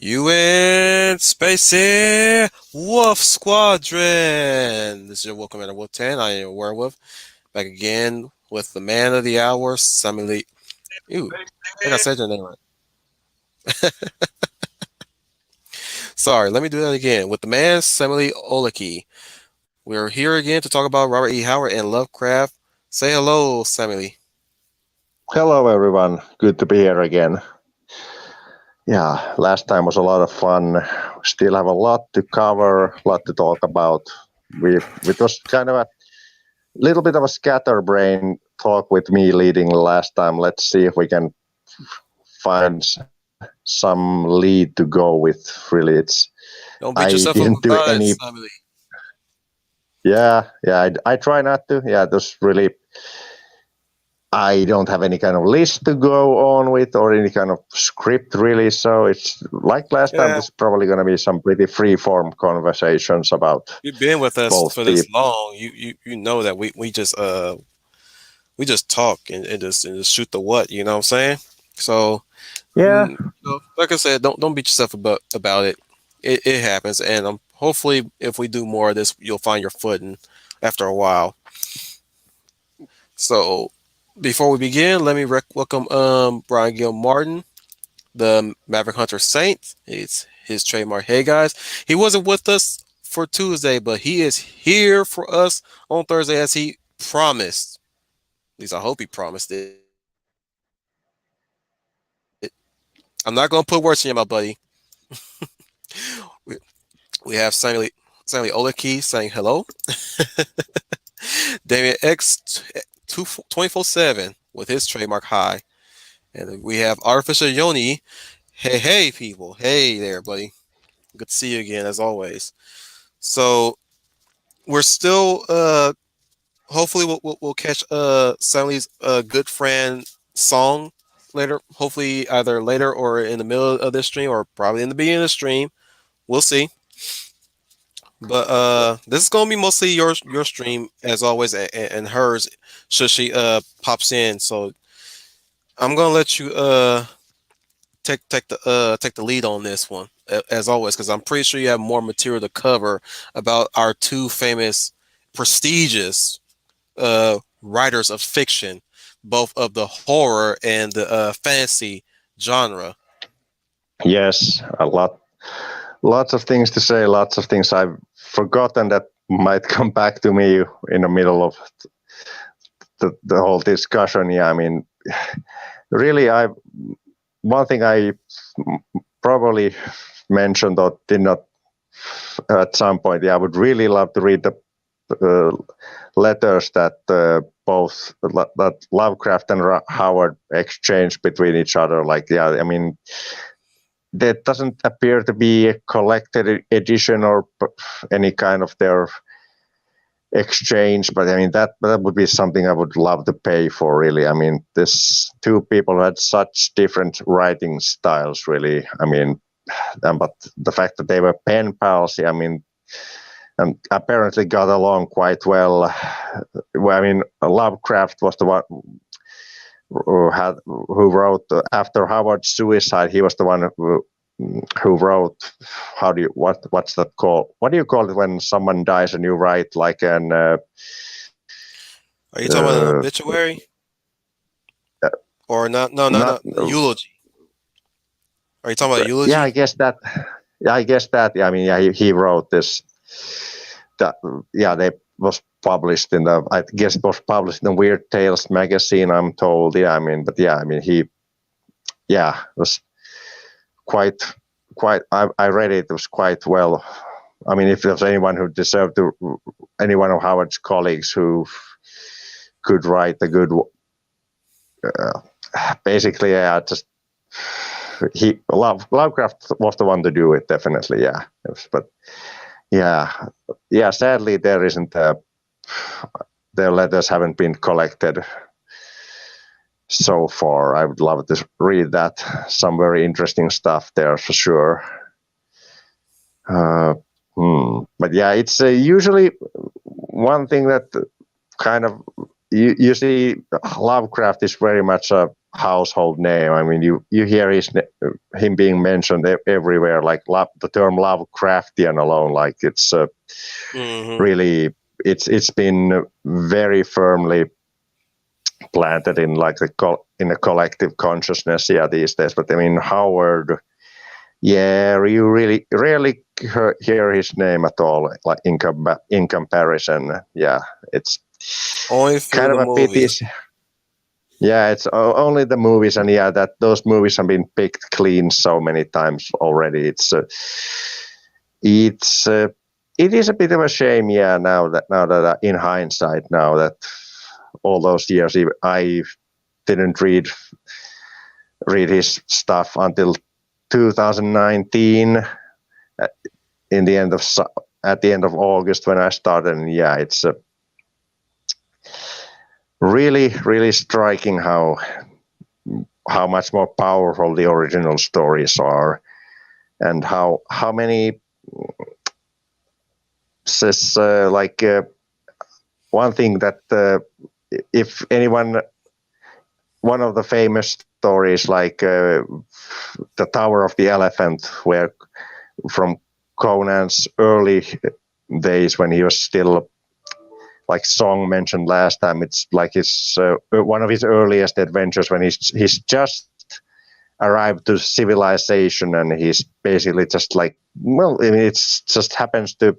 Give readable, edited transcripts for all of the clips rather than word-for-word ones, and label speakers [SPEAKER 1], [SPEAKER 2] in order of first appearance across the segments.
[SPEAKER 1] UN Spacey Wolf Squadron. This is your Wolf Commander Wolf 10. I am your werewolf. Back again with the man of the hour, Samuli. Ooh, I think I said your name right. Sorry, let me do that again. With the man, Samuli Olki. We're here again to talk about Robert E. Howard and Lovecraft. Say hello, Samuli.
[SPEAKER 2] Hello, everyone. Good to be here again. Yeah, last time was a lot of fun. Still have a lot to cover, a lot to talk about. It was kind of a little bit of a scatterbrain talk with me leading last time. Let's see if we can find some lead to go with. Really,
[SPEAKER 1] Don't beat
[SPEAKER 2] I
[SPEAKER 1] yourself up
[SPEAKER 2] didn't do
[SPEAKER 1] about it,
[SPEAKER 2] any.
[SPEAKER 1] Samuli.
[SPEAKER 2] Yeah. I try not to. Yeah, it was really. I don't have any kind of list to go on with or any kind of script really. So it's like last time,
[SPEAKER 1] Yeah,
[SPEAKER 2] this is probably going to be some pretty free form conversations about
[SPEAKER 1] you've been with us
[SPEAKER 2] both
[SPEAKER 1] for this
[SPEAKER 2] people.
[SPEAKER 1] long. You know that we just talk and just shoot the what, you know what I'm saying? So,
[SPEAKER 2] Yeah.
[SPEAKER 1] like I said, don't beat yourself about it. It happens, and hopefully, if we do more of this, you'll find your footing after a while. So, before we begin, let me welcome Brian Gil Martin, the Maverick Hunter Saint. It's his trademark. Hey guys, he wasn't with us for Tuesday, but he is here for us on Thursday as he promised. At least I hope he promised it. I'm not gonna put words in your mouth, buddy. we, we have Sammy Oleki saying hello. Damien X 24/7 with his trademark high. And we have Artificial Yoni. Hey people. Hey there, buddy. Good to see you again as always. So we're still hopefully we'll catch Sally's good friend Song later. Hopefully either later or in the middle of this stream or probably in the beginning of the stream. We'll see. But this is gonna be mostly your stream as always and hers should she pops in. So I'm gonna let you take the lead on this one as always because I'm pretty sure you have more material to cover about our two famous prestigious writers of fiction, both of the horror and the fantasy genre.
[SPEAKER 2] Yes, lots of things to say, lots of things I've forgotten that might come back to me in the middle of the whole discussion. Yeah, I mean, really, one thing I probably mentioned or did not at some point. Yeah, I would really love to read the letters that both that Lovecraft and Howard exchanged between each other. Like, yeah, I mean, there doesn't appear to be a collected edition or any kind of their exchange, but I mean that would be something I would love to pay for. Really, I mean, this two people had such different writing styles. Really, I mean, but the fact that they were pen pals, I mean, and apparently got along quite well. I mean, Lovecraft was the one who wrote after Howard's suicide. He was the one who wrote. What's that called? What do you call it when someone dies and you write like an?
[SPEAKER 1] Are you talking about an obituary? Or not? No,
[SPEAKER 2] not
[SPEAKER 1] eulogy. Are you talking about a eulogy?
[SPEAKER 2] Yeah, I guess that. Yeah, I guess that. Yeah, I mean, yeah, he wrote this. That they was published in the. I guess it was published in the Weird Tales magazine. I'm told. Yeah, I mean, but yeah, I mean, he. Yeah, was quite. I read it. It was quite well. I mean, if there's anyone who deserved to, any one of Howard's colleagues who could write a good. Basically, yeah, just. Lovecraft was the one to do it, definitely, yeah. But yeah. Sadly, there isn't. Their letters haven't been collected so far. I would love to read that. Some very interesting stuff there for sure. But yeah, it's usually one thing that kind of you see. Lovecraft is very much a household name. I mean, you hear him being mentioned everywhere, like the term Lovecraftian alone. Like it's
[SPEAKER 1] Hmm.
[SPEAKER 2] really it's been very firmly planted in like in a collective consciousness, yeah, these days. But I mean, Howard, yeah, you really rarely hear his name at all, like in comparison. Yeah, it's
[SPEAKER 1] Only through
[SPEAKER 2] kind of
[SPEAKER 1] the
[SPEAKER 2] a pity.
[SPEAKER 1] movies.
[SPEAKER 2] Yeah, it's only the movies, and yeah, that those movies have been picked clean so many times already. It's it is a bit of a shame, yeah. Now that in hindsight, now that all those years, I didn't read his stuff until 2019, in the end of at the end of August when I started. And yeah, it's really striking how much more powerful the original stories are, and how many says one thing that if anyone, one of the famous stories like the Tower of the Elephant, where from Conan's early days when he was still, like Song mentioned last time, it's like his one of his earliest adventures when he's just arrived to civilization, and he's basically just like, well, I mean, it's just happens to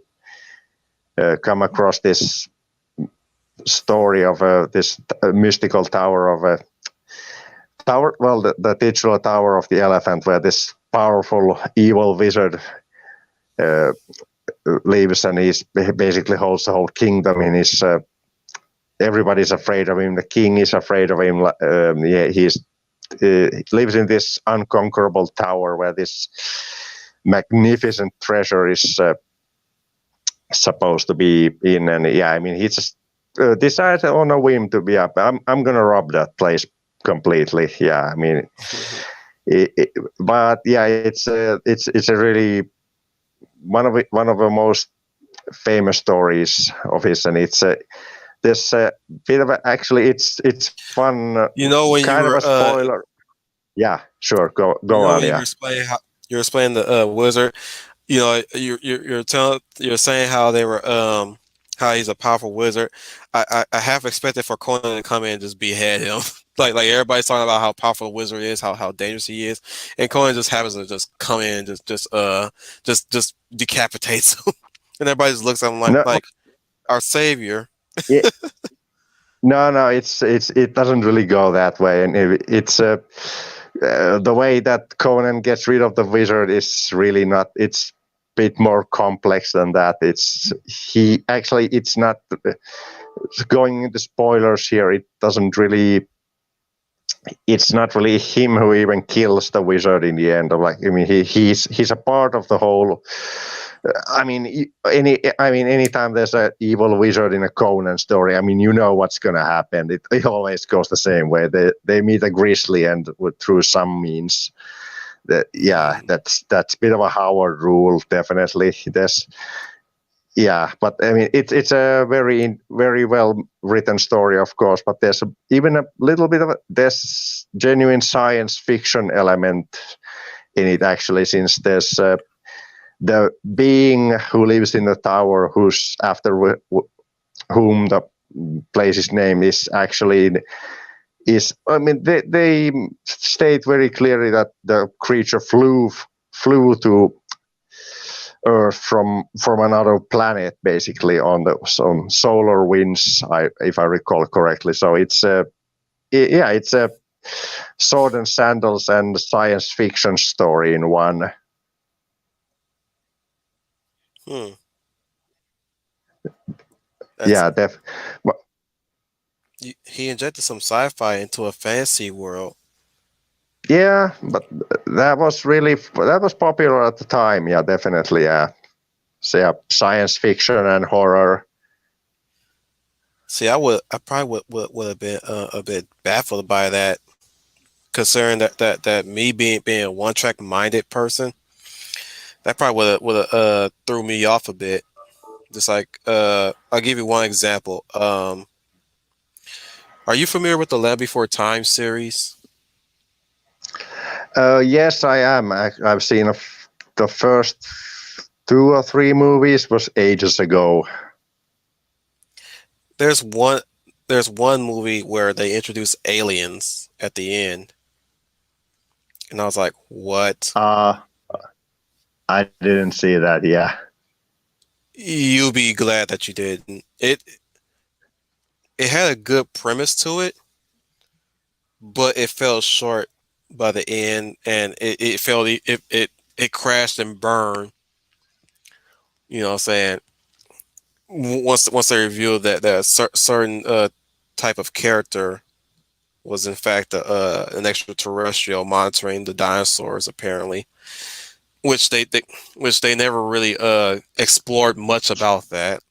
[SPEAKER 2] come across this story of this mystical tower of a tower, well, the titular Tower of the Elephant, where this powerful evil wizard uh, lives, and he basically holds the whole kingdom in his. Everybody's afraid of him. The king is afraid of him. Yeah, he lives in this unconquerable tower where this magnificent treasure is supposed to be in. And yeah, I mean, he just decided on a whim to be up. I'm gonna rob that place completely. Yeah, I mean, but yeah, it's a really one of the most famous stories of his, and it's this bit of actually it's fun,
[SPEAKER 1] You know when you
[SPEAKER 2] kind of
[SPEAKER 1] were
[SPEAKER 2] a spoiler. Yeah, sure, go on.
[SPEAKER 1] you were
[SPEAKER 2] Yeah,
[SPEAKER 1] explaining how you're explaining the wizard. You know, you're saying how they were how he's a powerful wizard. I half expected for Conan to come in and just behead him. Like everybody's talking about how powerful the wizard is, how dangerous he is, and Conan just happens to just come in and just decapitates him. And everybody just looks at him
[SPEAKER 2] no,
[SPEAKER 1] like our savior.
[SPEAKER 2] it, no, it doesn't really go that way, and it's the way that Conan gets rid of the wizard is really not. It's a bit more complex than that. It's not going into spoilers here. It doesn't really. It's not really him who even kills the wizard in the end. Like, I mean, he's a part of the whole. I mean, anytime there's an evil wizard in a Conan story, I mean, you know what's gonna happen. It always goes the same way. They meet a grizzly, and through some means, yeah,
[SPEAKER 1] Mhm.
[SPEAKER 2] that's a bit of a Howard rule, definitely. There's yeah, but I mean, it's a very well written story, of course. But there's even a little bit of there's genuine science fiction element in it, actually, since there's the being who lives in the tower, who's after whom the place's name is actually is. I mean, they state very clearly that the creature flew to Earth from another planet, basically on the some solar winds, if I recall correctly. So it's yeah, it's a sword and sandals and science fiction story in one.
[SPEAKER 1] Hmm. That's
[SPEAKER 2] Yeah,
[SPEAKER 1] he injected some sci-fi into a fantasy world.
[SPEAKER 2] yeah, but that was popular at the time. Yeah, definitely. Yeah, so yeah, science fiction and horror.
[SPEAKER 1] See, I probably would have been a bit baffled by that, considering that me being a one track minded person, that probably would have threw me off a bit. Just like I'll give you one example. Are you familiar with the Land Before Time series?
[SPEAKER 2] Yes, I am. I've seen the first 2 or 3 movies was ages ago.
[SPEAKER 1] There's one there's one movie where they introduce aliens at the end, and I was like, "What?"
[SPEAKER 2] Uh, I didn't see that. Yeah.
[SPEAKER 1] You'll be glad that you didn't. It had a good premise to it, but it fell short by the end, and it crashed and burned. You know what I'm saying? Once they revealed that certain type of character was in fact an extraterrestrial monitoring the dinosaurs, apparently, which they never really explored much about that.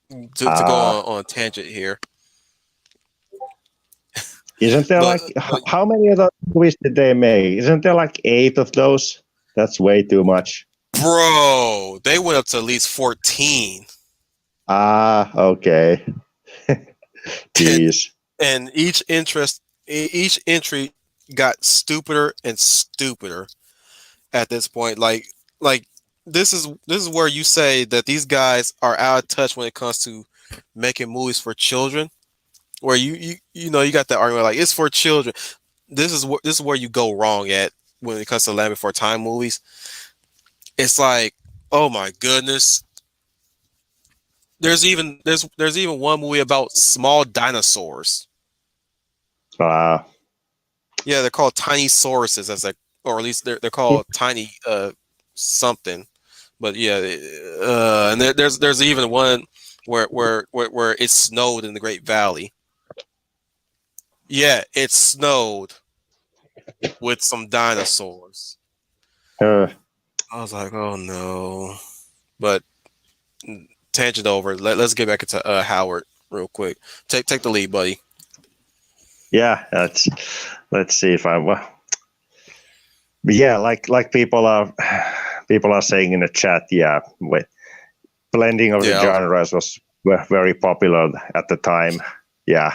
[SPEAKER 1] To go
[SPEAKER 2] Uh,
[SPEAKER 1] on a tangent here,
[SPEAKER 2] isn't there
[SPEAKER 1] but
[SPEAKER 2] like how many of those movies did they make? Isn't there like 8 of those? That's way too much.
[SPEAKER 1] bro, they went up to at least 14.
[SPEAKER 2] Okay.
[SPEAKER 1] and
[SPEAKER 2] Jeez.
[SPEAKER 1] and each entry got stupider and stupider at this point. Like this is where you say that these guys are out of touch when it comes to making movies for children. Where you got that argument like it's for children. This is where you go wrong at when it comes to Land Before Time movies. It's like, oh my goodness. There's even one movie about small dinosaurs.
[SPEAKER 2] Uh,
[SPEAKER 1] Yeah, they're called tiny sauruses, as like, or at least they're called tiny something. But yeah, and there's even one where it snowed in the Great Valley. Yeah, it snowed with some dinosaurs.
[SPEAKER 2] uh,
[SPEAKER 1] I was like, oh no. But tangent over. Let's get back into Howard real quick. Take the lead, buddy.
[SPEAKER 2] yeah, let's see if I well, yeah, like people are saying in the chat, yeah, with blending of the
[SPEAKER 1] Yeah,
[SPEAKER 2] genres was very popular at the time. Yeah.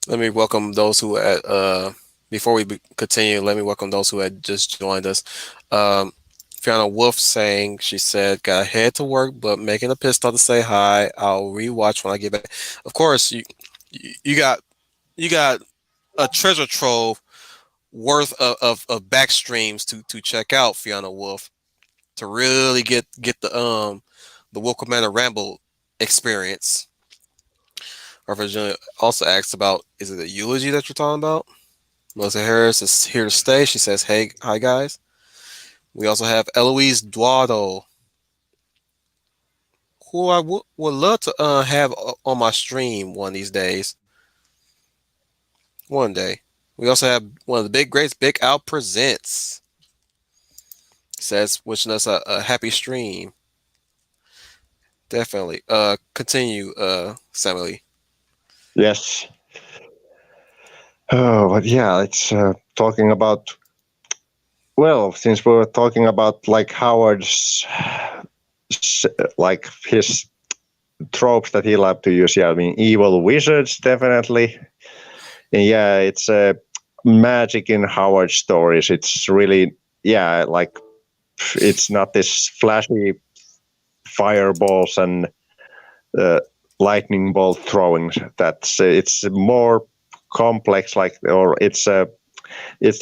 [SPEAKER 1] let me welcome those who before we continue, let me welcome those who had just joined us. Fiona Wolf saying, she said, got head to work, but making a pistol to say hi. I'll rewatch when I get back. Of course, you got you got a treasure trove worth of back streams to check out, Fiona Wolf, to really get the Wolf Commander Ramble experience. Our Virginia also asks about, is it a eulogy that you're talking about? Melissa Harris is here to stay. She says, hey, hi guys. We also have Eloise Duado, who I would love to have on my stream one of these days. One day. We also have one of the big greats, Big Al Presents. Says, wishing us a happy stream. Definitely. Continue, Samuli.
[SPEAKER 2] Yes. Oh, but yeah, it's talking about. Well, since we were talking about like Howard's, like his tropes that he loved to use. Yeah, I mean, evil wizards definitely. And yeah, it's magic in Howard stories. It's really, yeah, like it's not this flashy fireballs and uh, lightning bolt throwing. That's it's more complex. Like, or it's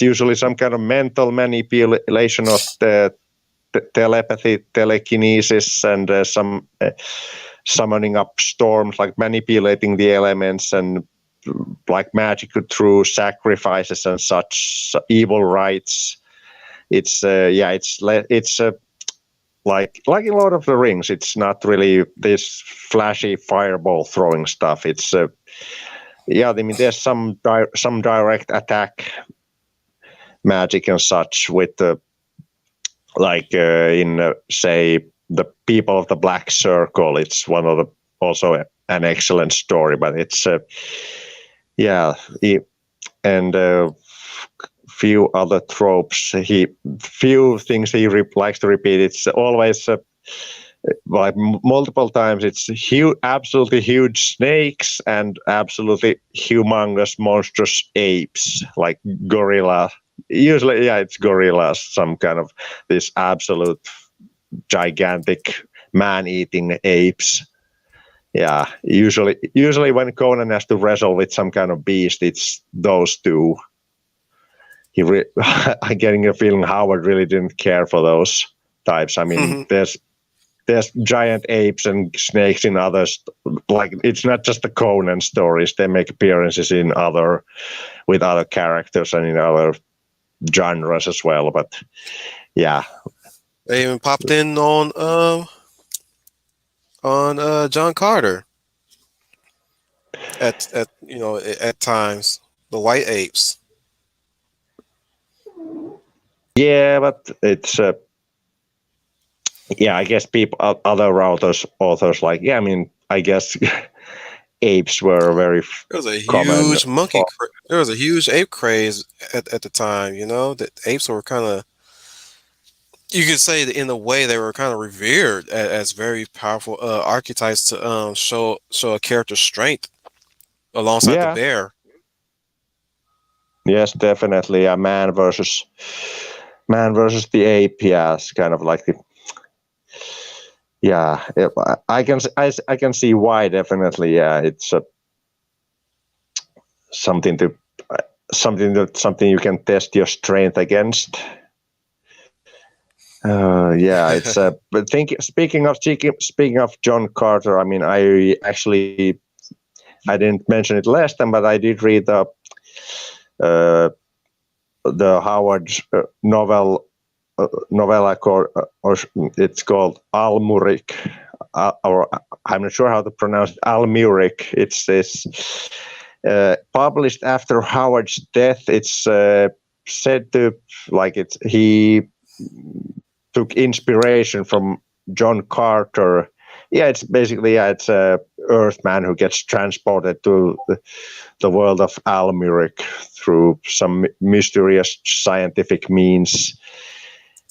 [SPEAKER 2] usually some kind of mental manipulation of the telepathy, telekinesis, and some summoning up storms, like manipulating the elements and like magic through sacrifices and such evil rites. It's like in Lord of the Rings. It's not really this flashy fireball throwing stuff. It's yeah, I mean there's some direct attack magic and such with the like in say the People of the Black Circle. It's one of the also an excellent story, but it's yeah, and few other tropes. Few things he likes to repeat. It's always like multiple times. It's huge, absolutely huge snakes and absolutely humongous, monstrous apes, like gorilla. Usually, yeah, it's gorillas, some kind of this absolute gigantic man-eating apes. Yeah, usually when Conan has to wrestle with some kind of beast, it's those two. I'm getting a feeling Howard really didn't care for those types. I mean, there's giant apes and snakes in others. Like it's not just the Conan stories; they make appearances in with other characters and in other genres as well. But yeah,
[SPEAKER 1] They even popped in on John Carter at at times, the white apes.
[SPEAKER 2] yeah, but it's yeah. I guess people, other authors like yeah. I mean, I guess apes were very
[SPEAKER 1] There was a
[SPEAKER 2] common.
[SPEAKER 1] huge there was a huge ape craze at the time. You know that apes were kind of, you could say that in a way they were kind of revered as very powerful archetypes to show a character's strength alongside the
[SPEAKER 2] Yeah,
[SPEAKER 1] bear.
[SPEAKER 2] yes, definitely. A man versus the ape. Yeah, it's kind of like the yeah. I can see why definitely. Yeah, it's something to something you can test your strength against. Yeah, it's but speaking of John Carter, I mean, I didn't mention it last time, but I did read uh, the Howard novella called, or it's called Almuric, or I'm not sure how to pronounce it, Almuric. It's this published after Howard's death. It's said to like he took inspiration from John Carter. Yeah, it's basically it's a Earthman who gets transported to the world of Almuric through some mysterious scientific means,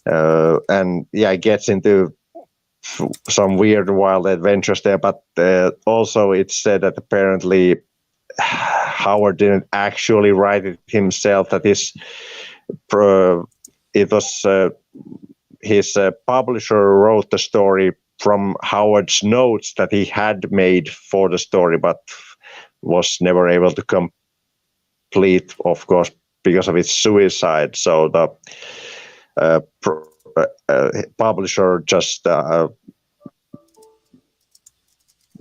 [SPEAKER 2] and yeah, gets into some weird wild adventures there. But also, it's said that apparently Howard didn't actually write it himself. That it was his publisher wrote the story from Howard's notes that he had made for the story, but was never able to complete, of course, because of his suicide. So the publisher just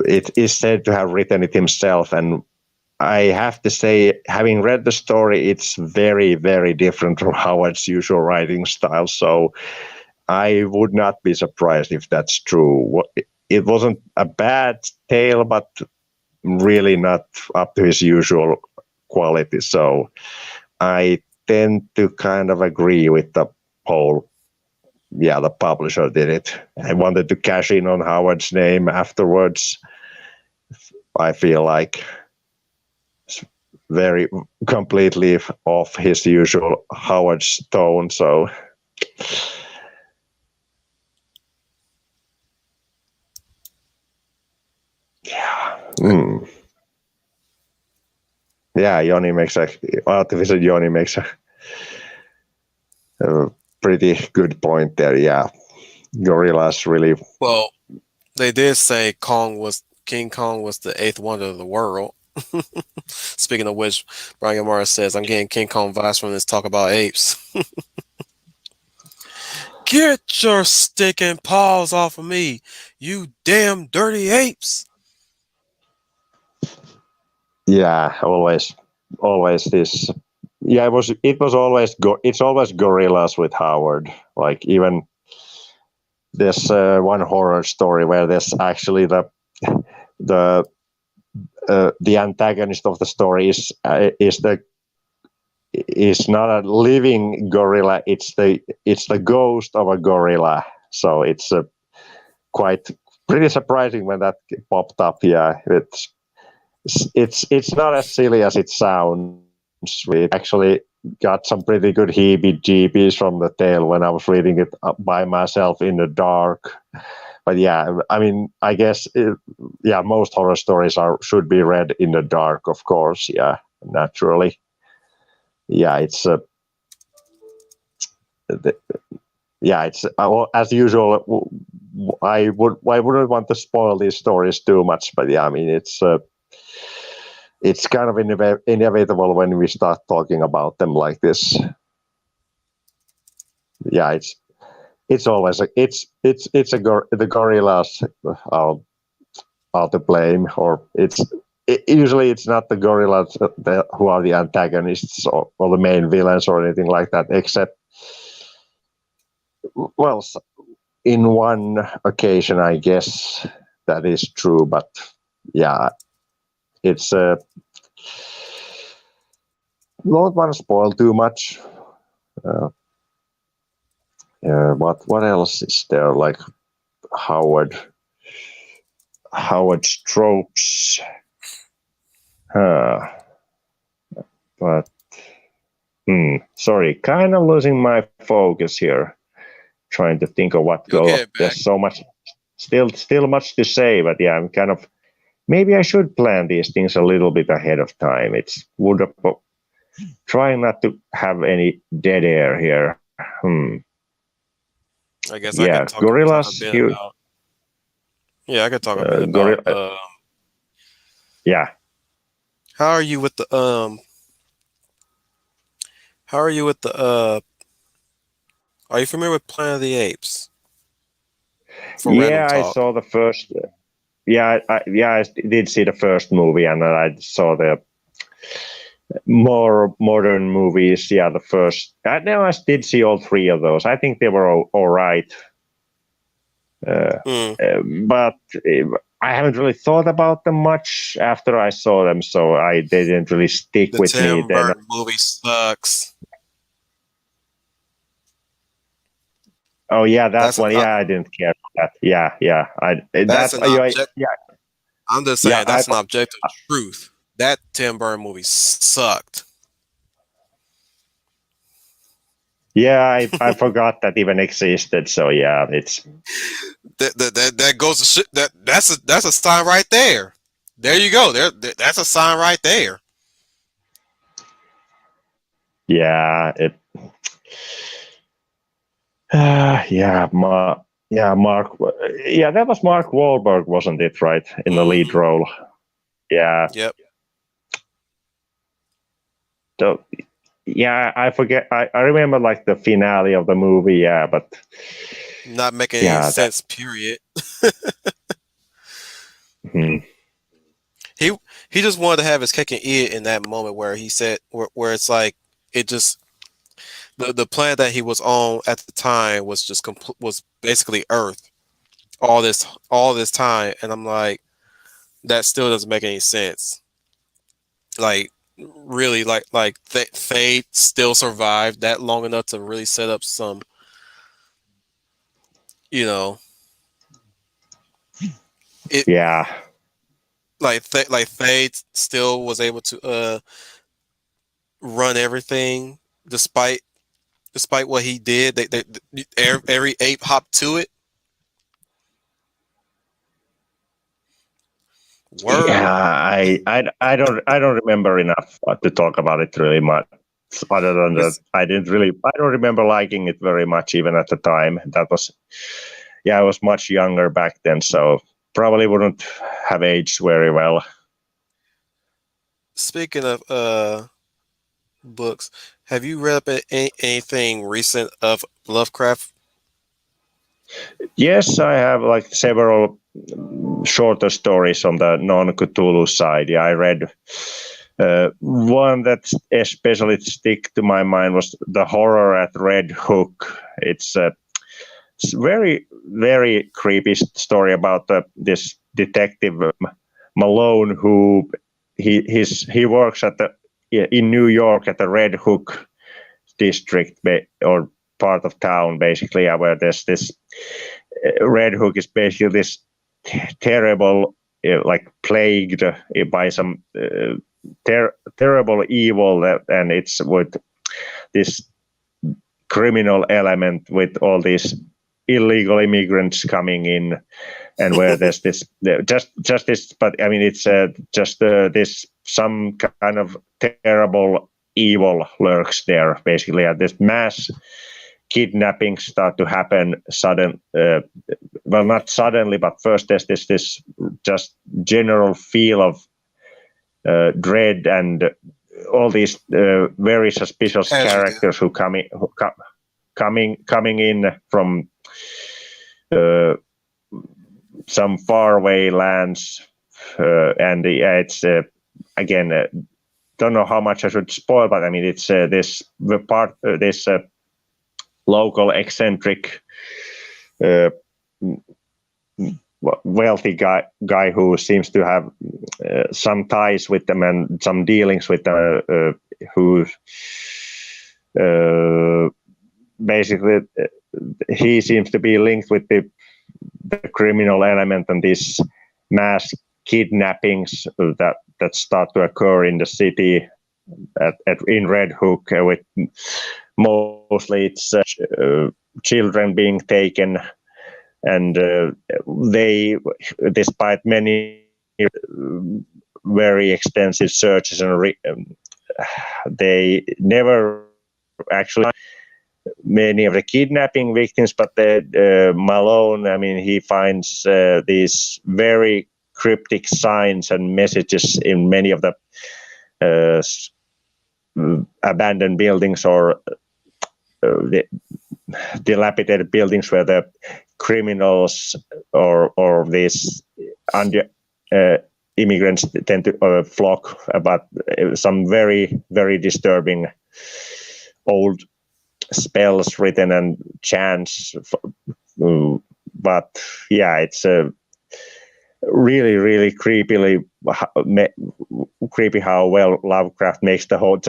[SPEAKER 2] it is said to have written it himself, and I have to say, having read the story, it's very, very different from Howard's usual writing style. So I would not be surprised if that's true. It wasn't a bad tale, but really not up to his usual quality. So I tend to kind of agree with the whole, yeah, the publisher did it. I wanted to cash in on Howard's name afterwards. I feel like it's very completely off his usual Howard's tone. So yeah. Yeah, artificial Yoni makes a pretty good point there. Yeah, gorillas really.
[SPEAKER 1] Well, they did say King Kong was the eighth wonder of the world. Speaking of which, Brian Morris says, I'm getting King Kong vibes from this talk about apes. Get your stinking paws off of me, you damn dirty apes.
[SPEAKER 2] Yeah, always this. Yeah, it's always gorillas with Howard. Like even there's one horror story where there's actually the the antagonist of the story is not a living gorilla. It's the ghost of a gorilla. So it's quite pretty surprising when that popped up. Yeah, it's not as silly as it sounds. It actually got some pretty good heebie-jeebies from the tale when I was reading it by myself in the dark but yeah, I mean, I guess yeah, most horror stories should be read in the dark, of course. Yeah, naturally. Yeah, it's the, yeah, it's as usual. I wouldn't want to spoil these stories too much, but yeah, I mean, it's kind of inevitable when we start talking about them like this. Yeah, it's always the gorillas are to blame, or usually it's not the gorillas who are the antagonists or the main villains or anything like that, except, well, in one occasion, I guess that is true, but yeah, it's don't want to spoil too much. Uh, what else is there? Like Howard tropes. But sorry, kind of losing my focus here, trying to think of what
[SPEAKER 1] You'll
[SPEAKER 2] go.
[SPEAKER 1] get it back.
[SPEAKER 2] There's so much, still much to say, but yeah, I'm kind of maybe I should plan these things a little bit ahead of time. It's would trying not to have any dead air here.
[SPEAKER 1] I guess I
[SPEAKER 2] Yeah,
[SPEAKER 1] could talk a
[SPEAKER 2] gorillas.
[SPEAKER 1] bit about. Yeah, I could talk a bit about.
[SPEAKER 2] Yeah.
[SPEAKER 1] How are you with the How are you with the Are you familiar with Planet of the Apes? For random
[SPEAKER 2] Yeah, I
[SPEAKER 1] talk.
[SPEAKER 2] saw the first. Yeah, I did see the first movie, and then I saw the more modern movies. Yeah, the first. I did see all three of those. I think they were all right. But I haven't really thought about them much after I saw them, so they didn't really stick
[SPEAKER 1] The
[SPEAKER 2] with me.
[SPEAKER 1] Tim
[SPEAKER 2] Then,
[SPEAKER 1] Burton movie sucks.
[SPEAKER 2] oh yeah, that
[SPEAKER 1] That's an
[SPEAKER 2] one. Yeah, I didn't care for that. Yeah.
[SPEAKER 1] that's an object.
[SPEAKER 2] Yeah,
[SPEAKER 1] I'm just
[SPEAKER 2] yeah.
[SPEAKER 1] saying that's an objective truth. That Tim Burton movie sucked.
[SPEAKER 2] Yeah, I forgot that even existed. So yeah, it's
[SPEAKER 1] That goes to shit. That's a sign right there. There you go. That's a sign right there.
[SPEAKER 2] yeah it. Mark. Yeah, that was Mark Wahlberg, wasn't it? Right, in the lead role. Yeah.
[SPEAKER 1] Yep.
[SPEAKER 2] So, yeah, I forget. I remember like the finale of the movie. Yeah, but
[SPEAKER 1] Not making any sense. Period. He he just wanted to have his cake and eat it in that moment where he said where it's like it just the planet that he was on at the time was just was basically Earth all this time, and I'm like that still doesn't make any sense. Like really, Fate still survived that long enough to really set up some, you know,
[SPEAKER 2] yeah.
[SPEAKER 1] Like Fate still was able to run everything despite what he did. Every ape hopped to it. Word.
[SPEAKER 2] Yeah, I don't remember enough to talk about it really much. Other than that, I don't remember liking it very much even at the time. That was, yeah, I was much younger back then, so probably wouldn't have aged very well.
[SPEAKER 1] Speaking of books, have you read up anything recent of Lovecraft?
[SPEAKER 2] Yes, I have like several shorter stories on the non-Cthulhu side. Yeah, I read one that especially stick to my mind was The Horror at Red Hook. It's a very, very creepy story about this detective Malone who he works in New York at the Red Hook district or part of town, basically, where there's this Red Hook is basically this terrible, like plagued by some terrible evil, and it's with this criminal element with all these illegal immigrants coming in, and where there's this just this, but I mean it's just this some kind of terrible evil lurks there. Basically, this mass kidnappings start to happen well, not suddenly, but first there's this just general feel of dread and all these very suspicious characters who coming in from some faraway lands, and it's again don't know how much I should spoil, but I mean it's this local eccentric wealthy guy who seems to have some ties with them and some dealings with them, who basically he seems to be linked with the criminal element and these mass kidnappings that start to occur in the city in Red Hook, with mostly it's children being taken, and they, despite many very extensive searches and they never actually many of the kidnapping victims, but Malone, I mean, he finds these very cryptic signs and messages in many of the abandoned buildings or the dilapidated buildings where the criminals or these immigrants tend to flock, about some very, very disturbing old spells written and chants. But yeah, it's really, really creepy how well Lovecraft makes the whole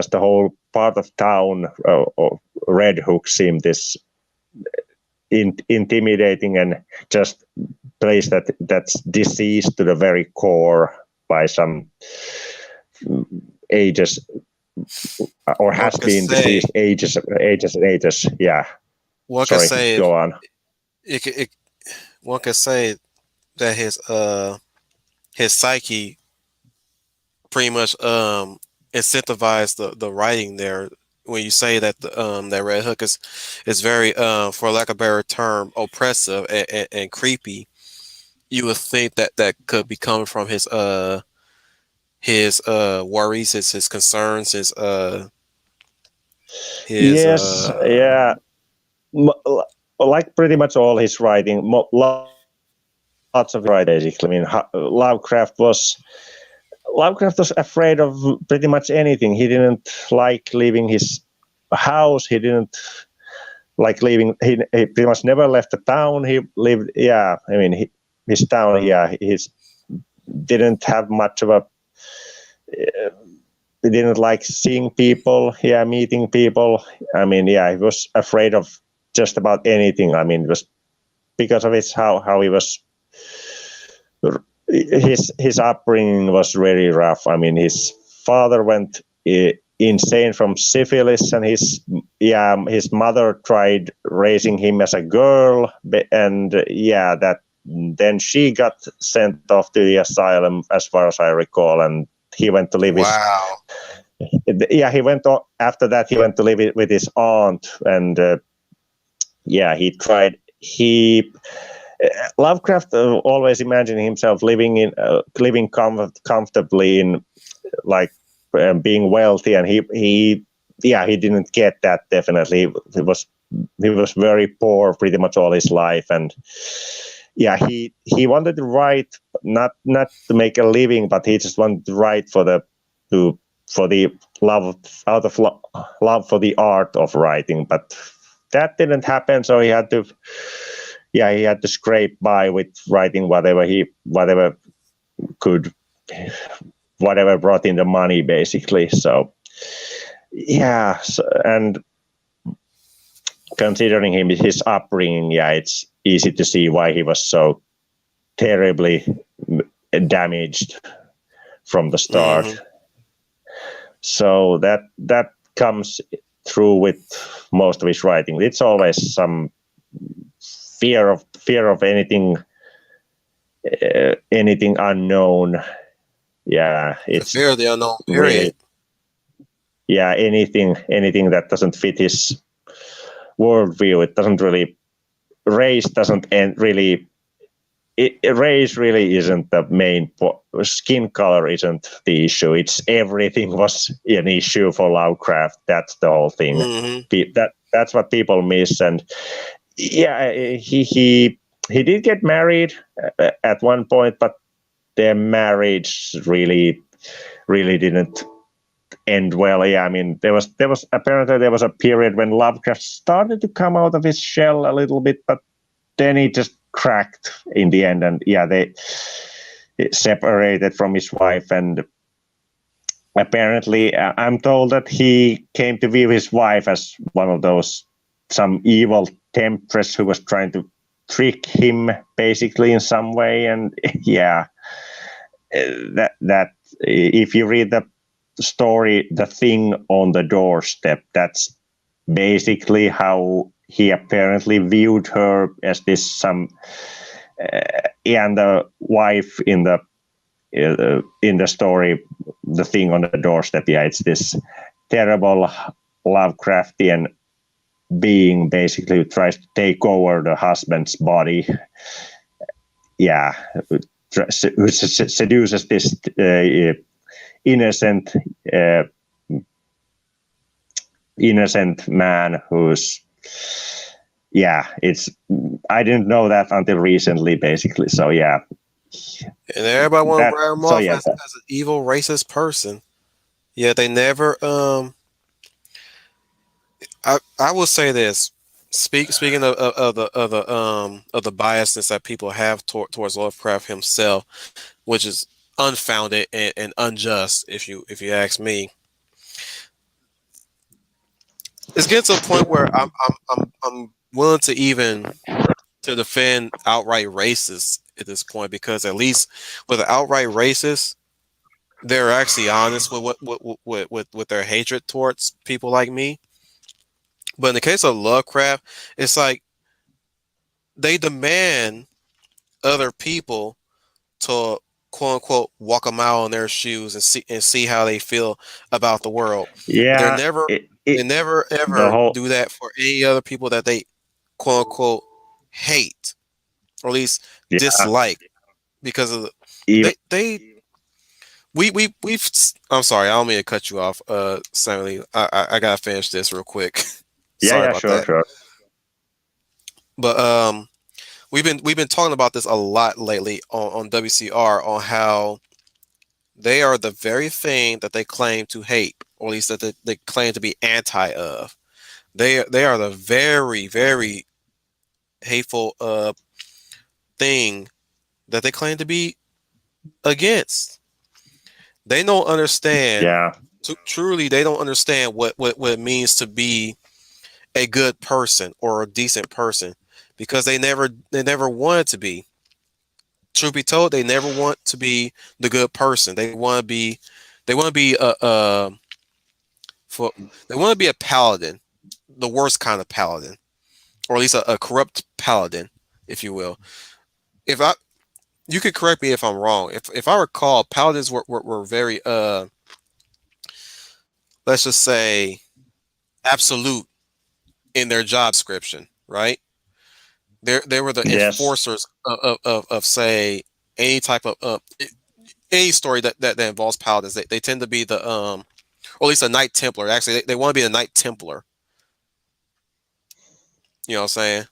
[SPEAKER 2] part of town or Red Hook seem this intimidating and just place that's diseased to the very core by some ages, or has been diseased ages and ages. Yeah.
[SPEAKER 1] One
[SPEAKER 2] Sorry,
[SPEAKER 1] could say
[SPEAKER 2] go on.
[SPEAKER 1] One could say that his psyche pretty much incentivized the writing there. When you say that that Red Hook is very for lack of a better term, oppressive and creepy, you would think that could be coming from his worries, his concerns, his
[SPEAKER 2] yes, yeah, like pretty much all his writing, lots of writing basically. I mean, Lovecraft was afraid of pretty much anything. He didn't like leaving his house. He didn't like leaving. He pretty much never left the town. He lived. Yeah, I mean, his town. Yeah, he didn't have much of a. He didn't like seeing people. Yeah, meeting people. I mean, yeah, he was afraid of just about anything. I mean, it was because of how he was. His upbringing was really rough. I mean, his father went insane from syphilis, and his mother tried raising him as a girl, and then she got sent off to the asylum, as far as I recall, and he went to live after that he went to live with his aunt, and Lovecraft always imagined himself living comfortably in, like, being wealthy, and he didn't get that. Definitely, he was very poor pretty much all his life, and he wanted to write, not to make a living, but he just wanted to write for the love for the art of writing, but that didn't happen, so he had to scrape by with writing whatever brought in the money, basically. So and considering his upbringing, it's easy to see why he was so terribly damaged from the start. Mm-hmm. So that comes through with most of his writing. It's always some fear of anything unknown. Yeah,
[SPEAKER 1] The
[SPEAKER 2] it's
[SPEAKER 1] fear of the unknown.
[SPEAKER 2] really,
[SPEAKER 1] Period.
[SPEAKER 2] yeah, anything that doesn't fit his worldview. It doesn't really, race doesn't end really. Race really isn't the main skin color isn't the issue. It's everything was an issue for Lovecraft. That's the whole thing.
[SPEAKER 1] Hmm.
[SPEAKER 2] That's what people miss. And yeah, he did get married at one point, but their marriage really didn't end well. Yeah, I mean there was apparently there was a period when Lovecraft started to come out of his shell a little bit, but then he just cracked in the end, and yeah, they separated from his wife. And apparently, I'm told that he came to view his wife as one of those some evil temptress who was trying to trick him basically in some way. And yeah, that if you read the story, The Thing on the Doorstep, that's basically how he apparently viewed her, as this some and the wife in the story, The Thing on the Doorstep. Yeah, it's this terrible Lovecraftian being basically who tries to take over the husband's body. Yeah, who seduces this innocent innocent man who's, yeah, it's, I didn't know that until recently basically. So yeah,
[SPEAKER 1] And everybody want to
[SPEAKER 2] that
[SPEAKER 1] write him
[SPEAKER 2] so
[SPEAKER 1] off
[SPEAKER 2] yeah
[SPEAKER 1] as an evil, racist person. Yeah, they never. I will say this. Speaking of the biasness that people have towards Lovecraft himself, which is unfounded and unjust, if you ask me, it's getting to a point where I'm willing to even to defend outright racists at this point, because at least with an outright racist, they're actually honest with with their hatred towards people like me. But in the case of Lovecraft, it's like they demand other people to quote unquote walk a mile in their shoes and see how they feel about the world. They're
[SPEAKER 2] yeah
[SPEAKER 1] never they never
[SPEAKER 2] the
[SPEAKER 1] ever
[SPEAKER 2] whole
[SPEAKER 1] do that for any other people that they quote unquote hate, or at least
[SPEAKER 2] yeah
[SPEAKER 1] dislike, because of
[SPEAKER 2] even
[SPEAKER 1] they we've I'm sorry, I don't mean to cut you off, Sammy. I gotta finish this real quick.
[SPEAKER 2] yeah
[SPEAKER 1] Sorry
[SPEAKER 2] yeah
[SPEAKER 1] about
[SPEAKER 2] sure
[SPEAKER 1] that.
[SPEAKER 2] sure
[SPEAKER 1] But we've been talking about this a lot lately on WCR, on how they are the very thing that they claim to hate, or at least that they claim to be anti of. They are the very, very hateful thing that they claim to be against. They don't understand.
[SPEAKER 2] yeah
[SPEAKER 1] Truly, they don't understand what it means to be a good person or a decent person, because they never wanted to be. Truth be told, they never want to be the good person. They want to be for they want to be a paladin, the worst kind of paladin, or at least a corrupt paladin, if you will. If I You could correct me if I'm wrong. If I recall, paladins were very let's just say absolute in their job description, right? They were the
[SPEAKER 2] yes
[SPEAKER 1] enforcers of say any type of any story that involves paladins. They tend to be the or at least a Knight Templar. Actually, they want to be a Knight Templar. You know what I'm saying?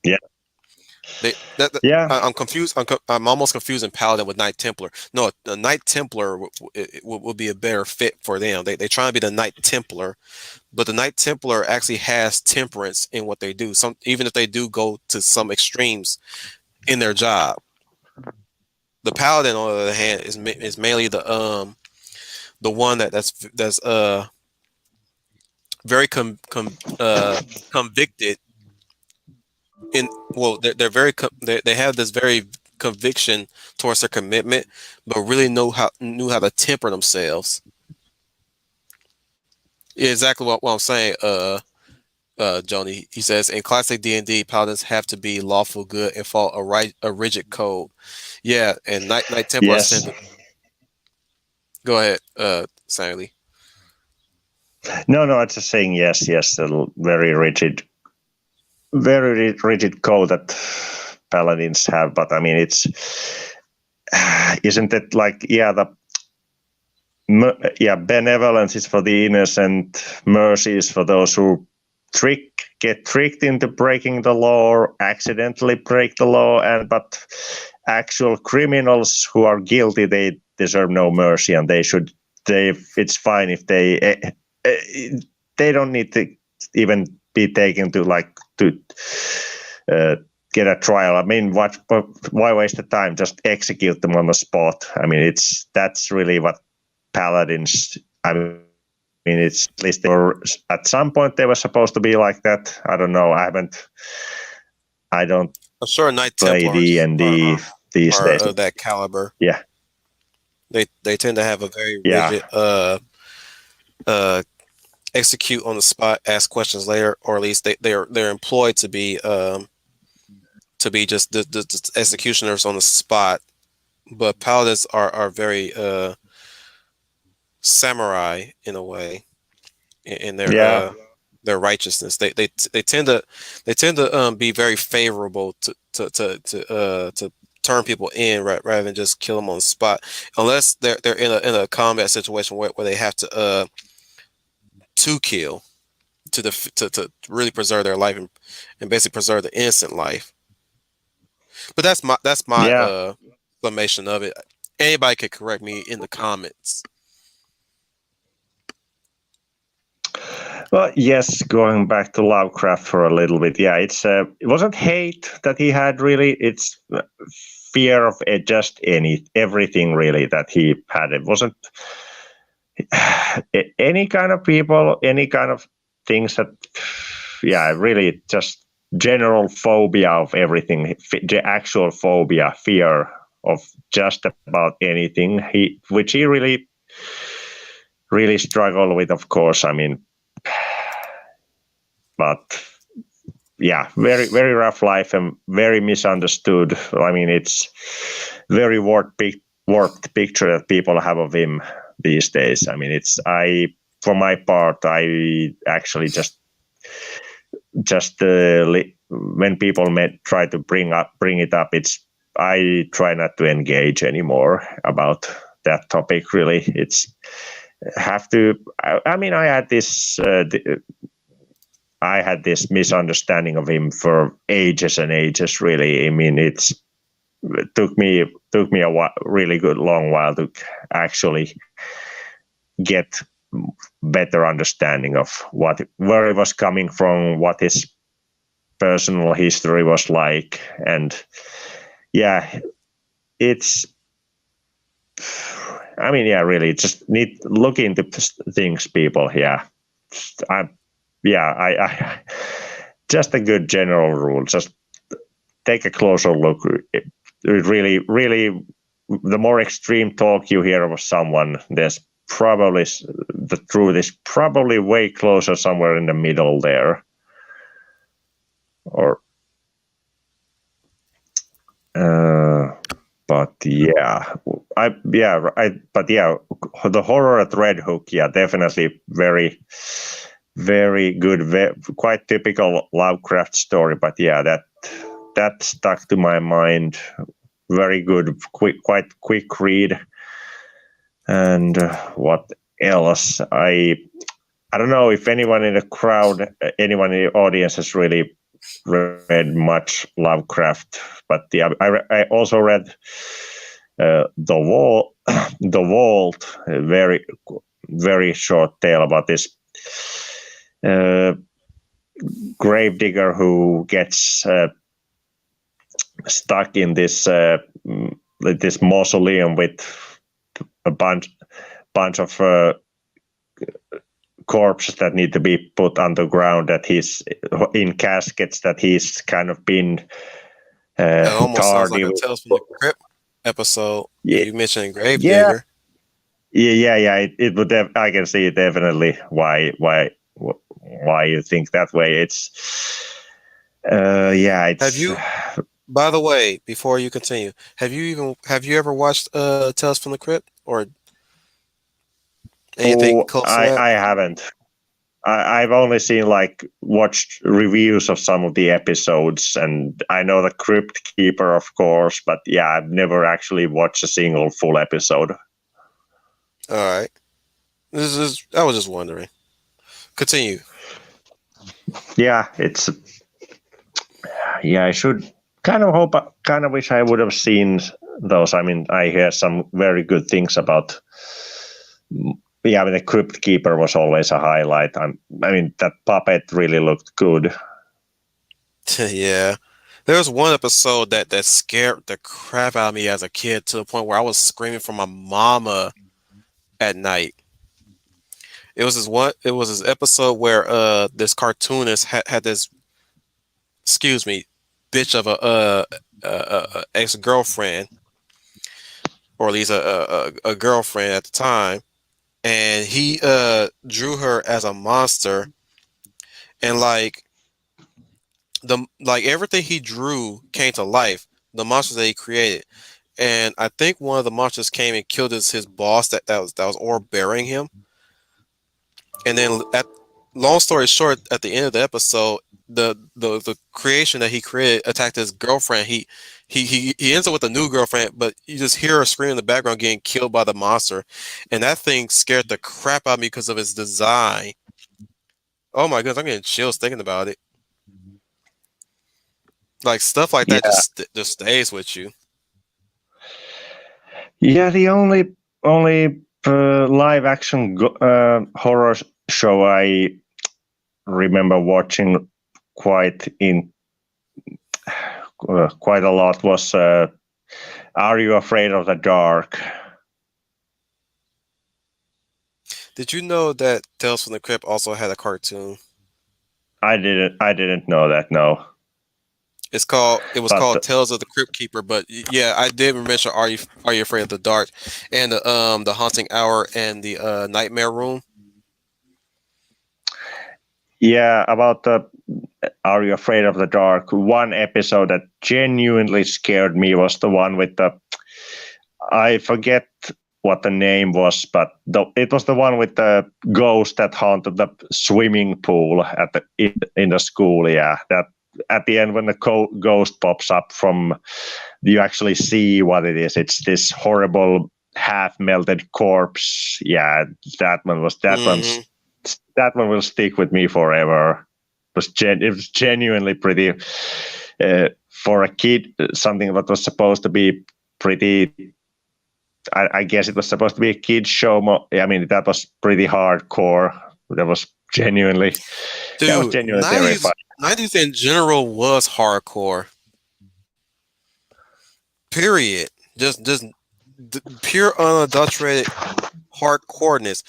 [SPEAKER 2] yeah
[SPEAKER 1] They
[SPEAKER 2] yeah
[SPEAKER 1] I'm confused. I'm almost confusing Paladin with Knight Templar. No, the Knight Templar would be a better fit for them. They try to be the Knight Templar, but the Knight Templar actually has temperance in what they do. Some, even if they do go to some extremes in their job. The Paladin, on the other hand, is mainly the one that's very convicted in, well, they're very they have this very conviction towards their commitment, but really knew how to temper themselves. Yeah, exactly what I'm saying. Joni. He says in classic D&D, paladins have to be lawful good and follow a rigid code. Yeah, and Knight Templars tend
[SPEAKER 2] Yes.
[SPEAKER 1] to go ahead, Samuli.
[SPEAKER 2] No, no, I'm just saying yes, yes. A very rigid code that paladins have. But I mean, it's isn't it like benevolence is for the innocent, mercy is for those who get tricked into breaking the law or accidentally break the law, but actual criminals who are guilty, they deserve no mercy, and it's fine if they don't need to even be taken to get a trial. I mean, why waste the time? Just execute them on the spot. I mean, that's really what paladins. I mean, it's at least at some point they were supposed to be like that. I don't know. I don't
[SPEAKER 1] I'm sure Knight
[SPEAKER 2] play
[SPEAKER 1] Templars
[SPEAKER 2] D&D these
[SPEAKER 1] are
[SPEAKER 2] days.
[SPEAKER 1] of that caliber.
[SPEAKER 2] Yeah,
[SPEAKER 1] They tend to have a very
[SPEAKER 2] yeah,
[SPEAKER 1] rigid execute on the spot, ask questions later, or at least they're employed to be just the executioners on the spot. But paladins are very samurai in a way in
[SPEAKER 2] yeah,
[SPEAKER 1] their righteousness. They tend to be very favorable to turn people in rather than just kill them on the spot, unless they're in a combat situation where they have to kill to really preserve their life and basically preserve the innocent life. But that's my
[SPEAKER 2] yeah.
[SPEAKER 1] summation of it. Anybody could correct me in the comments.
[SPEAKER 2] Well, yes. Going back to Lovecraft for a little bit, yeah, it wasn't hate that he had really. It's fear of just everything really that he had. It wasn't any kind of people, any kind of things that, yeah, really just general phobia of everything, the actual phobia, fear of just about anything, which he really, really struggled with, of course. I mean, but yeah, very, very rough life and very misunderstood. I mean, it's very warped picture that people have of him these days. I mean, for my part, I actually just when people try to bring it up, I try not to engage anymore about that topic. Really, it's have to. I mean, I had this misunderstanding of him for ages and ages. Really, I mean, it took me a really long while to actually get better understanding of where he was coming from, what his personal history was like, and yeah, it's. I mean, yeah, really, just need look into things, people. Yeah, I just a good general rule. Just take a closer look. It really, really, the more extreme talk you hear of someone, there's probably the truth is probably way closer somewhere in the middle there. Or, but yeah, the horror at Red Hook, yeah, definitely very, very good, quite typical Lovecraft story. But yeah, that stuck to my mind. Very good, quite quick read. And what else? I don't know if anyone in the crowd, anyone in the audience has really read much Lovecraft, but yeah, I also read the Vault, a very, very short tale about this gravedigger who gets stuck in this mausoleum with a bunch of corpses that need to be put underground, that he's in caskets, that he's kind of been
[SPEAKER 1] It almost sounds like
[SPEAKER 2] tardy
[SPEAKER 1] a
[SPEAKER 2] with.
[SPEAKER 1] Tales from the Crypt episode.
[SPEAKER 2] Yeah,
[SPEAKER 1] You mentioned
[SPEAKER 2] yeah,
[SPEAKER 1] Gravedigger.
[SPEAKER 2] yeah. It would. I can see definitely why why you think that way.
[SPEAKER 1] Have
[SPEAKER 2] It's.
[SPEAKER 1] you? By the way, before you continue, have you ever watched Tales from the Crypt or anything
[SPEAKER 2] Oh,
[SPEAKER 1] close to that?
[SPEAKER 2] I haven't. I've only seen watched reviews of some of the episodes, and I know the Crypt Keeper, of course, but yeah, I've never actually watched a single full episode.
[SPEAKER 1] All right. This is. I was just wondering. Continue.
[SPEAKER 2] Yeah, it's yeah. I should kind of hope, kind of wish I would have seen those. I mean, I hear some very good things about. Yeah, I mean, the Crypt Keeper was always a highlight. I mean, that puppet really looked good.
[SPEAKER 1] Yeah. There was one episode that scared the crap out of me as a kid to the point where I was screaming for my mama at night. It was this episode where this cartoonist had this, excuse me, bitch of a ex-girlfriend, or at least a girlfriend at the time, and he drew her as a monster, and like everything he drew came to life, the monsters that he created. And I think one of the monsters came and killed his boss that was overbearing him. And then long story short, at the end of the episode, the creation that he created attacked his girlfriend. He ends up with a new girlfriend, but you just hear her scream in the background getting killed by the monster, and that thing scared the crap out of me because of its design. Oh my goodness, I'm getting chills thinking about it. Like stuff like that
[SPEAKER 2] Yeah,
[SPEAKER 1] just stays with you.
[SPEAKER 2] yeah. The only live action horror show I remember watching quite in quite a lot was Are You Afraid of the Dark?
[SPEAKER 1] Did you know that Tales from the Crypt also had a cartoon?
[SPEAKER 2] I didn't know that, no.
[SPEAKER 1] It was
[SPEAKER 2] But
[SPEAKER 1] called Tales of the Crypt Keeper, but yeah, I did mention Are You Afraid of the Dark, and the Haunting Hour and the Nightmare Room.
[SPEAKER 2] yeah, about the Are You Afraid of the Dark? One episode that genuinely scared me was the one with the, I forget what the name was, but it was the one with the ghost that haunted the swimming pool in the school. Yeah, that at the end when the ghost pops up from, you actually see what it is. It's this horrible half melted corpse. Yeah,
[SPEAKER 1] Hmm.
[SPEAKER 2] that one will stick with me forever. It was genuinely pretty for a kid. Something that was supposed to be pretty. I guess it was supposed to be a kids show. I mean, that was pretty hardcore. That was genuinely, that was
[SPEAKER 1] Dude,
[SPEAKER 2] genuinely terrifying.
[SPEAKER 1] 90s in general was hardcore. Period. Just pure unadulterated hardcoreness.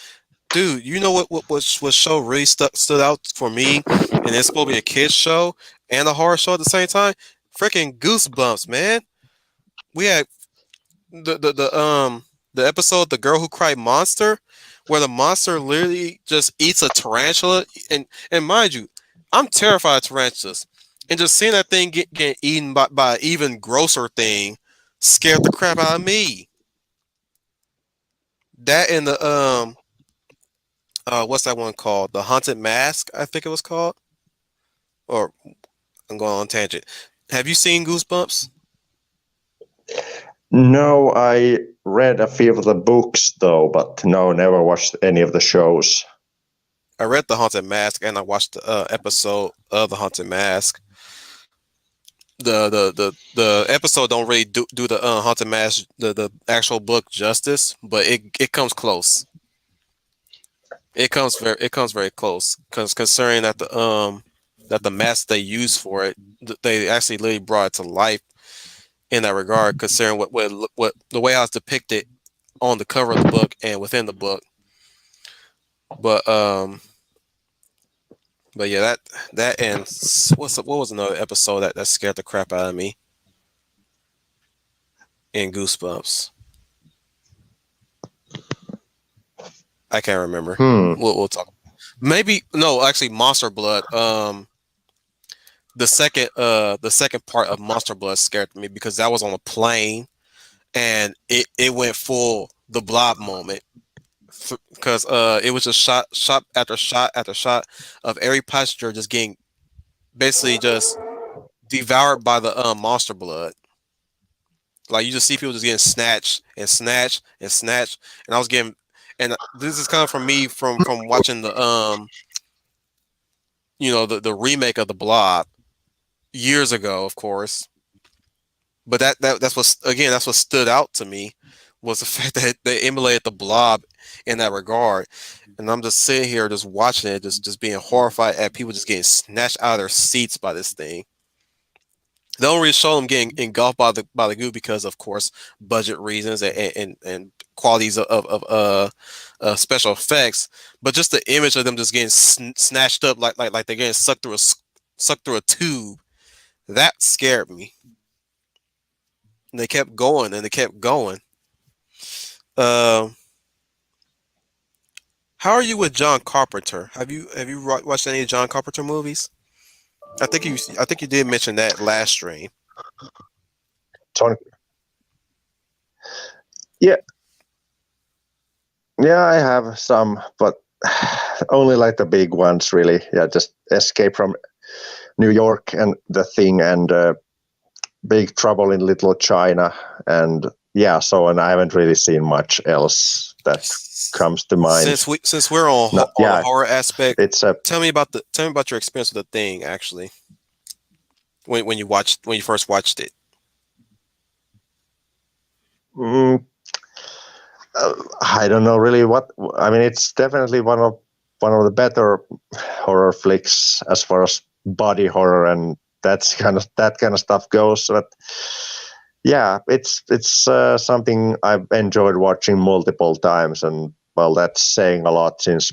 [SPEAKER 1] Dude, you know what show really stood out for me, and it's supposed to be a kids show and a horror show at the same time? Freaking Goosebumps, man. We had the episode The Girl Who Cried Monster, where the monster literally just eats a tarantula, and mind you, I'm terrified of tarantulas, and just seeing that thing get eaten by an even grosser thing scared the crap out of me. That and the what's that one called? The Haunted Mask, I think it was called. Or I'm going on tangent. Have you seen Goosebumps?
[SPEAKER 2] No, I read a few of the books though, but no, never watched any of the shows.
[SPEAKER 1] I read The Haunted Mask and I watched the episode of The Haunted Mask. The episode don't really do the Haunted Mask the actual book justice, but it comes close. It comes very close because considering that the mask they use for it, they actually literally brought it to life in that regard, considering what the way I was depicted on the cover of the book and within the book. But yeah, that and what was another episode that scared the crap out of me in Goosebumps? I can't remember.
[SPEAKER 2] Hmm.
[SPEAKER 1] We'll talk. Maybe no, actually, Monster Blood. The second part of Monster Blood scared me because that was on a plane and it went full the Blob moment because it was just shot after shot after shot of every passenger just getting basically just devoured by the Monster Blood. Like you just see people just getting snatched and snatched and snatched, and I was getting, and this is kind of from me from watching the the remake of the Blob years ago, of course. But that's what again that's what stood out to me was the fact that they emulated the Blob in that regard, and I'm just sitting here just watching it, just being horrified at people just getting snatched out of their seats by this thing. They don't really show them getting engulfed by the goo because, of course, budget reasons and qualities of special effects. But just the image of them just getting snatched up like they're getting sucked through a tube that scared me. And they kept going and they kept going. Uh, how are you with John Carpenter? Have you watched any John Carpenter movies? I think you did mention that last stream.
[SPEAKER 2] John, yeah, yeah, I have some, but only like the big ones, really. Yeah, just Escape from New York and The Thing and Big Trouble in Little China, and yeah, so and I haven't really seen much else that comes to mind.
[SPEAKER 1] Since we're on
[SPEAKER 2] Not,
[SPEAKER 1] on the
[SPEAKER 2] yeah,
[SPEAKER 1] horror aspect,
[SPEAKER 2] it's a
[SPEAKER 1] tell me about your experience with the thing actually when you first watched it.
[SPEAKER 2] mm, I don't know really what I mean. It's definitely one of the better horror flicks as far as body horror and that kind of stuff goes. But yeah, it's something I've enjoyed watching multiple times, and well, that's saying a lot since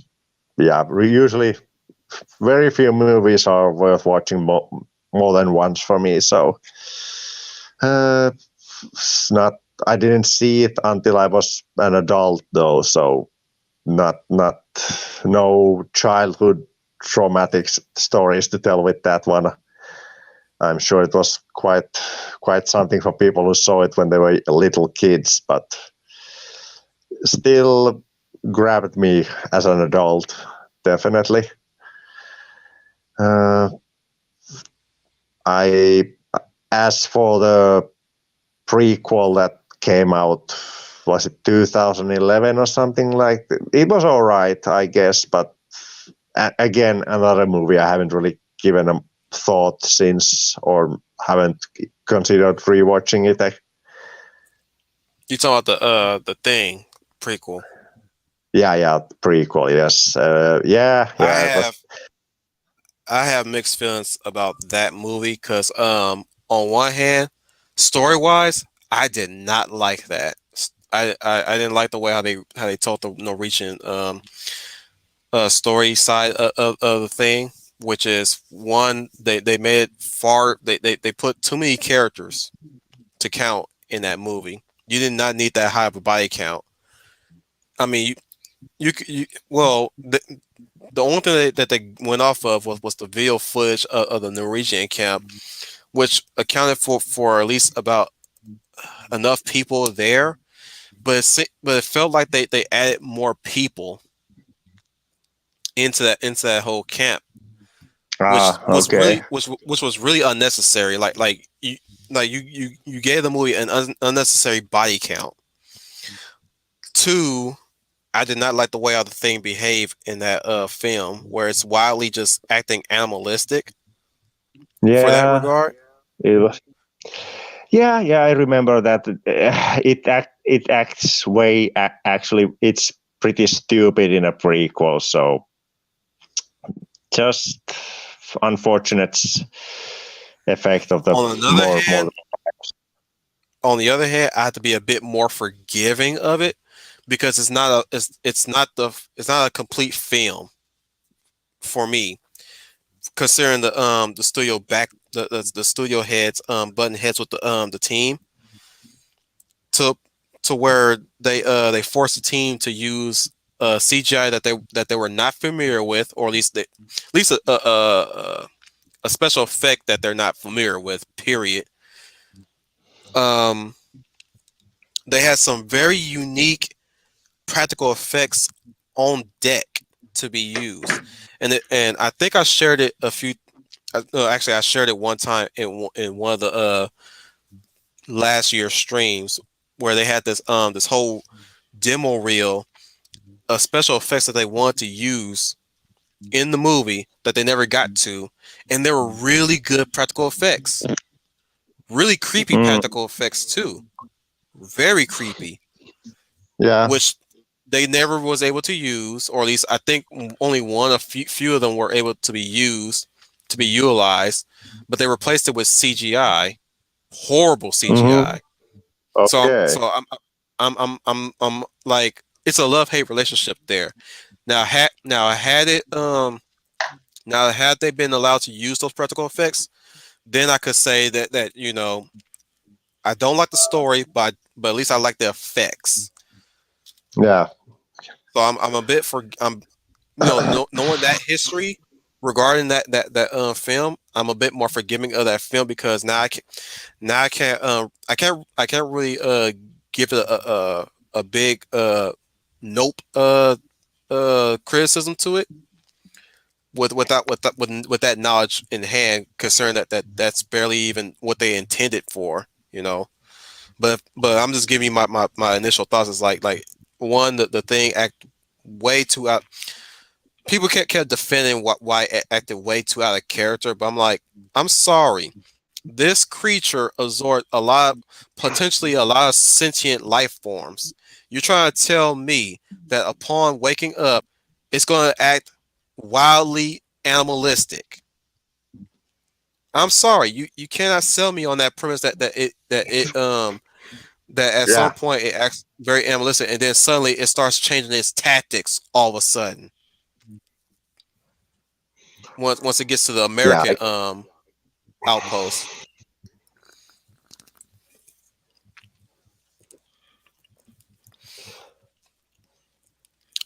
[SPEAKER 2] yeah, usually very few movies are worth watching more than once for me. So uh, it's not. I didn't see it until I was an adult, though. So not no childhood traumatic stories to tell with that one. I'm sure it was quite something for people who saw it when they were little kids, but still grabbed me as an adult, definitely. Uh, I as for the prequel that came out, was it 2011 or something like that? It was all right, I guess, but again, another movie I haven't really given a thought since, or haven't considered rewatching it.
[SPEAKER 1] You talking about the thing prequel?
[SPEAKER 2] Yeah, prequel. Yes,
[SPEAKER 1] I
[SPEAKER 2] yeah. It was.
[SPEAKER 1] I have mixed feelings about that movie because on one hand, story wise, I did not like that. I didn't like the way how they told the Norwegian story side of the thing, which is one they made it far they put too many characters to count in that movie. You did not need that high of a body count. I mean, well, the only thing that they went off of was the video footage of the Norwegian camp, which accounted for at least about enough people there. But it felt like they added more people into that whole camp,
[SPEAKER 2] Okay.
[SPEAKER 1] which was really unnecessary. You gave the movie an unnecessary body count. Two, I did not like the way how the thing behaved in that film, where it's wildly just acting animalistic for that
[SPEAKER 2] Yeah,
[SPEAKER 1] regard.
[SPEAKER 2] it was. Yeah. I remember that it acts way actually. It's pretty stupid in a prequel. So just unfortunate effect of the
[SPEAKER 1] On another
[SPEAKER 2] more.
[SPEAKER 1] hand, on the other hand, I have to be a bit more forgiving of it because it's not a complete film for me, considering the studio back the studio heads button heads with the team to to where they force the team to use CGI that they were not familiar with, or at least a special effect that they're not familiar with. Period. Um, they had some very unique practical effects on deck to be used, and I think I shared it a few. Actually, I shared it one time in one of the last year's streams where they had this whole demo reel of special effects that they wanted to use in the movie that they never got to, and they were really good practical effects, really creepy
[SPEAKER 2] Mm,
[SPEAKER 1] practical effects too, very creepy,
[SPEAKER 2] yeah.
[SPEAKER 1] which they never was able to use, or at least I think only a few of them were able to be used to be utilized, but they replaced it with CGI, horrible
[SPEAKER 2] Mm-hmm.
[SPEAKER 1] CGI. So I'm
[SPEAKER 2] Okay.
[SPEAKER 1] so I'm like it's a love hate relationship there. Had it now had they been allowed to use those practical effects, then I could say that I don't like the story, but at least I like the effects.
[SPEAKER 2] Yeah.
[SPEAKER 1] So I'm a bit for I'm knowing that history regarding that film, I'm a bit more forgiving of that film because now I can't really give it a big nope criticism to it with that knowledge in hand concerning that's barely even what they intended for, but I'm just giving you my initial thoughts is like one the thing act way too out. People kept defending why it acted way too out of character, but I'm like, I'm sorry. This creature absorbed potentially a lot of sentient life forms. You're trying to tell me that upon waking up, it's going to act wildly animalistic. I'm sorry, you cannot sell me on that premise that at some
[SPEAKER 2] Yeah.
[SPEAKER 1] point it acts very animalistic, and then suddenly it starts changing its tactics all of a sudden. Once it gets to the
[SPEAKER 2] Yeah.
[SPEAKER 1] American outpost.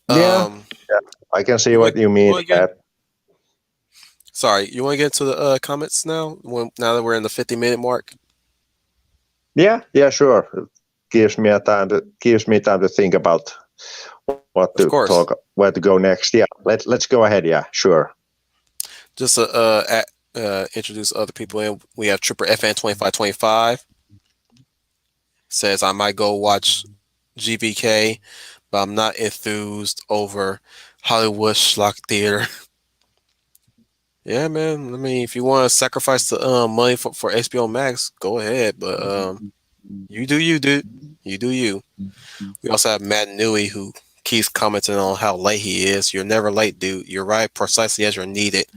[SPEAKER 2] Yeah.
[SPEAKER 1] Um,
[SPEAKER 2] Yeah. I can see
[SPEAKER 1] you want
[SPEAKER 2] what you
[SPEAKER 1] you
[SPEAKER 2] mean.
[SPEAKER 1] want to get sorry, you want to get into the comments now? Now that we're in the 50-minute mark,
[SPEAKER 2] Yeah. Yeah. Sure. Gives me time to think about what to
[SPEAKER 1] of
[SPEAKER 2] talk,
[SPEAKER 1] course.
[SPEAKER 2] where to go next. Yeah. Let's go ahead. Yeah. Sure.
[SPEAKER 1] Just to introduce other people in, we have Tripper FN2525 says I might go watch GVK, but I'm not enthused over Hollywood schlock theater. Yeah, man. I mean, if you want to sacrifice the money for HBO Max, go ahead. But you do you, dude. You do you. We also have Matt Newey who keeps commenting on how late he is. You're never late, dude. You're right precisely as you're needed.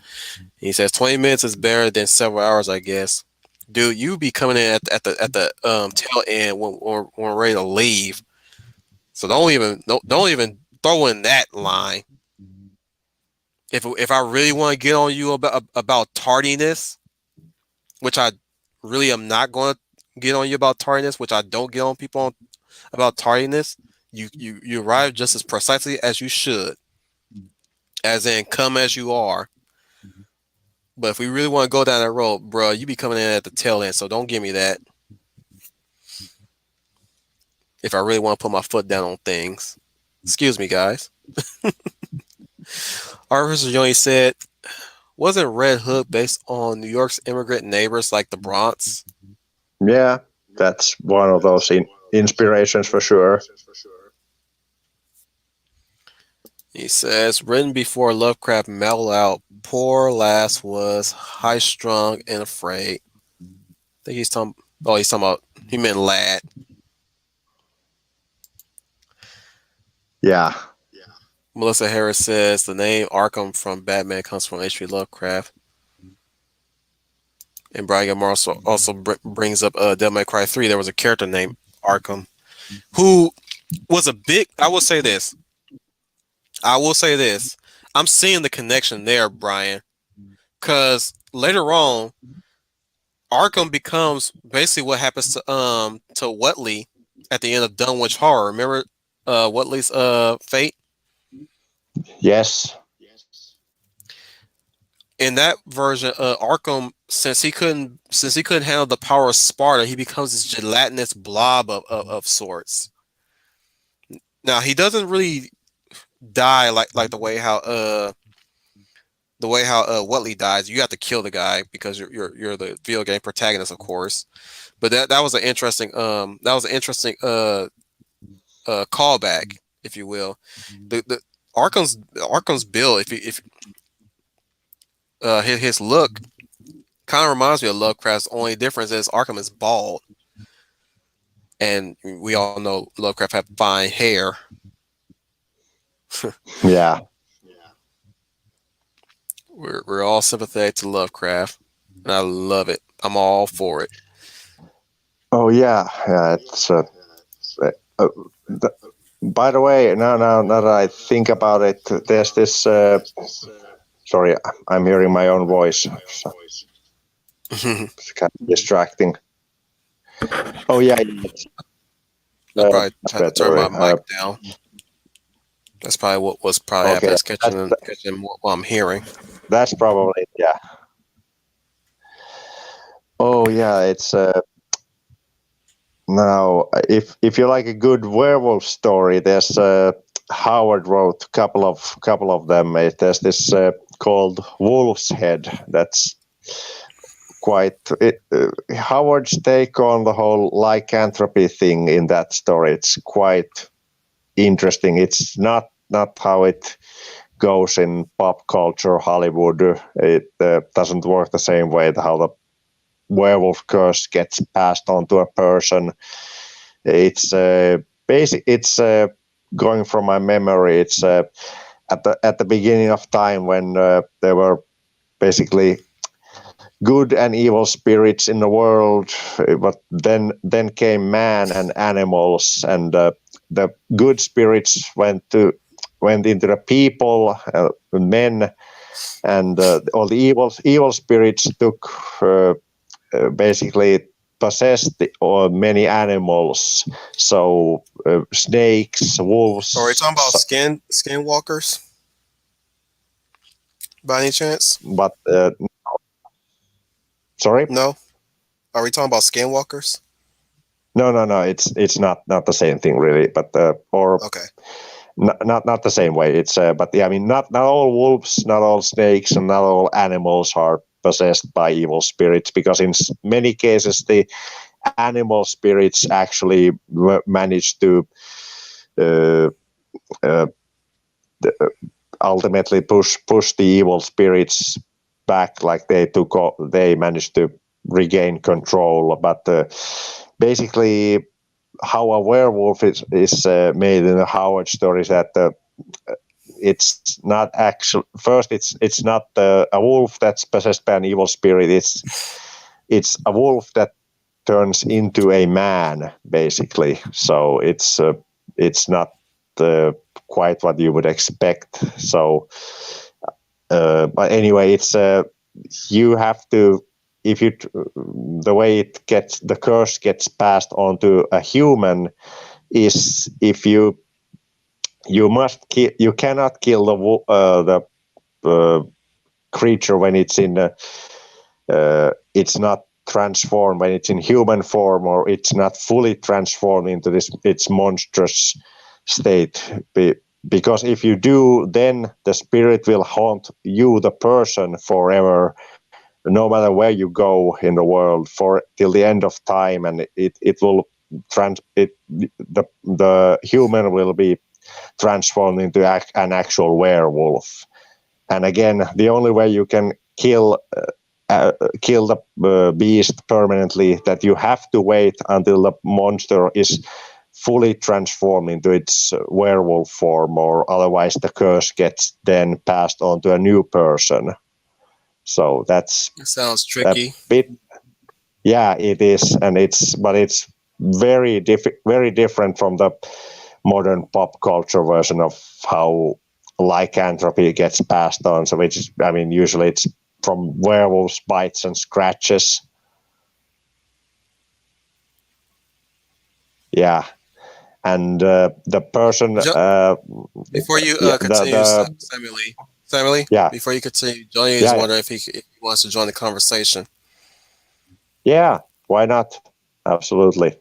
[SPEAKER 1] He says 20 minutes is better than several hours, I guess. Dude, you be coming in at the tail end when we're ready to leave. So don't even throw in that line. If I really want to get on you about tardiness, which I really am not going to get on you about tardiness, which I don't get on people about tardiness, you arrive just as precisely as you should, as in come as you are. But if we really want to go down that road, bro, you be coming in at the tail end, so don't give me that. If I really want to put my foot down on things, excuse me, guys. Arthur Johnny said, "Wasn't Red Hook based on New York's immigrant neighbors like the Bronx?"
[SPEAKER 2] Yeah. That's one of those inspirations for sure.
[SPEAKER 1] He says, "Written before Lovecraft mellowed out, poor lass was high strung and afraid." I think he's talking. Oh, he's talking about. He meant lad.
[SPEAKER 2] Yeah.
[SPEAKER 1] Melissa Harris says the name Arkham from Batman comes from H.P. Lovecraft. And Brian also brings up Devil May Cry 3. There was a character named Arkham who was a big. I will say this. I will say this. I'm seeing the connection there, Brian, because later on, Arkham becomes basically what happens to Whatley at the end of Dunwich Horror. Remember Whatley's fate?
[SPEAKER 2] Yes.
[SPEAKER 1] In that version, Arkham, since he couldn't handle the power of Sparta, he becomes this gelatinous blob of sorts. Now he doesn't really die like the way how Whatley dies. You have to kill the guy because you're the video game protagonist, of course. But that was an interesting callback, if you will. The Arkham's build, if his look kind of reminds me of Lovecraft's. Only difference is Arkham is bald, and we all know Lovecraft had fine hair.
[SPEAKER 2] Yeah.
[SPEAKER 1] We're all sympathetic to Lovecraft, and I love it. I'm all for it.
[SPEAKER 2] Oh yeah. Yeah. It's. Uh, the, by the way, now that I think about it, there's this. Sorry, I'm hearing my own voice. So it's kind of distracting. Oh yeah.
[SPEAKER 1] I probably
[SPEAKER 2] That's
[SPEAKER 1] had to turn my
[SPEAKER 2] better.
[SPEAKER 1] mic down. That's probably what was probably happening.
[SPEAKER 2] Okay.
[SPEAKER 1] That's catching what I'm hearing.
[SPEAKER 2] That's probably yeah. Oh yeah. It's. Now, if you like a good werewolf story, there's Howard wrote couple of them. There's this called Wolf's Head. That's quite Howard's take on the whole lycanthropy thing in that story. It's quite interesting. It's not how it goes in pop culture, Hollywood. It doesn't work the same way. How the werewolf curse gets passed on to a person. It's It's going from my memory. It's at the beginning of time when there were basically good and evil spirits in the world, but then came man and animals, and the good spirits went into the people, men, and all the evil spirits took. Basically possessed many animals, so snakes, wolves.
[SPEAKER 1] So are we talking about skinwalkers by any chance?
[SPEAKER 2] But sorry,
[SPEAKER 1] No. Are we talking about skinwalkers?
[SPEAKER 2] no. It's not the same thing really, but or
[SPEAKER 1] Okay.
[SPEAKER 2] not the same way. It's but yeah, I mean, not all wolves, not all snakes, and not all animals are possessed by evil spirits, because in many cases the animal spirits actually manage to uh, uh, ultimately push the evil spirits back, like they managed to regain control. But basically, how a werewolf is made in the Howard stories, that it's not actual. First, it's not a wolf that's possessed by an evil spirit. It's a wolf that turns into a man, basically. So it's not quite what you would expect. So, but anyway, it's you have to, if you the way the curse gets passed on to a human is if you cannot kill the creature when it's it's not transformed, when it's in human form, or it's not fully transformed into its monstrous state. Because if you do, then the spirit will haunt you, the person, forever, no matter where you go in the world, till the end of time, and it will the human will be transformed into an actual werewolf. And again, the only way you can kill the beast permanently, that you have to wait until the monster is fully transformed into its werewolf form, or otherwise the curse gets then passed on to a new person. So that's
[SPEAKER 1] It sounds
[SPEAKER 2] a
[SPEAKER 1] tricky.
[SPEAKER 2] bit, yeah, it is, but it's very different from the modern pop culture version of how lycanthropy gets passed on. So usually it's from werewolves, bites and scratches. Yeah. and the person.
[SPEAKER 1] Before you
[SPEAKER 2] Yeah,
[SPEAKER 1] continue, Samuli,
[SPEAKER 2] yeah,
[SPEAKER 1] before you continue, Johnny is
[SPEAKER 2] yeah,
[SPEAKER 1] wondering if he wants to join the conversation.
[SPEAKER 2] yeah. Why not? Absolutely.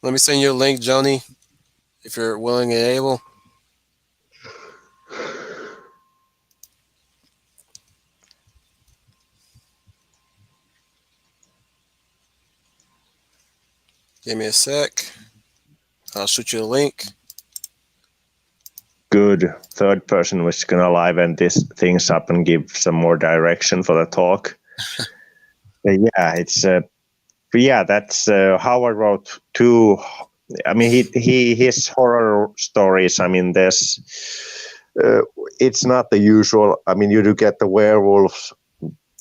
[SPEAKER 1] Let me send you a link, Johnny, if you're willing and able. Give me a sec. I'll shoot you a link.
[SPEAKER 2] Good. Third person was gonna liven these things up and give some more direction for the talk. Yeah, it's yeah. That's Howard wrote two. I mean, his horror stories. I mean, there's. It's not the usual. I mean, you do get the werewolves,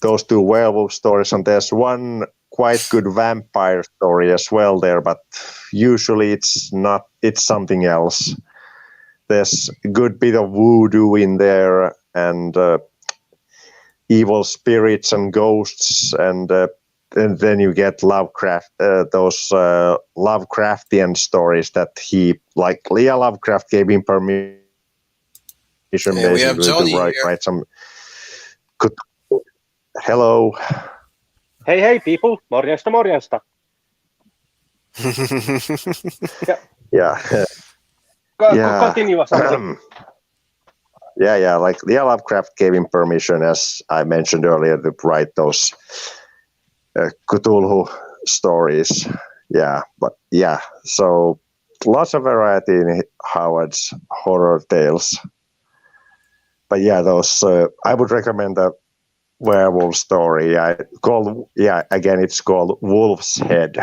[SPEAKER 2] those two werewolf stories, and there's one quite good vampire story as well there. But usually, it's not. It's something else. There's a good bit of voodoo in there, and evil spirits and ghosts, and then you get Lovecraft, those Lovecraftian stories that he, like Leah Lovecraft, gave him permission
[SPEAKER 1] And we have
[SPEAKER 2] basically to
[SPEAKER 1] Johnny here.
[SPEAKER 2] write some. Hello.
[SPEAKER 3] Hei people, morjesta.
[SPEAKER 2] Yeah.
[SPEAKER 3] Continue, Samuli.
[SPEAKER 2] Yeah, like Leah Lovecraft gave him permission, as I mentioned earlier, to write those Cthulhu stories. Yeah, but yeah, so lots of variety in Howard's horror tales. But yeah, those I would recommend the werewolf story. Again, it's called Wolf's Head.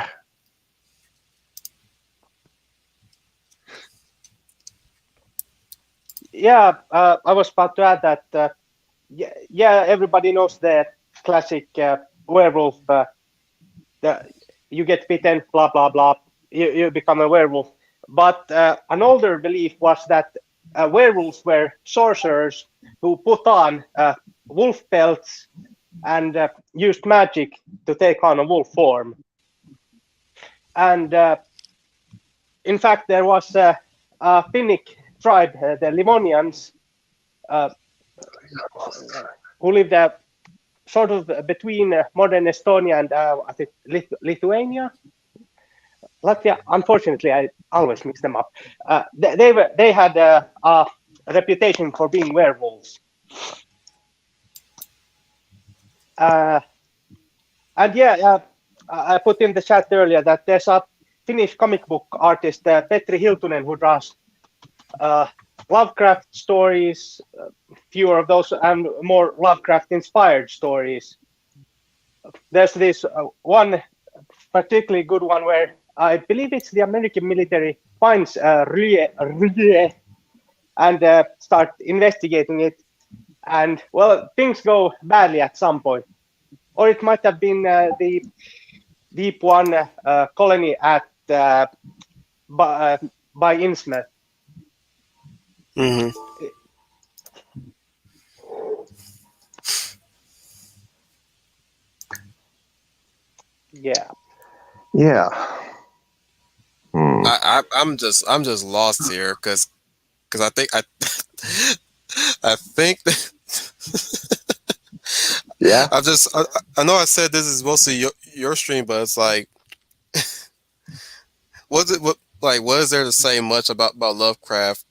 [SPEAKER 3] Yeah, I was about to add that. Everybody knows the classic werewolf. You get bitten, blah blah blah. You become a werewolf. But an older belief was that werewolves were sorcerers who put on wolf pelts and used magic to take on a wolf form. And in fact, there was a Finnic tribe, the Livonians, who lived sort of between modern Estonia and I think Lithuania. Latvia. Unfortunately, I always mix them up. They had a reputation for being werewolves. And yeah, I put in the chat earlier that there's a Finnish comic book artist, Petri Hiltunen, who draws Lovecraft stories, fewer of those, and more Lovecraft-inspired stories. There's this one particularly good one where I believe it's the American military finds Rye and start investigating it. And, well, things go badly at some point. Or it might have been the Deep One colony at by Innsmouth.
[SPEAKER 1] Mm-hmm.
[SPEAKER 3] Yeah.
[SPEAKER 1] I'm just lost here because I think I think
[SPEAKER 2] Yeah.
[SPEAKER 1] I know I said this is mostly your stream, but it's like what is there to say much about Lovecraft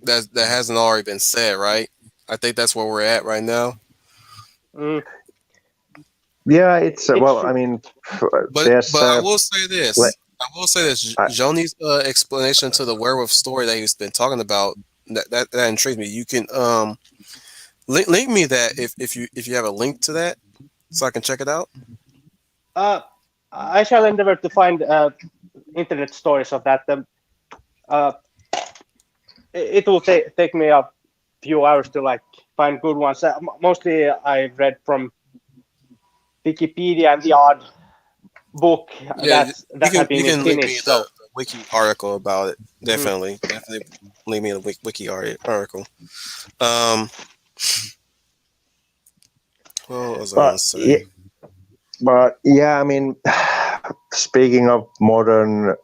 [SPEAKER 1] that hasn't already been said, right? I think that's where we're at right now.
[SPEAKER 2] Yeah, it's well, true. I mean,
[SPEAKER 1] but I will say this. Joni's explanation to the werewolf story that he's been talking about that intrigued me. You can link me that if you have a link to that, so I can check it out.
[SPEAKER 3] I shall endeavor to find internet stories of that. It will take me a few hours to find good ones. Mostly I've read from Wikipedia and the odd book that have been in Finnish.
[SPEAKER 1] The wiki article about it. Definitely leave me the wiki article. What was I going to say?
[SPEAKER 2] But yeah, I mean, speaking of modern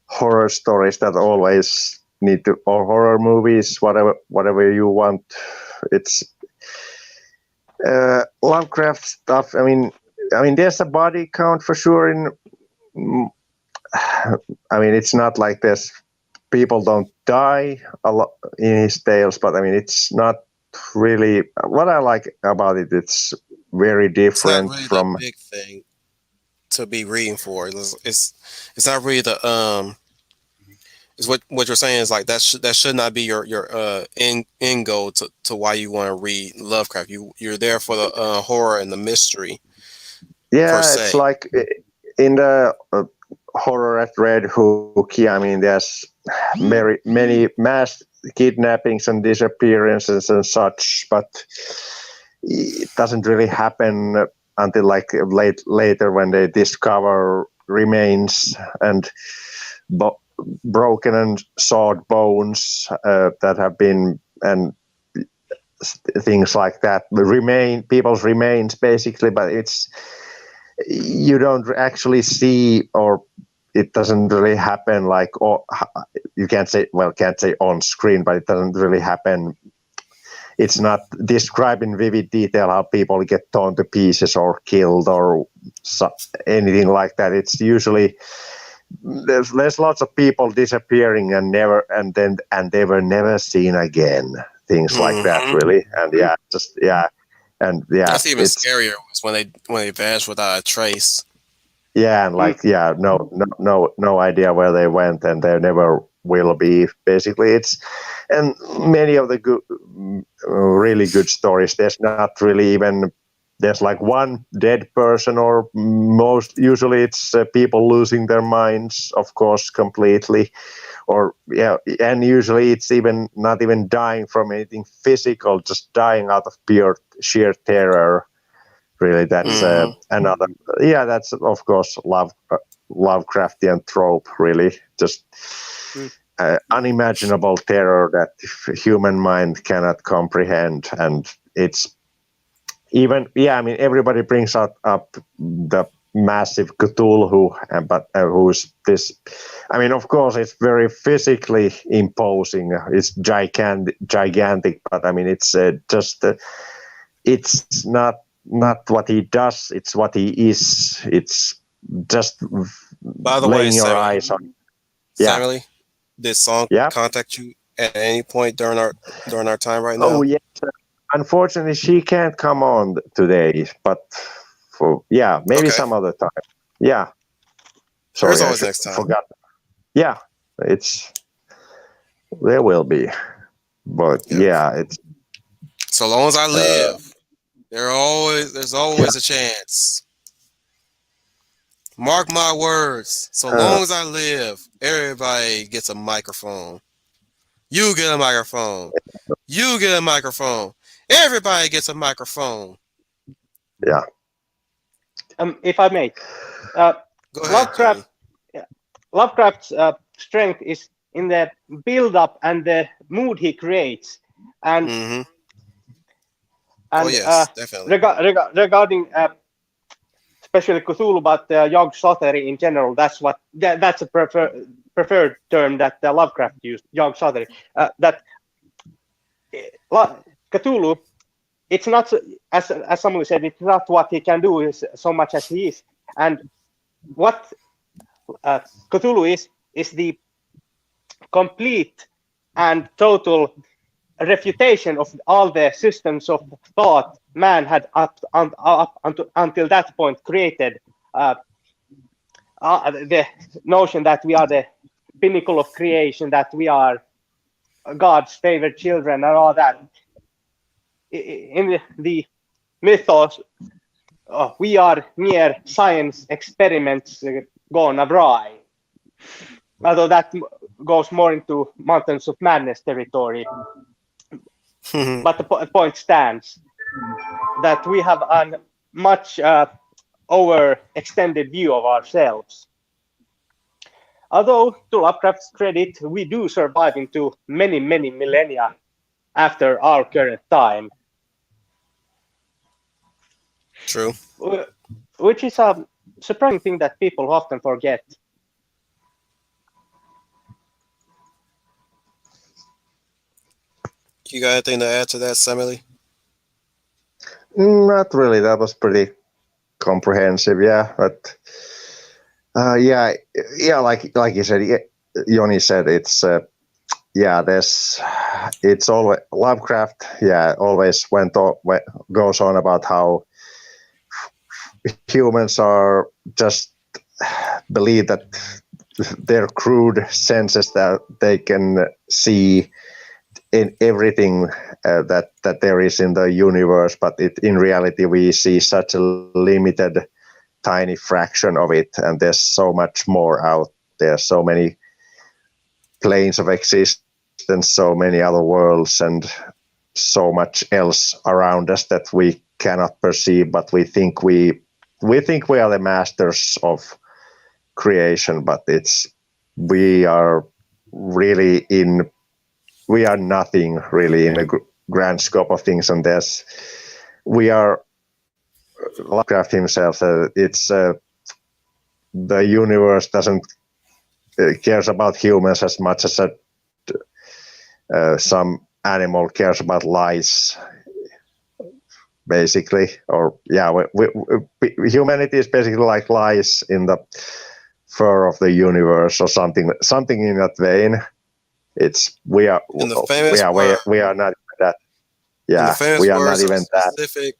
[SPEAKER 2] horror stories that always need to, or horror movies, whatever you want. It's Lovecraft stuff. I mean, there's a body count for sure in. I mean, it's not like this. People don't die a lot in his tales, but I mean, it's not really what I like about it. It's very
[SPEAKER 1] It's not
[SPEAKER 2] different
[SPEAKER 1] really the
[SPEAKER 2] from.
[SPEAKER 1] big thing to be reading for. It's not really the is what you're saying is like that should not be your end goal to why you want to read Lovecraft. You're there for the horror and the mystery per
[SPEAKER 2] Yeah, it's
[SPEAKER 1] se.
[SPEAKER 2] like in the horror at Red Hook. Yeah, I mean, there's very many mass kidnappings and disappearances and such, but it doesn't really happen until like later when they discover remains and broken and sawed bones that have been and things like that. People's remains basically, but it's you don't actually see, or it doesn't really happen like, or you can't say on screen, but it doesn't really happen. It's not described in vivid detail how people get torn to pieces or killed or anything like that. It's usually there's lots of people disappearing and they were never seen again. Things like that,
[SPEAKER 1] Hmm.
[SPEAKER 2] really. And
[SPEAKER 1] That's even
[SPEAKER 2] it's
[SPEAKER 1] scarier was when they vanish without a trace.
[SPEAKER 2] yeah, and like no idea where they went, and there never will be. Basically, it's and many of the really good stories. There's not really even there's like one dead person, or most usually it's people losing their minds, of course, completely, or and usually it's even not even dying from anything physical, just dying out of pure sheer terror. Really, that's
[SPEAKER 1] Hmm.
[SPEAKER 2] another. Yeah, that's of course Lovecraftian trope. Really, just
[SPEAKER 3] Mm.
[SPEAKER 2] unimaginable terror that human mind cannot comprehend, and it's even I mean, everybody brings up the massive Cthulhu, but who's this? I mean, of course, it's very physically imposing. It's gigantic, but I mean, it's just. It's not what he does, it's what he is. It's just
[SPEAKER 1] By the way,
[SPEAKER 2] laying your eyes on. Yeah,
[SPEAKER 1] Samuli, did Song
[SPEAKER 2] yeah.
[SPEAKER 1] contact you at any point during our time right
[SPEAKER 2] Oh
[SPEAKER 1] now?
[SPEAKER 2] yes, unfortunately she can't come on today, but maybe
[SPEAKER 1] Okay,
[SPEAKER 2] some other time. Yeah,
[SPEAKER 1] there's
[SPEAKER 2] sorry,
[SPEAKER 1] always next time.
[SPEAKER 2] forgot. Yeah, it's there will be, but
[SPEAKER 1] Yep.
[SPEAKER 2] it's
[SPEAKER 1] So long as I
[SPEAKER 2] uh,
[SPEAKER 1] live, there's
[SPEAKER 2] yeah,
[SPEAKER 1] always a chance. Mark my words. So
[SPEAKER 2] uh,
[SPEAKER 1] long as I live, everybody gets a microphone. You get a microphone. You get a microphone. Everybody gets a microphone.
[SPEAKER 2] yeah,
[SPEAKER 3] If I may, uh,
[SPEAKER 1] Go ahead,
[SPEAKER 3] Lovecraft
[SPEAKER 1] Johnny.
[SPEAKER 3] Lovecraft's strength is in the build-up and the mood he creates, and
[SPEAKER 1] Mm-hmm. Oh
[SPEAKER 3] and
[SPEAKER 1] yes, definitely.
[SPEAKER 3] regarding especially Cthulhu, but Yog Sothory in general. That's a preferred term that Lovecraft used. Yog Sothory. That Cthulhu. It's not as someone said. It's not what he can do is so much as he is, and what Cthulhu is the complete and total refutation of all the systems of thought man had until that point created. The notion that we are the pinnacle of creation, that we are God's favorite children, and all that. In the mythos, we are mere science experiments gone awry. Although that goes more into Mountains of Madness territory. But the point stands that we have a much overextended view of ourselves. Although, to Lovecraft's credit, we do survive into many, many millennia after our current time,
[SPEAKER 1] True.
[SPEAKER 3] which is a surprising thing that people often forget.
[SPEAKER 1] You got anything to add to that, Samuli?
[SPEAKER 2] Not really. That was pretty comprehensive. Yeah, but yeah, yeah. Like you said, Joni said, it's always Lovecraft. Yeah, always goes on about how humans are just believe that their crude senses that they can see in everything that there is in the universe, but in reality we see such a limited, tiny fraction of it, and there's so much more out there, so many planes of existence, so many other worlds, and so much else around us that we cannot perceive, but we think we are the masters of creation, but we are really we are nothing really in the grand scope of things, and we are Lovecraft himself. The universe doesn't cares about humans as much as some animal cares about lice, basically. Or yeah, humanity is basically like lice in the fur of the universe, or something in that vein. We are
[SPEAKER 1] In the famous word,
[SPEAKER 2] we are not that.
[SPEAKER 1] in the
[SPEAKER 2] Yeah,
[SPEAKER 1] famous
[SPEAKER 2] we are not
[SPEAKER 1] words of a
[SPEAKER 2] even that.
[SPEAKER 1] specific,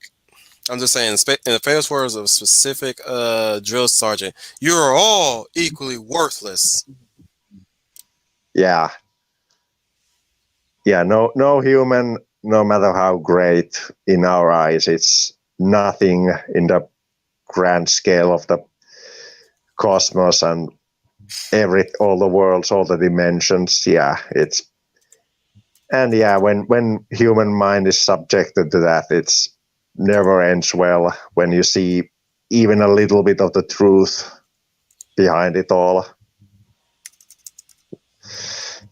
[SPEAKER 1] I'm just saying, in the famous words of a specific drill sergeant, you are all equally worthless.
[SPEAKER 2] Yeah, yeah. No human, no matter how great in our eyes, it's nothing in the grand scale of the cosmos and all the worlds, all the dimensions. Yeah, when human mind is subjected to that, it's never ends well when you see even a little bit of the truth behind it all.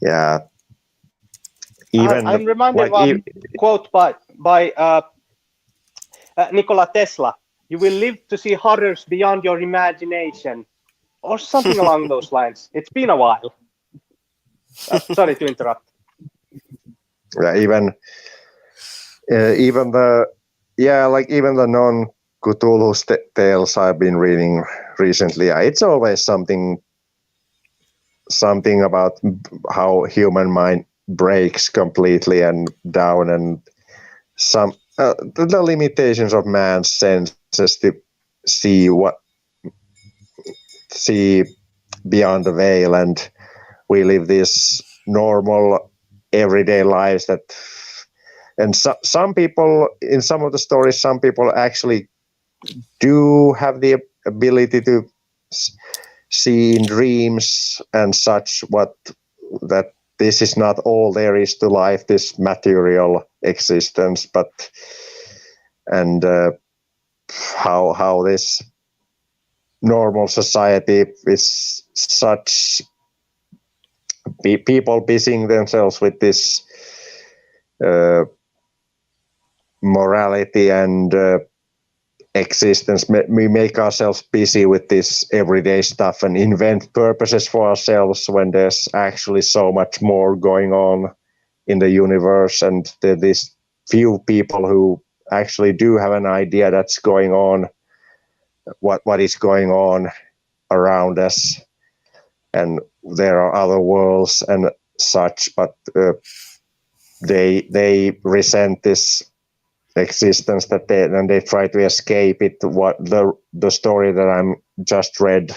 [SPEAKER 2] Yeah, even
[SPEAKER 3] I'm reminded
[SPEAKER 2] like
[SPEAKER 3] of a quote by Nikola Tesla. You will live to see horrors beyond your imagination, or something along those lines. It's been a while. Sorry to interrupt.
[SPEAKER 2] even the even the non Cthulhu tales I've been reading recently, it's always something about how human mind breaks completely and down, and some the limitations of man's senses to see beyond the veil, and we live these normal everyday lives and some people, in some of the stories, some people actually do have the ability to see in dreams and such, that this is not all there is to life, this material existence, and how this normal society is such people busying themselves with this morality and existence. We make ourselves busy with this everyday stuff and invent purposes for ourselves when there's actually so much more going on in the universe, and there are these few people who actually do have an idea that's going on, what is going on around us, and there are other worlds and such, but they resent this existence that they try to escape it. What the story that I'm just read,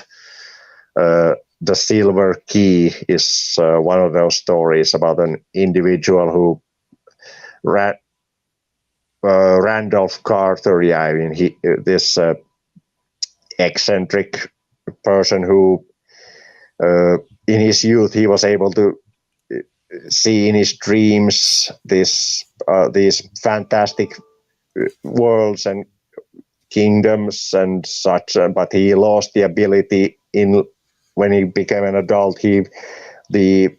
[SPEAKER 2] the Silver Key, is one of those stories about an individual who Randolph Carter. Yeah, I mean this eccentric person who in his youth he was able to see in his dreams these fantastic worlds and kingdoms and such, but he lost the ability when he became an adult. The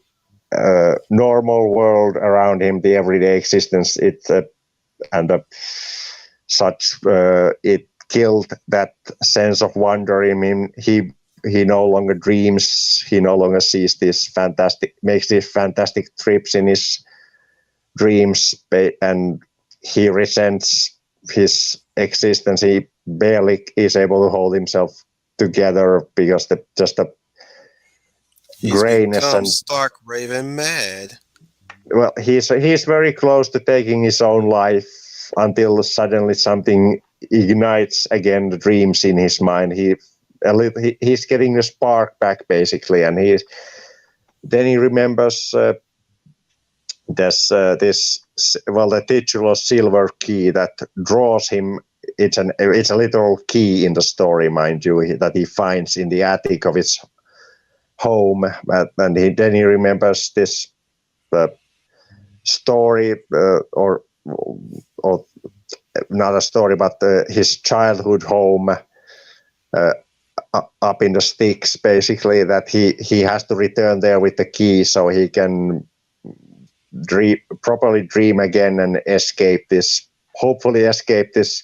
[SPEAKER 2] normal world around him, the everyday existence, it killed that sense of wonder in him. He no longer dreams. He no longer makes these fantastic trips in his dreams, and he resents his existence. He barely is able to hold himself together because just the
[SPEAKER 1] He's
[SPEAKER 2] grayness
[SPEAKER 1] become
[SPEAKER 2] and
[SPEAKER 1] stark raving mad.
[SPEAKER 2] well, he's very close to taking his own life until suddenly something ignites again the dreams in his mind. He's getting the spark back basically, and then he remembers the titular silver key that draws him. It's a literal key in the story, mind you, that he finds in the attic of his home, and then he remembers this story or not a story, but his childhood home up in the sticks, basically, that he has to return there with the key so he can properly dream again and hopefully escape this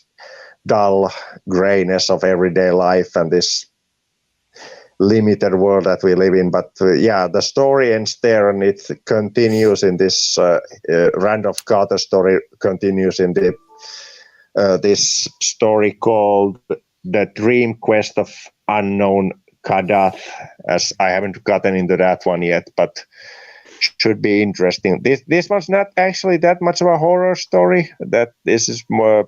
[SPEAKER 2] dull grayness of everyday life and this limited world that we live in. But the story ends there, and it continues in this Randolph Carter story continues in this story called The Dream Quest of Unknown Kadath, as I haven't gotten into that one yet, but should be interesting. This one's not actually that much of a horror story. This is more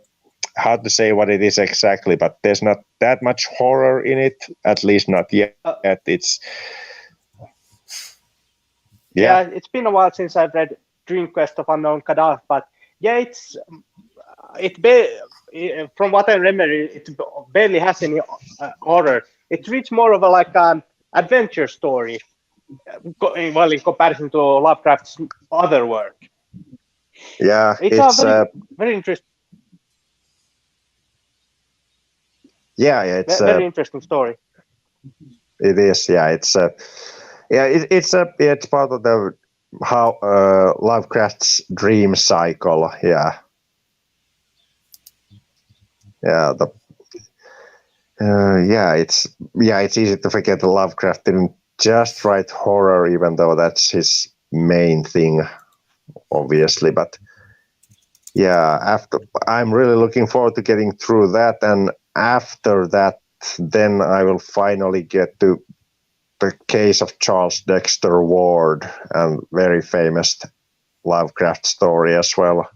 [SPEAKER 2] hard to say what it is exactly, but there's not that much horror in it, at least not yet. It's
[SPEAKER 3] it's been a while since I've read Dream Quest of Unknown Kadath, but from what I remember, it barely has any horror. It reads more of an adventure story, well, in comparison to Lovecraft's other work.
[SPEAKER 2] Yeah,
[SPEAKER 3] it's a very interesting.
[SPEAKER 2] Yeah, it's
[SPEAKER 3] very interesting story.
[SPEAKER 2] It is, yeah. It's it's part of the Lovecraft's dream cycle. Yeah. It's easy to forget that Lovecraft didn't just write horror, even though that's his main thing, obviously. But I'm really looking forward to getting through that, and after that, then I will finally get to the case of Charles Dexter Ward, and very famous Lovecraft story as well.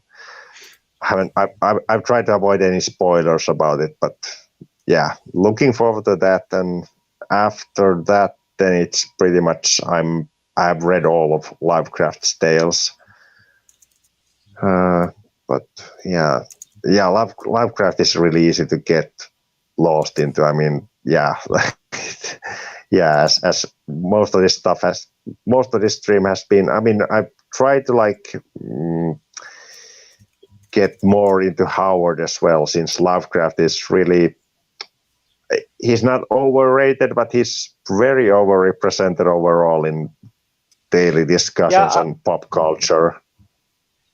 [SPEAKER 2] I've tried to avoid any spoilers about it, but looking forward to that. And after that, then it's pretty much I've read all of Lovecraft's tales. But Lovecraft is really easy to get lost into. I mean, as most of this stream has been. I mean, I've tried to get more into Howard as well, since Lovecraft is really, he's not overrated, but he's very overrepresented overall in daily discussions and pop culture.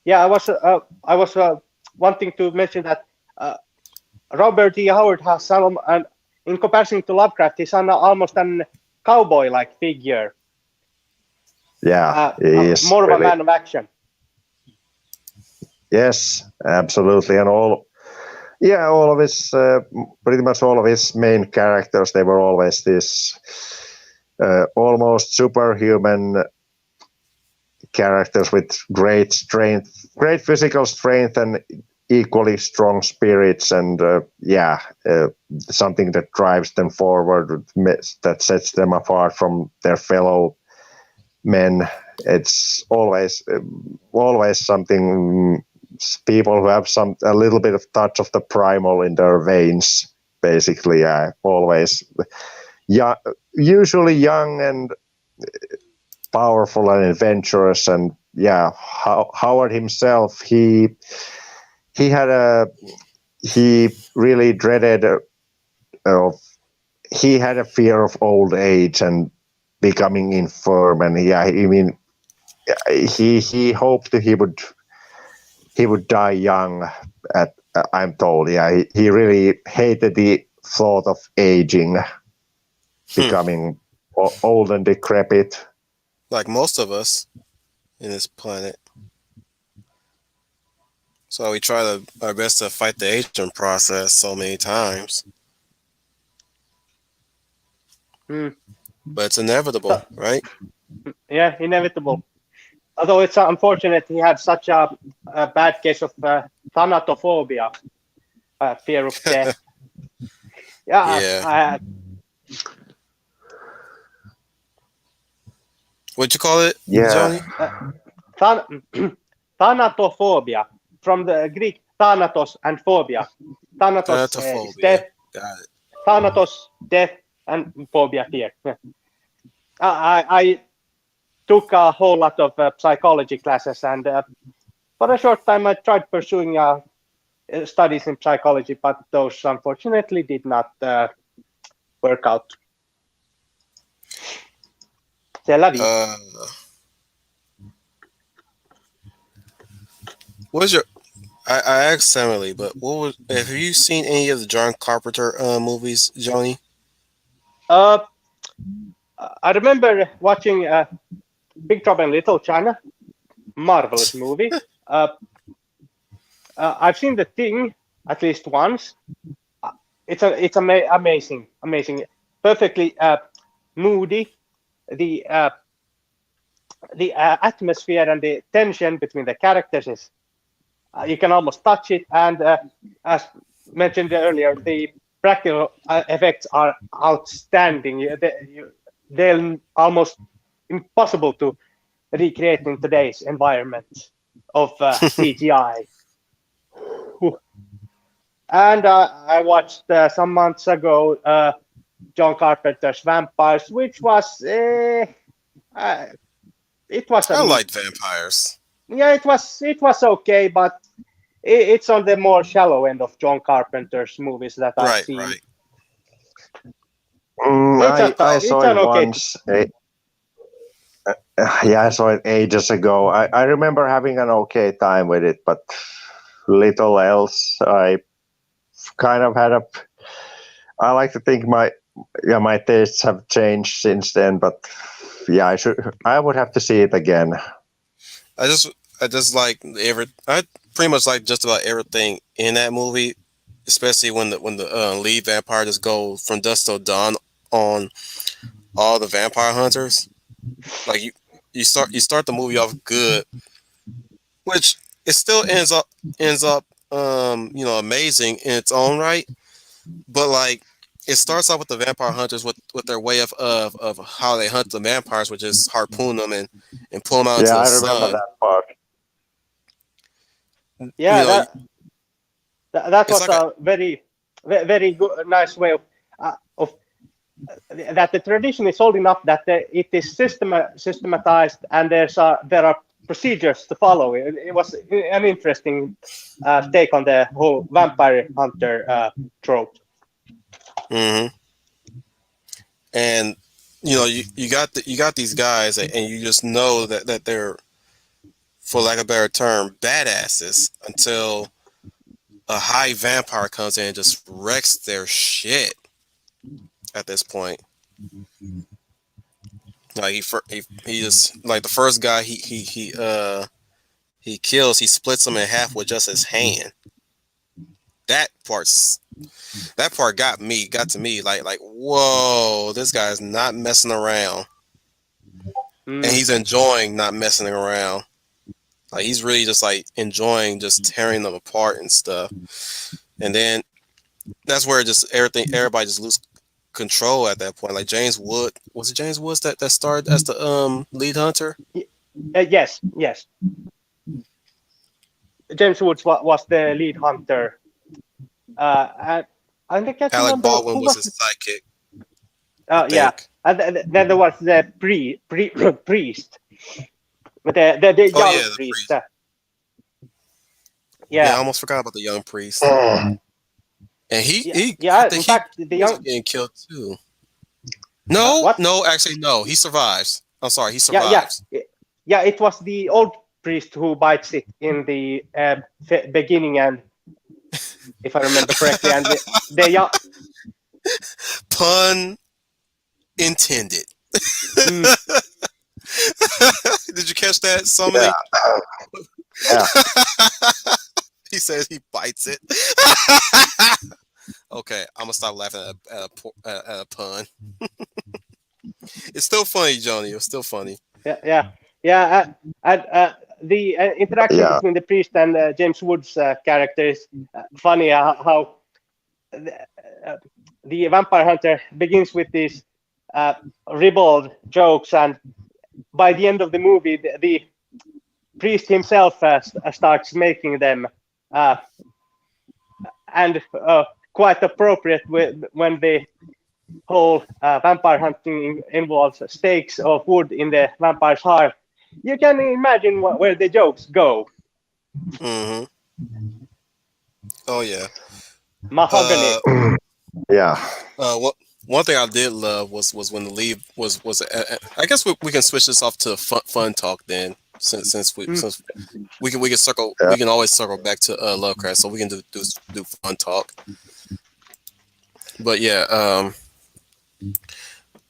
[SPEAKER 3] Yeah, I was wanting to mention that Robert E. Howard has some, and in comparison to Lovecraft, he's almost an cowboy-like figure.
[SPEAKER 2] Yeah,
[SPEAKER 3] he's more of a man of action.
[SPEAKER 2] Yes, absolutely, and all of his, pretty much all of his main characters, they were always this almost superhuman characters with great strength, great physical strength, and equally strong spirits, and something that drives them forward, that sets them apart from their fellow men. It's always something. People who have a little bit of touch of the primal in their veins, basically. Always, usually young and powerful and adventurous. And Howard himself, he really dreaded. He had a fear of old age and becoming infirm, and he hoped that he would die young. I'm told, he really hated the thought of aging, becoming old and decrepit.
[SPEAKER 1] Like most of us in this planet. So we try our best to fight the aging process so many times,
[SPEAKER 3] Hmm.
[SPEAKER 1] but it's inevitable,
[SPEAKER 3] So,
[SPEAKER 1] right?
[SPEAKER 3] yeah, inevitable. Although it's unfortunate he had such a bad case of thanatophobia, fear of death. Yeah,
[SPEAKER 1] Yeah. What'd you call it,
[SPEAKER 2] Yeah.
[SPEAKER 1] Johnny?
[SPEAKER 3] uh, than- thanatophobia from the Greek thanatos and phobia. Thanatos is
[SPEAKER 1] Thanatophobia.
[SPEAKER 3] death,
[SPEAKER 1] Got it.
[SPEAKER 3] thanatos death, and phobia fear. Yeah. I took a whole lot of psychology classes, and for a short time I tried pursuing studies in psychology, but those unfortunately did not work out. C'est la vie.
[SPEAKER 1] Uh, what's your? I asked Emily, but have you seen any of the John Carpenter movies, Johnny?
[SPEAKER 3] Uh, I remember watching Big Trouble in Little China, marvelous movie. Uh, I've seen The Thing at least once. It's amazing, perfectly moody. The uh, the atmosphere and the tension between the characters is you can almost touch it. And as mentioned earlier, the practical effects are outstanding. They're almost impossible to recreate in today's environment of CGI. And I watched some months ago John Carpenter's Vampires, which was uh, it was
[SPEAKER 1] I
[SPEAKER 3] a
[SPEAKER 1] like vampires.
[SPEAKER 3] yeah, it was okay, but it's on the more shallow end of John Carpenter's movies that I've
[SPEAKER 1] Right,
[SPEAKER 3] seen.
[SPEAKER 1] right.
[SPEAKER 3] It's just
[SPEAKER 2] I
[SPEAKER 3] it's
[SPEAKER 2] saw it
[SPEAKER 3] an okay.
[SPEAKER 2] once. Yeah, I saw it ages ago. I remember having an okay time with it, but little else. I kind of had a. I like to think my tastes have changed since then, but yeah, I would have to see it again.
[SPEAKER 1] I just I just like I pretty much like just about everything in that movie, especially when the lead vampire just go from dusk till dawn on all the vampire hunters. Like you start the movie off good, which it still ends up amazing in its own right. But like it starts off with the vampire hunters with their way of how they hunt the vampires, which is harpoon them and pull them out into
[SPEAKER 2] Yeah,
[SPEAKER 1] the
[SPEAKER 2] I remember
[SPEAKER 1] sun.
[SPEAKER 2] that part.
[SPEAKER 1] You
[SPEAKER 3] Yeah,
[SPEAKER 1] know,
[SPEAKER 3] that
[SPEAKER 1] it's
[SPEAKER 3] was
[SPEAKER 1] like a
[SPEAKER 3] a very good, nice way of that the tradition is old enough that it is systematized and there are procedures to follow. It was an interesting take on the whole vampire hunter trope.
[SPEAKER 1] hmm and you got these guys and you just know that they're, for lack of a better term, badasses until a high vampire comes in and just wrecks their shit at this point. Like he just like the first guy he kills, he splits him in half with just his hand. That part's that part got to me like whoa, this guy's not messing around. And
[SPEAKER 3] Mm.
[SPEAKER 1] he's enjoying not messing around. Like he's really just like enjoying just tearing them apart and stuff. And then that's where just everybody just lose control at that point. Like James Wood, was it James Woods that started as the lead hunter?
[SPEAKER 3] Yes. James Woods was the lead hunter. And I can't
[SPEAKER 1] Alec
[SPEAKER 3] remember
[SPEAKER 1] Baldwin
[SPEAKER 3] who
[SPEAKER 1] was
[SPEAKER 3] was.
[SPEAKER 1] his sidekick, I
[SPEAKER 3] Yeah,
[SPEAKER 1] think.
[SPEAKER 3] and then there was the priest, the
[SPEAKER 1] Oh
[SPEAKER 3] young
[SPEAKER 1] yeah, the
[SPEAKER 3] priest.
[SPEAKER 1] priest. Yeah, I
[SPEAKER 3] Yeah,
[SPEAKER 1] almost forgot about the young priest.
[SPEAKER 2] Mm.
[SPEAKER 1] And I
[SPEAKER 3] yeah.
[SPEAKER 1] think
[SPEAKER 3] In
[SPEAKER 1] he
[SPEAKER 3] fact, the
[SPEAKER 1] ends
[SPEAKER 3] young
[SPEAKER 1] up getting killed too. No,
[SPEAKER 3] what?
[SPEAKER 1] no, actually no, he survives. I'm sorry, he
[SPEAKER 3] Yeah, yeah,
[SPEAKER 1] survives.
[SPEAKER 3] yeah. It was the old priest who bites it in the beginning, and if I remember correctly, and the young.
[SPEAKER 1] Pun intended.
[SPEAKER 3] Mm,
[SPEAKER 1] Did you catch that, Somebody?
[SPEAKER 2] Yeah, yeah.
[SPEAKER 1] He says he bites it. Okay, I'm gonna stop laughing at a pun. It's still funny, Johnny. It's still funny.
[SPEAKER 3] Yeah. And the interaction
[SPEAKER 2] Yeah,
[SPEAKER 3] between the priest and James Woods' character is funny. How uh, the vampire hunter begins with these uh, ribald jokes, and by the end of the movie, the priest himself starts making them, uh, and quite appropriate when the whole vampire hunting involves stakes of wood in the vampire's heart. You can imagine where the jokes go.
[SPEAKER 1] Hmm. Oh yeah.
[SPEAKER 3] Mahogany.
[SPEAKER 1] Uh,
[SPEAKER 2] yeah,
[SPEAKER 1] what one thing I did love was when the lead was. I guess we can switch this off to fun talk then,
[SPEAKER 3] Mm.
[SPEAKER 1] since we can circle
[SPEAKER 2] yeah,
[SPEAKER 1] we can always circle back to Lovecraft, so we can do fun talk. But yeah,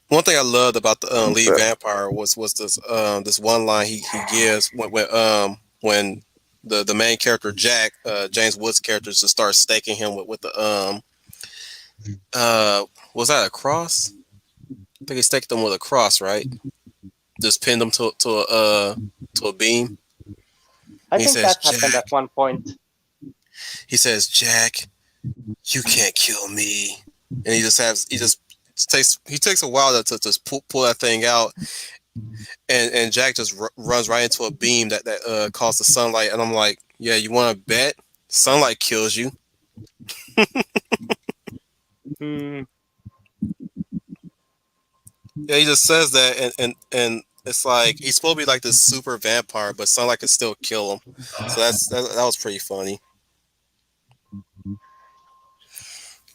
[SPEAKER 1] one thing I loved about the lead vampire was this one line he gives when the main character Jack James Woods' character just starts staking him with the was that a cross? I think he staked him with a cross, right? Just pinned him to a beam.
[SPEAKER 3] I
[SPEAKER 1] And he
[SPEAKER 3] think
[SPEAKER 1] says,
[SPEAKER 3] that happened
[SPEAKER 1] Jack.
[SPEAKER 3] at one point.
[SPEAKER 1] He says, Jack, you can't kill me. And he just takes a while to just pull that thing out, and Jack just runs right into a beam that caused the sunlight, and I'm like, yeah, you want to bet sunlight kills you?
[SPEAKER 3] Mm,
[SPEAKER 1] Yeah, he just says that, and it's like he's supposed to be like this super vampire, but sunlight can still kill him. So that was pretty funny.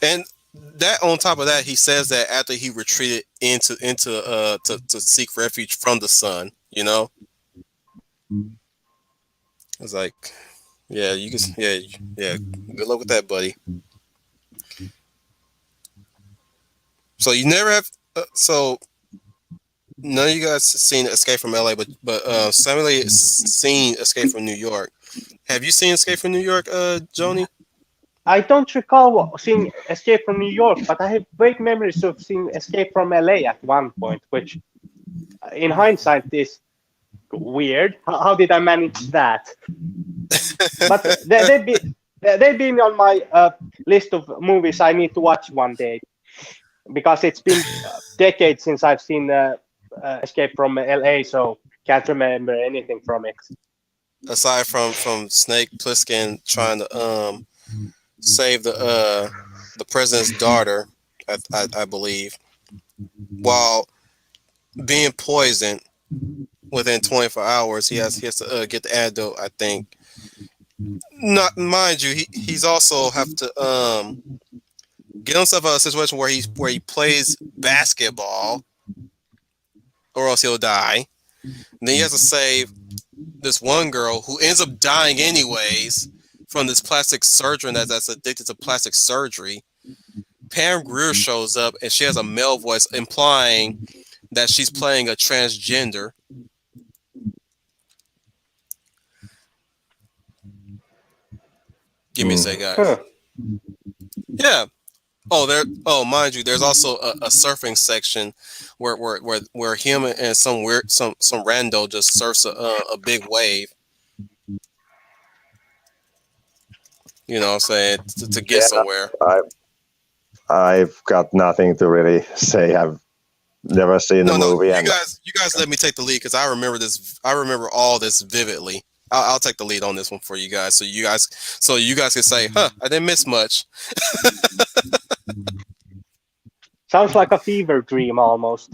[SPEAKER 1] And that on top of that, he says that after he retreated into to seek refuge from the sun, you know, it's like, yeah, you can, yeah, good luck with that, buddy. So you never have, so none of you guys seen Escape from LA, but Samuli seen Escape from New York. Have you seen Escape from New York, Joni?
[SPEAKER 3] I don't recall seeing Escape from New York, but I have vague memories of seeing Escape from LA at one point, which in hindsight is weird. How did I manage that? But they've been on my list of movies I need to watch one day, because it's been decades since I've seen Escape from LA, so can't remember anything from it.
[SPEAKER 1] Aside from Snake Plissken trying to save the president's daughter, I believe, while being poisoned within 24 hours, he has to get the antidote. I think. Not mind you, he's also have to get himself out of a situation where he plays basketball, or else he'll die. And then he has to save this one girl who ends up dying anyways from this plastic surgeon that's addicted to plastic surgery. Pam Grier shows up and she has a male voice implying that she's playing a transgender. Give me a sec, guys.
[SPEAKER 3] Huh.
[SPEAKER 1] Yeah. Oh, there. Oh, mind you, there's also a surfing section where him and some rando just surfs a big wave. You know what I'm saying, to get
[SPEAKER 2] yeah.
[SPEAKER 1] somewhere.
[SPEAKER 2] I've got nothing to really say. I've never seen the
[SPEAKER 1] No,
[SPEAKER 2] movie,
[SPEAKER 1] you
[SPEAKER 2] and
[SPEAKER 1] guys let me take the lead because I remember this. I remember all this vividly. I'll take the lead on this one for you guys, so you guys can say, "Huh, I didn't miss much."
[SPEAKER 3] Sounds like a fever dream almost.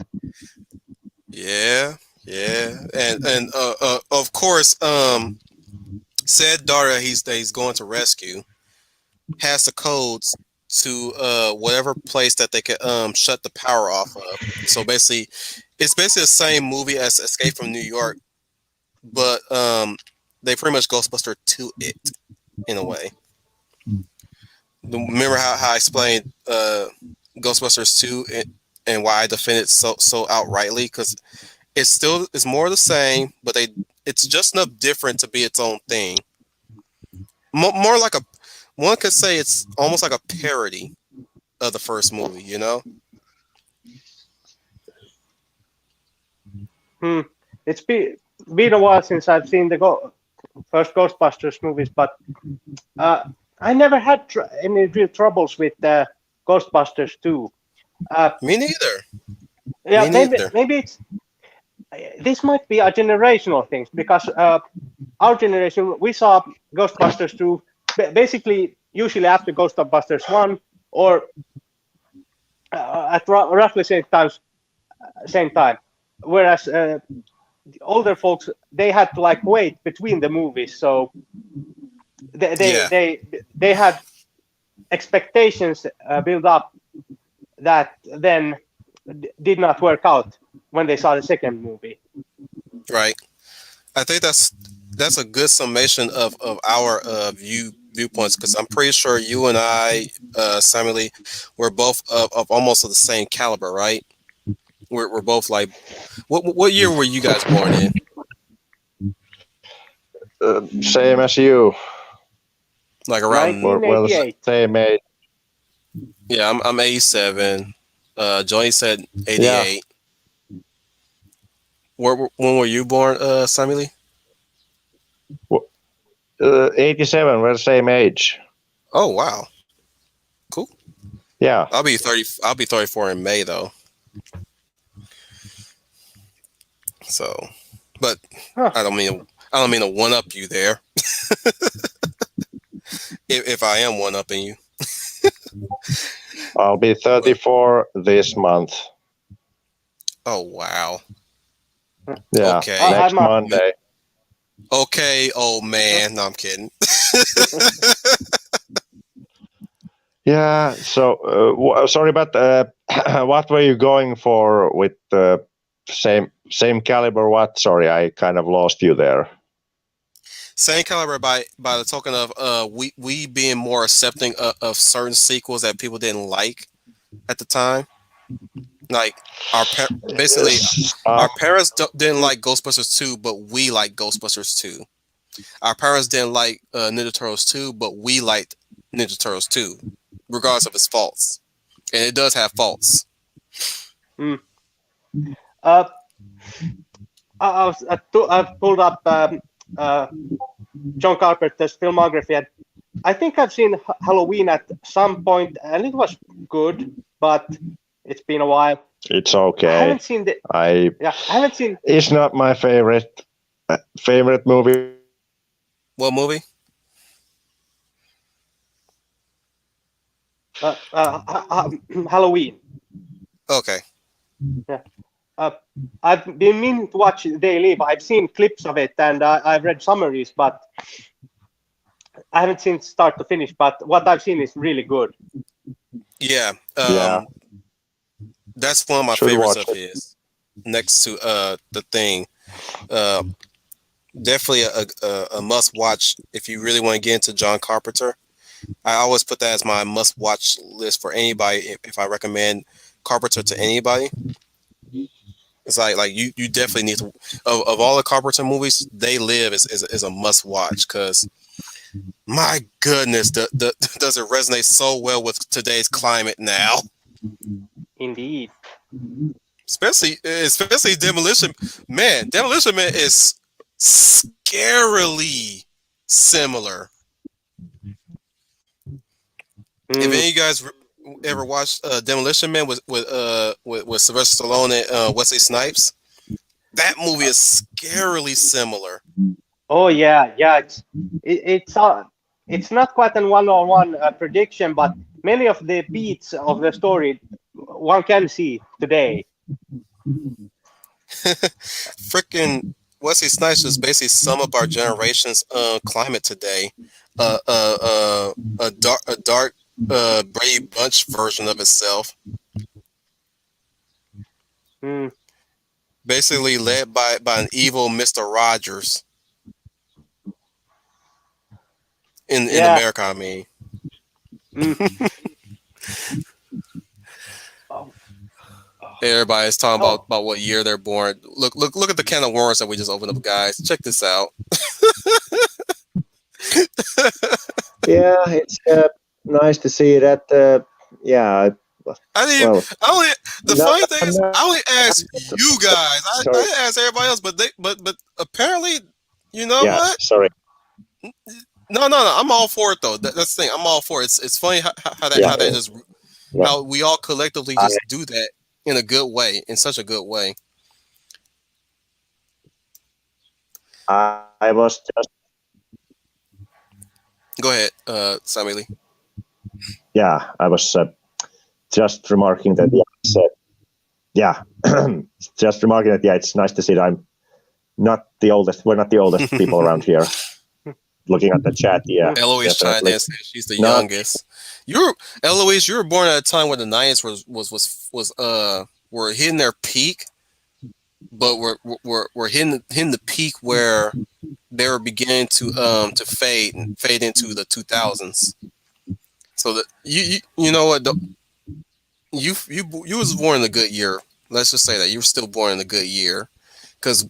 [SPEAKER 1] Yeah, yeah, and of course, said daughter that he's going to rescue has the codes to whatever place that they can shut the power off of. So basically, it's basically the same movie as Escape from New York, but they pretty much Ghostbuster to it in a way. Remember how I explained Ghostbusters 2 and why I defend it so outrightly, because it's more the same, but it's just enough different to be its own thing. more like a one could say it's almost like a parody of the first movie. You know?
[SPEAKER 3] It's been a while since I've seen the first Ghostbusters movies, but I never had any real troubles with Ghostbusters 2.
[SPEAKER 1] Me neither.
[SPEAKER 3] Yeah,
[SPEAKER 1] Me neither.
[SPEAKER 3] maybe this might be a generational thing because our generation we saw Ghostbusters 2 basically usually after Ghostbusters 1 or at roughly same time, whereas the older folks they had to like wait between the movies, so they had expectations built up that then did not work out when they saw the second movie.
[SPEAKER 1] Right. I think that's a good summation of our viewpoints, because I'm pretty sure you and I, Samuli, we're both of almost of the same caliber, right? We're both like, what year were you guys born in?
[SPEAKER 2] Same as you.
[SPEAKER 1] Like around
[SPEAKER 3] 1988.
[SPEAKER 2] Same age.
[SPEAKER 1] Yeah, I'm 87. Johnny said 88.
[SPEAKER 2] Yeah.
[SPEAKER 1] When were you born, Samuli?
[SPEAKER 2] 87. We're the same age.
[SPEAKER 1] Oh wow, cool.
[SPEAKER 2] Yeah.
[SPEAKER 1] I'll be 30. I'll be 34 in May though. So, but I don't mean to one up you there. if I am one upping you.
[SPEAKER 2] I'll be 34 this month.
[SPEAKER 1] Oh wow.
[SPEAKER 2] Yeah.
[SPEAKER 1] Okay.
[SPEAKER 2] Next Monday.
[SPEAKER 1] Okay, old man. No, I'm kidding.
[SPEAKER 2] Yeah. So sorry, but what were you going for with the same caliber? What? Sorry, I kind of lost you there.
[SPEAKER 1] Same caliber by the token of we being more accepting of certain sequels that people didn't like at the time. Like basically our parents didn't like Ghostbusters 2, but we like Ghostbusters 2. Our parents didn't like Ninja Turtles 2, but we liked Ninja Turtles 2, regardless of its faults. And it does have faults.
[SPEAKER 3] I've pulled up John Carpenter's filmography, and I think I've seen Halloween at some point, and it was good, but it's been a while.
[SPEAKER 2] It's okay.
[SPEAKER 3] I haven't seen I haven't seen.
[SPEAKER 2] It's not my favorite movie.
[SPEAKER 1] What movie?
[SPEAKER 3] Halloween.
[SPEAKER 1] Okay.
[SPEAKER 3] Yeah. I've been meaning to watch They Live. I've seen clips of it and I've read summaries, but I haven't seen start to finish. But what I've seen is really good.
[SPEAKER 1] Yeah.
[SPEAKER 2] Yeah.
[SPEAKER 1] That's one of my favorites of his. Next to The Thing. Definitely a must watch if you really want to get into John Carpenter. I always put that as my must watch list for anybody if I recommend Carpenter to anybody. It's like you definitely need to of all the Carpenter movies, They Live is a must watch, because my goodness, does it resonate so well with today's climate now.
[SPEAKER 3] Indeed.
[SPEAKER 1] Especially Demolition Man. Demolition Man is scarily similar. If any of you guys ever watched Demolition Man with Sylvester Stallone and Wesley Snipes, that movie is scarily similar.
[SPEAKER 3] Oh yeah. It's not quite an one-on-one prediction, but many of the beats of the story one can see today.
[SPEAKER 1] Freaking Wesley Snipes just basically sum up our generation's climate today. A dark Brady Bunch version of itself. Basically led by an evil Mr. Rogers. In America, I mean. Everybody's talking about what year they're born. Look at the can of worms that we just opened up, guys. Check this out.
[SPEAKER 2] Yeah, it's nice to see that. Yeah,
[SPEAKER 1] I didn't.
[SPEAKER 2] well,
[SPEAKER 1] I only. The
[SPEAKER 2] no,
[SPEAKER 1] funny thing is,
[SPEAKER 2] no,
[SPEAKER 1] I only asked you guys. I
[SPEAKER 2] sorry.
[SPEAKER 1] didn't ask everybody else, but apparently, you know
[SPEAKER 2] Yeah,
[SPEAKER 1] what?
[SPEAKER 2] sorry.
[SPEAKER 1] No. I'm all for it though. That's the thing. I'm all for it. It's funny
[SPEAKER 2] Yeah,
[SPEAKER 1] how that just
[SPEAKER 2] no,
[SPEAKER 1] how we all collectively
[SPEAKER 2] I,
[SPEAKER 1] just do that in a good way, in such a good way.
[SPEAKER 2] I was just
[SPEAKER 1] Go ahead, Samili.
[SPEAKER 2] yeah, I was just remarking that. Yeah, said, yeah, just remarking that. Yeah, it's nice to see that I'm not the oldest. We're not the oldest people around here. Looking at the chat, yeah,
[SPEAKER 1] Eloise chimed
[SPEAKER 2] definitely
[SPEAKER 1] in and said she's the
[SPEAKER 2] not.
[SPEAKER 1] youngest. You're Eloise. You were born at a time when the '90s were hitting their peak, but we're hitting the peak where they were beginning to fade into the 2000s. So that you know what you was born in a good year. Let's just say that you were still born in a good year, because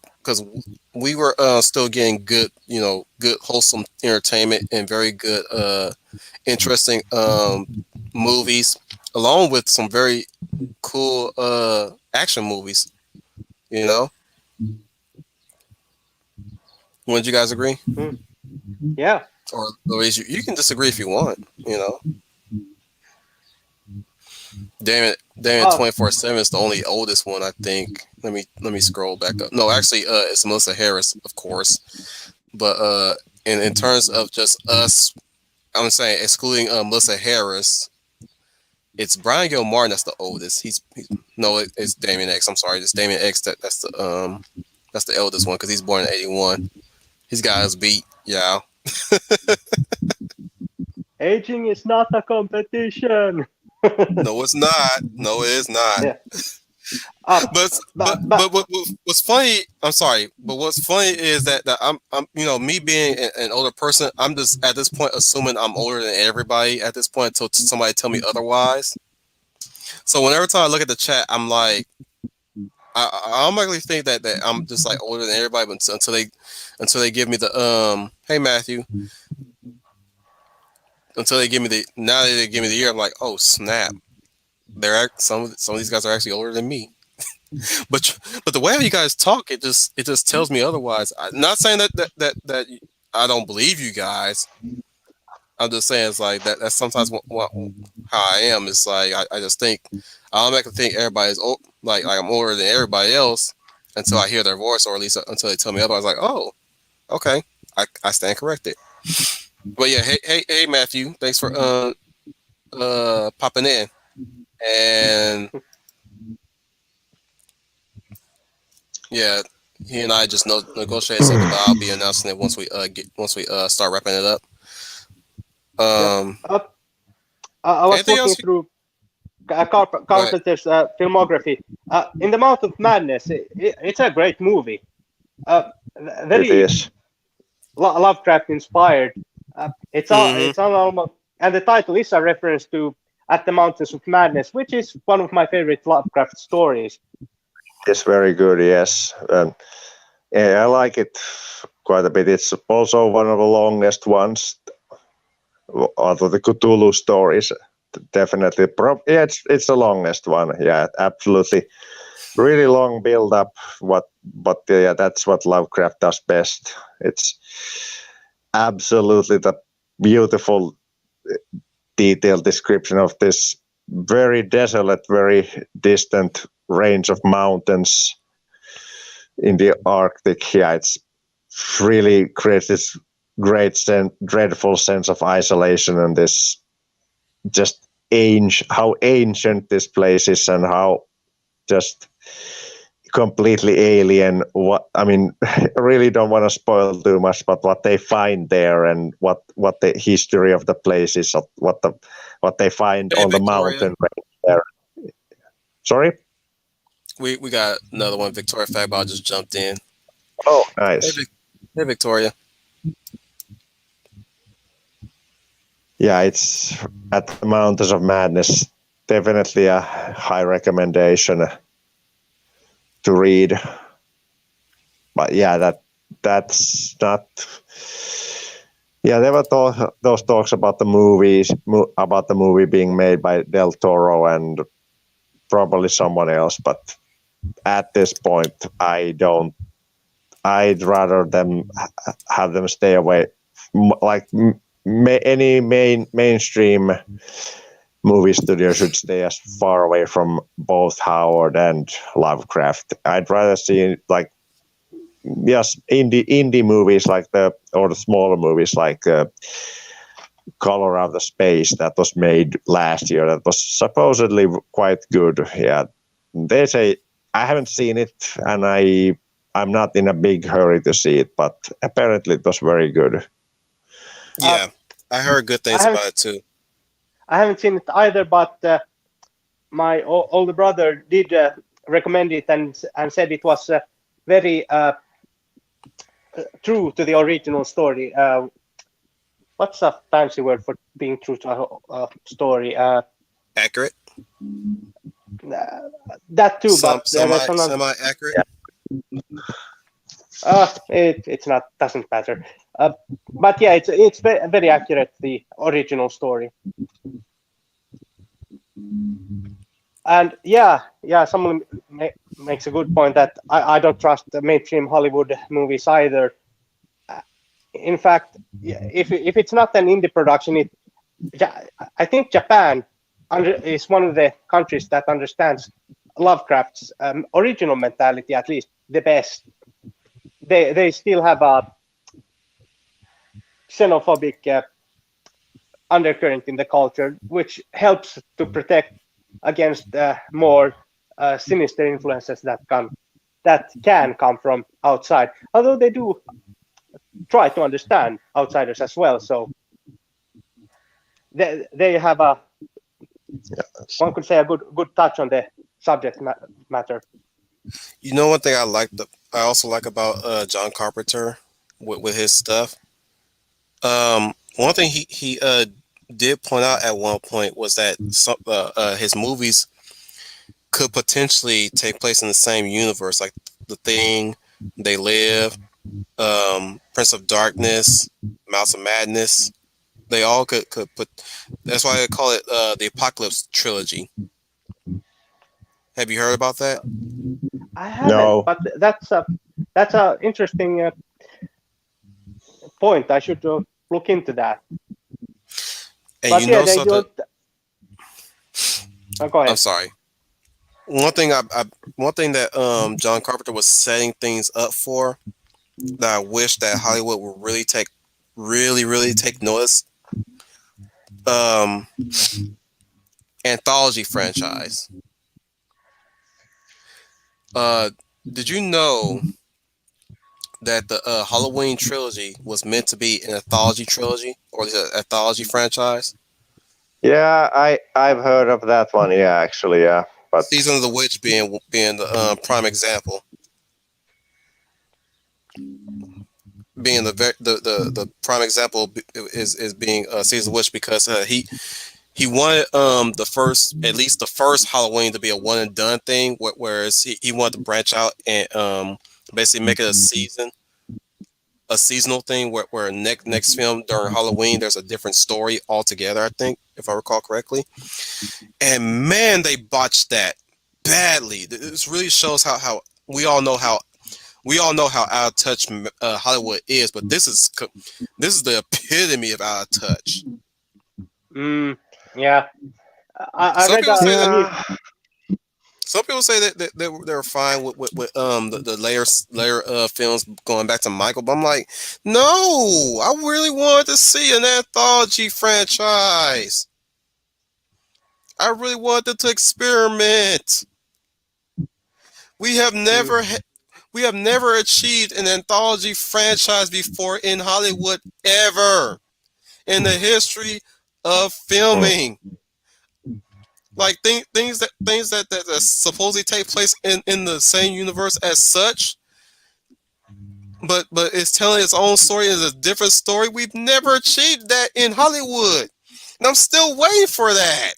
[SPEAKER 1] we were still getting good, good wholesome entertainment and very good interesting movies, along with some very cool action movies. You know, wouldn't you guys agree?
[SPEAKER 3] Yeah.
[SPEAKER 1] Or at least you can disagree if you want. You know, Damon
[SPEAKER 3] Oh,
[SPEAKER 1] 24/7 is the only oldest one, I think. Let me scroll back up. No, actually, it's Melissa Harris, of course. But in terms of just us, I'm saying excluding Melissa Harris, it's Brian Gil Martin that's the oldest. No, it's Damien X. I'm sorry, it's Damien X. That's the eldest one because he's born in '81. He's got his beat, yeah.
[SPEAKER 3] aging is not a competition.
[SPEAKER 1] No, it's not. No, it is not.
[SPEAKER 3] Yeah. Uh,
[SPEAKER 1] What's funny? I'm sorry, but what's funny is that I'm me being an older person, I'm just at this point assuming I'm older than everybody at this point until somebody tell me otherwise. So whenever time I look at the chat, I'm like, I automatically think that I'm just like older than everybody, but until they give me the hey Matthew, until they give me the now that they give me the year, I'm like, oh snap, some of these guys are actually older than me. But the way you guys talk, it just tells me otherwise. I'm not saying that I don't believe you guys. I'm just saying it's like that. That's sometimes how I am. It's like I just think I automatically think everybody's old, like I'm older than everybody else until I hear their voice, or at least until they tell me otherwise. Like, oh, okay, I stand corrected. But yeah, hey Matthew, thanks for popping in, and yeah, he and I just negotiated something, but I'll be announcing it once we start wrapping it up.
[SPEAKER 3] yeah. I was
[SPEAKER 1] Anything
[SPEAKER 3] looking
[SPEAKER 1] else?
[SPEAKER 3] through
[SPEAKER 1] Go ahead.
[SPEAKER 3] Carpenter's filmography. In the Mouth of Madness, it's a great movie.
[SPEAKER 2] It
[SPEAKER 3] Very
[SPEAKER 2] is.
[SPEAKER 3] Lovecraft inspired.
[SPEAKER 1] Mm-hmm.
[SPEAKER 3] It's almost, and the title is a reference to At the Mountains of Madness, which is one of my favorite Lovecraft stories.
[SPEAKER 2] It's very good. Yes, yeah, I like it quite a bit. It's also one of the longest ones out of the Cthulhu stories. Definitely, yeah, it's the longest one. Yeah, absolutely. Really long build up. But yeah, that's what Lovecraft does best. It's absolutely the beautiful, detailed description of this very desolate, very distant range of mountains in the Arctic. Yeah, it's really creates this dreadful sense of isolation and this just how ancient this place is and how just completely alien. What I mean, I really don't want to spoil too much, but what they find there and what the history of the place is, what they find
[SPEAKER 1] Hey
[SPEAKER 2] on the
[SPEAKER 1] Victoria,
[SPEAKER 2] mountain range there. Sorry.
[SPEAKER 1] we got another one. Victoria Fagball just jumped in.
[SPEAKER 2] Oh,
[SPEAKER 1] Hey,
[SPEAKER 2] nice.
[SPEAKER 1] hey Victoria.
[SPEAKER 2] Yeah, it's At the Mountains of Madness. Definitely a high recommendation to read. But yeah, that's not. Yeah, there were those talks about the about the movie being made by Del Toro and probably someone else, but at this point, I don't. I'd rather them have them stay away, like any mainstream movie studio should stay as far away from both Howard and Lovecraft. I'd rather see like yes, indie movies like the smaller movies like Color of the Space that was made last year. That was supposedly quite good. Yeah, they say I haven't seen it, and I'm not in a big hurry to see it, but apparently it was very good.
[SPEAKER 1] Yeah, I heard good
[SPEAKER 3] I
[SPEAKER 1] things
[SPEAKER 3] haven't,
[SPEAKER 1] about it too.
[SPEAKER 3] I haven't seen it either, but my older brother did recommend it and said it was very true to the original story. What's a fancy word for being true to a story?
[SPEAKER 1] Accurate,
[SPEAKER 3] That too, but there's another.
[SPEAKER 1] semi accurate.
[SPEAKER 3] It's not doesn't matter. But yeah, it's very accurate, the original story. And someone makes a good point that I don't trust the mainstream Hollywood movies either. In fact, if it's not an indie production, I think Japan is one of the countries that understands Lovecraft's original mentality at least the best. They still have a xenophobic undercurrent in the culture, which helps to protect against more sinister influences that can come from outside. Although they do try to understand outsiders as well, so they have one could say a good touch on the subject matter.
[SPEAKER 1] You know, one thing I also like about John Carpenter with his stuff. One thing he did point out at one point was that his movies could potentially take place in the same universe, like The Thing, They Live, Prince of Darkness, Mouse of Madness. They all could put. That's why they call it the Apocalypse trilogy. Have you heard about that?
[SPEAKER 3] I haven't,
[SPEAKER 2] No.
[SPEAKER 3] but that's a interesting point. I should look into that.
[SPEAKER 1] And
[SPEAKER 3] But
[SPEAKER 1] you
[SPEAKER 3] yeah,
[SPEAKER 1] know
[SPEAKER 3] they
[SPEAKER 1] something?
[SPEAKER 3] don't. Go ahead.
[SPEAKER 1] I'm sorry. One thing that John Carpenter was setting things up for that I wish that Hollywood would really take notice. Anthology franchise. Did you know that the Halloween trilogy was meant to be an anthology trilogy or the anthology franchise?
[SPEAKER 2] Yeah, I've heard of that one. Yeah, actually, yeah. But
[SPEAKER 1] Season of the Witch being the prime example, being the prime example is being Season of the Witch because he wanted at least the first Halloween to be a one and done thing, whereas he wanted to branch out and basically make it a seasonal thing where next film during Halloween there's a different story altogether, I think, if I recall correctly. And man, they botched that badly. This really shows how we all know how out of touch Hollywood is, but this is the epitome of out of touch.
[SPEAKER 3] Yeah, I
[SPEAKER 1] Some
[SPEAKER 3] read
[SPEAKER 1] people say that.
[SPEAKER 2] yeah,
[SPEAKER 1] Some people say that they're fine with the layer films going back to Michael, but I'm like, no, I really wanted to see an anthology franchise. I really wanted to experiment. We have never achieved an anthology franchise before in Hollywood ever in the history of filming. Like things that supposedly take place in the same universe as such, but it's telling its own story is a different story. We've never achieved that in Hollywood, and I'm still waiting for that.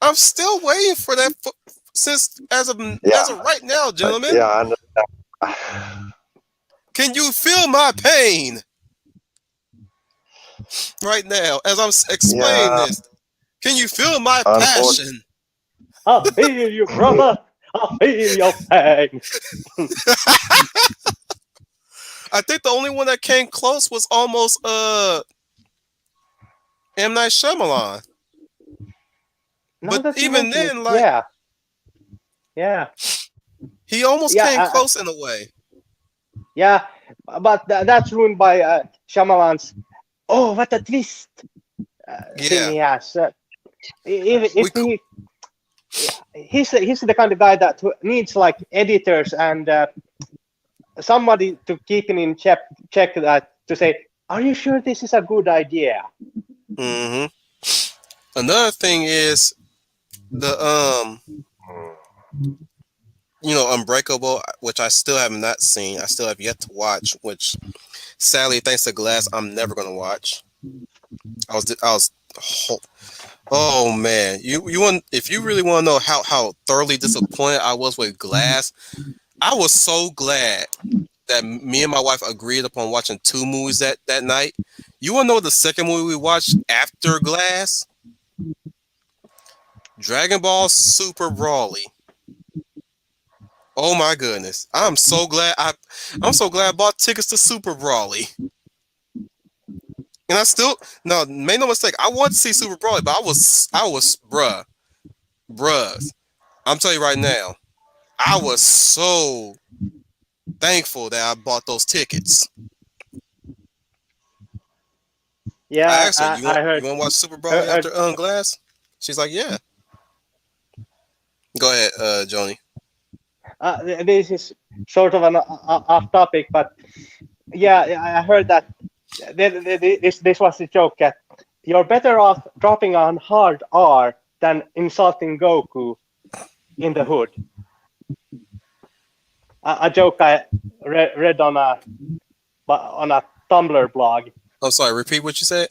[SPEAKER 1] I'm still waiting for that since as of right now, gentlemen.
[SPEAKER 2] yeah, I understand.
[SPEAKER 1] Can you feel my pain? right now as I'm explaining
[SPEAKER 2] Yeah,
[SPEAKER 1] this. Can you feel my
[SPEAKER 2] unfortunately.
[SPEAKER 1] passion?
[SPEAKER 3] I feel you, brother. I feel your pain.
[SPEAKER 1] I think the only one that came close was almost M. Night Shyamalan.
[SPEAKER 3] Now
[SPEAKER 1] But
[SPEAKER 3] that you
[SPEAKER 1] even
[SPEAKER 3] mention it,
[SPEAKER 1] then, like
[SPEAKER 3] yeah, yeah,
[SPEAKER 1] he almost
[SPEAKER 3] yeah,
[SPEAKER 1] came close in a way.
[SPEAKER 3] yeah. But that's ruined by Shyamalan's. Oh, what a twist! Thing
[SPEAKER 1] Yeah.
[SPEAKER 3] he has. If
[SPEAKER 1] We cou-
[SPEAKER 3] he, yeah, he's the kind of guy that needs like editors and somebody to keep him in check that to say, are you sure this is a good idea?
[SPEAKER 1] Mhm. Another thing is the Unbreakable, which I still have not seen. I still have yet to watch, which sadly, thanks to Glass, I'm never gonna watch. I was oh man, you want if you really want to know how thoroughly disappointed I was with Glass, I was so glad that me and my wife agreed upon watching two movies that night. You want to know the second movie we watched after Glass? Dragon Ball Super Brawly. Oh my goodness! I'm so glad I bought tickets to Super Brawly. And I still no make no mistake. I want to see Super Brawly, but I was bruh. I'm telling you right now, I was so thankful that I bought those tickets. I
[SPEAKER 3] Yeah,
[SPEAKER 1] asked her, "You want
[SPEAKER 3] I
[SPEAKER 1] you want to watch Super Brawly
[SPEAKER 3] heard
[SPEAKER 1] after Glass?" She's like, "Yeah." Go ahead, Joni.
[SPEAKER 3] this is sort of an off topic, but yeah, I heard that this was the joke that you're better off dropping on hard R than insulting Goku in the hood. A joke I read on a Tumblr blog.
[SPEAKER 1] I'm sorry. Repeat what you said.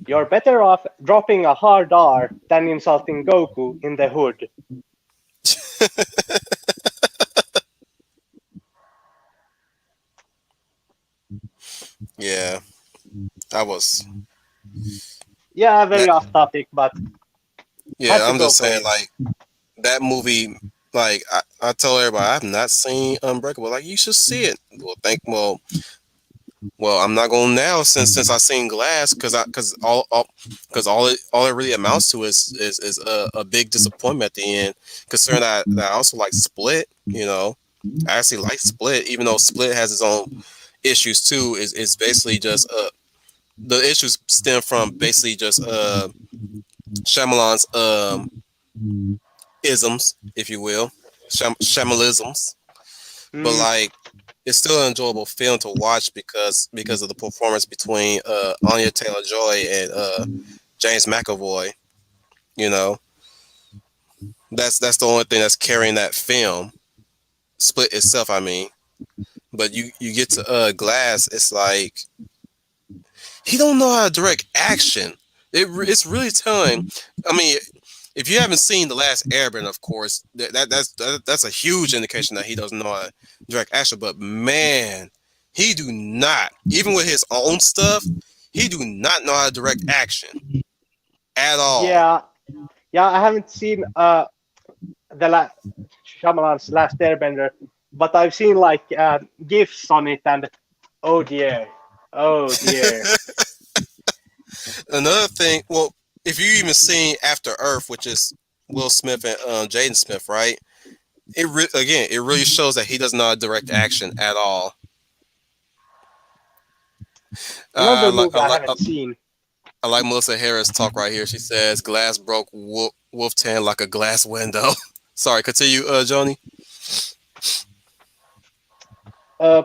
[SPEAKER 3] You're better off dropping a hard R than insulting Goku in the hood.
[SPEAKER 1] Yeah, I was.
[SPEAKER 3] Yeah, very
[SPEAKER 1] That
[SPEAKER 3] off topic, but
[SPEAKER 1] yeah,
[SPEAKER 3] had to
[SPEAKER 1] I'm
[SPEAKER 3] go
[SPEAKER 1] just
[SPEAKER 3] for
[SPEAKER 1] saying
[SPEAKER 3] it.
[SPEAKER 1] like that movie. Like I tell everybody, I've not seen Unbreakable. Like you should see it. Well, I'm not going now since I seen Glass because all it really amounts to is a big disappointment at the end. Considering that I also like Split, I actually like Split, even though Split has its own issues too. Is basically just the issues stem from basically just Shyamalan's isms, if you will, Shyamalisms. But
[SPEAKER 3] Mm,
[SPEAKER 1] like it's still an enjoyable film to watch because of the performance between Anya Taylor Joy and James McAvoy. You know, that's the only thing that's carrying that film. Split itself, I mean. But you get to Glass, it's like he don't know how to direct action. It's really telling. I mean, if you haven't seen The Last Airbender, of course, that's a huge indication that he doesn't know how to direct action. But man, he do not. Even with his own stuff, he do not know how to direct action at all.
[SPEAKER 3] yeah, yeah. I haven't seen Shyamalan's Last Airbender, but I've seen like gifs on it, and oh dear, oh dear.
[SPEAKER 1] Another thing, well, if you even seen After Earth, which is Will Smith and Jaden Smith, right? It really shows that he does not direct action at all.
[SPEAKER 3] Another
[SPEAKER 1] Like
[SPEAKER 3] movie I haven't seen.
[SPEAKER 1] I like Melissa Harris talk right here. She says, "Glass broke Wolf Tan like a glass window." Sorry, continue, Joni.
[SPEAKER 3] Uh,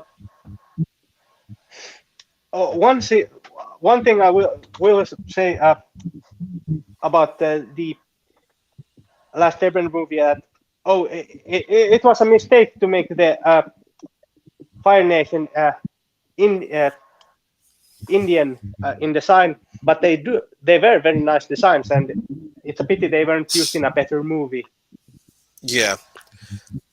[SPEAKER 3] oh, one thing I will say about the Last Airbender movie that it was a mistake to make the Fire Nation in Indian in design, but they were very nice designs, and it's a pity they weren't used in a better movie.
[SPEAKER 1] Yeah,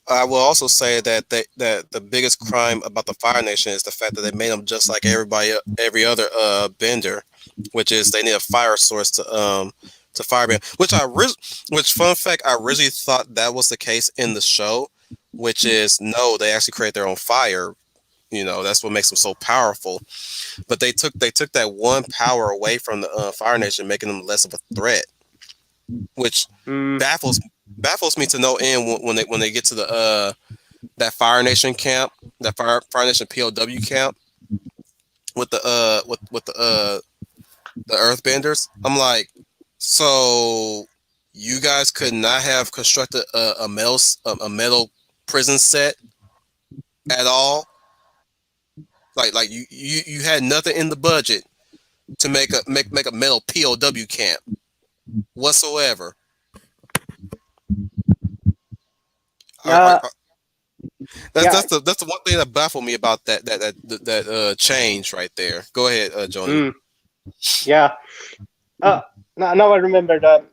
[SPEAKER 1] I will also say that the biggest crime about the Fire Nation is the fact that they made them just like every other bender. which is they need a fire source to firebend. Which fun fact, I originally thought that was the case in the show, which is no, they actually create their own fire. You know, that's what makes them so powerful. But they took that one power away from the Fire Nation, making them less of a threat, which baffles me to no end when they get to the that Fire Nation camp, that Fire Nation POW camp with the the Earthbenders. I'm like, so you guys could not have constructed a metal prison set at all? Like you had nothing in the budget to make a metal POW camp whatsoever.
[SPEAKER 3] Yeah,
[SPEAKER 1] That's the one thing that baffled me about that change right there. Go ahead, Joni.
[SPEAKER 3] Yeah. Now I remembered a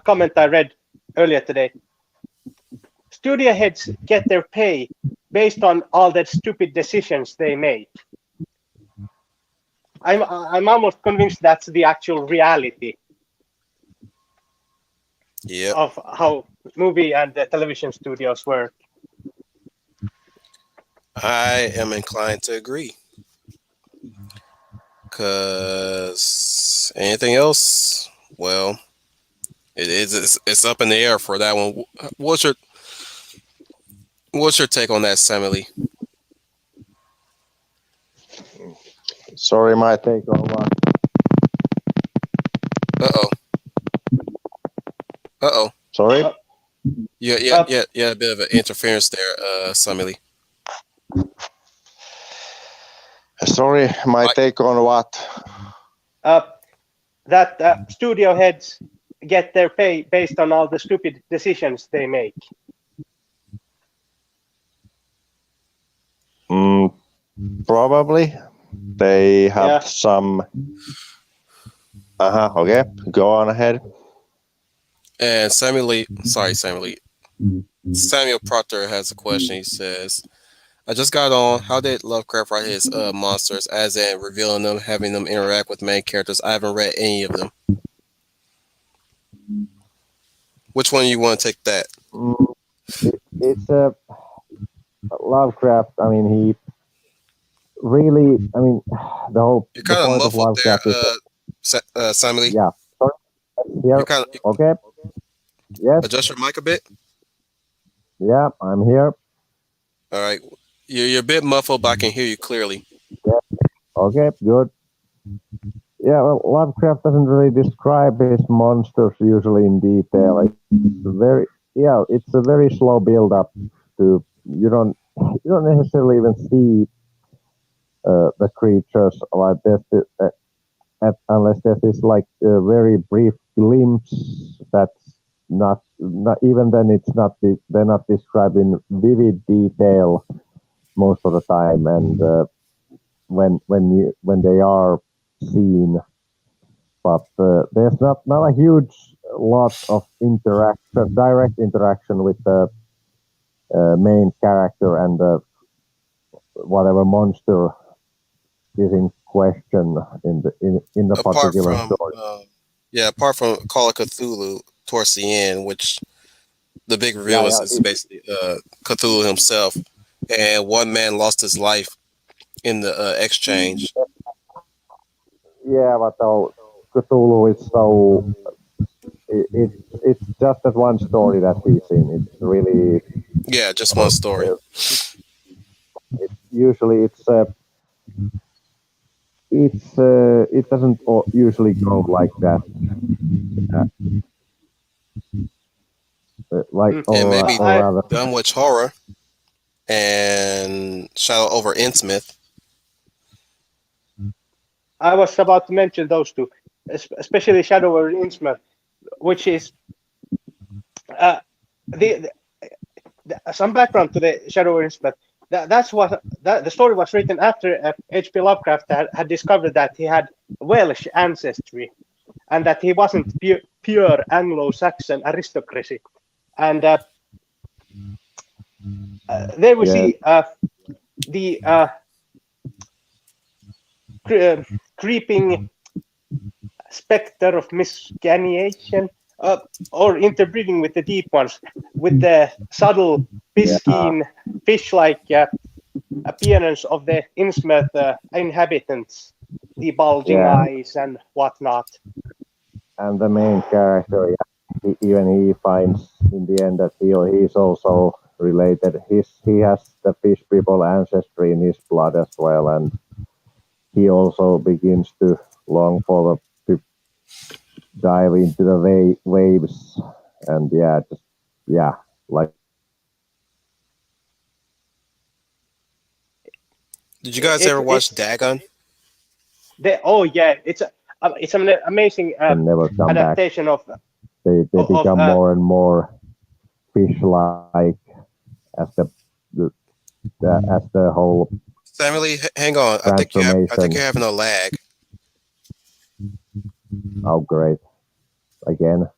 [SPEAKER 3] comment I read earlier today. Studio heads get their pay based on all the stupid decisions they make. I'm almost convinced that's the actual reality of how movie and television studios work.
[SPEAKER 1] I am inclined to agree. Because anything else, well, it's up in the air for that one. What's your take on that, Samuli?
[SPEAKER 2] Sorry, my take on what?
[SPEAKER 1] Uh-oh.
[SPEAKER 2] Sorry?
[SPEAKER 1] Yeah, a bit of an interference there, Samuli.
[SPEAKER 2] Sorry, my take on what?
[SPEAKER 3] That studio heads get their pay based on all the stupid decisions they make.
[SPEAKER 2] Probably. They have some... okay, go on ahead.
[SPEAKER 1] And Samuel Proctor has a question. He says, I just got on. How did Lovecraft write his monsters, as in revealing them, having them interact with main characters? I haven't read any of them. Which one you want to take that?
[SPEAKER 2] It's a Lovecraft. I mean, he really. I mean, the whole.
[SPEAKER 1] You're kind of muffled there, Samuli.
[SPEAKER 2] Yeah. Sorry. Here. Okay. Yes.
[SPEAKER 1] Adjust your mic a bit.
[SPEAKER 2] Yeah, I'm here.
[SPEAKER 1] All right. You're a bit muffled, but I can hear you clearly.
[SPEAKER 2] Yeah. Okay, good. Yeah, well, Lovecraft doesn't really describe his monsters usually in detail. It's a very slow build-up to you don't necessarily even see the creatures like this unless there's this like very brief glimpse that's not even then they're not described in vivid detail most of the time, and when they are seen, but there's not a huge lot of direct interaction with the main character and whatever monster is in question in the particular story.
[SPEAKER 1] Apart from Call of Cthulhu towards the end, which the big reveal is basically Cthulhu himself, and one man lost his life in the exchange.
[SPEAKER 2] Yeah, but Cthulhu is so it's just that one story that he's in. It's really
[SPEAKER 1] just one story.
[SPEAKER 2] It doesn't usually go like that.
[SPEAKER 1] Maybe Dunwich Horror and Shadow over Innsmouth.
[SPEAKER 3] I was about to mention those two, especially Shadow over Innsmouth, which is some background to the Shadow over Innsmouth. The story was written after H.P. Lovecraft had discovered that he had Welsh ancestry and that he wasn't pure Anglo-Saxon aristocracy. And there we see the creeping specter of miscegenation or interbreeding with the deep ones, with the subtle piscine fish-like appearance of the Innsmouth inhabitants, the bulging eyes and whatnot.
[SPEAKER 2] And the main character, even he finds in the end that he's also related. He has the fish people ancestry in his blood as well, and he also begins to long for to dive into the waves, and like.
[SPEAKER 1] Did you guys ever watch Dagon?
[SPEAKER 3] It's an amazing adaptation
[SPEAKER 2] back. They become more and more fish-like as the whole.
[SPEAKER 1] Samuli, hang on. I think you're having a lag.
[SPEAKER 2] Oh, great! Again.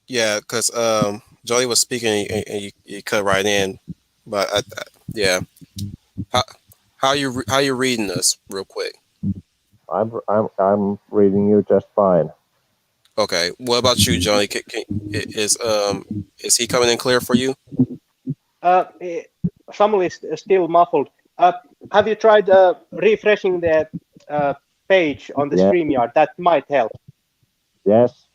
[SPEAKER 1] Yeah, because Joey was speaking and you cut right in, but yeah. How you reading this real quick?
[SPEAKER 2] I'm reading you just fine.
[SPEAKER 1] Okay. What about you, Johnny? Is he coming in clear for you?
[SPEAKER 3] Samuli is still muffled. Have you tried refreshing the page on the StreamYard? That might help.
[SPEAKER 2] Yes.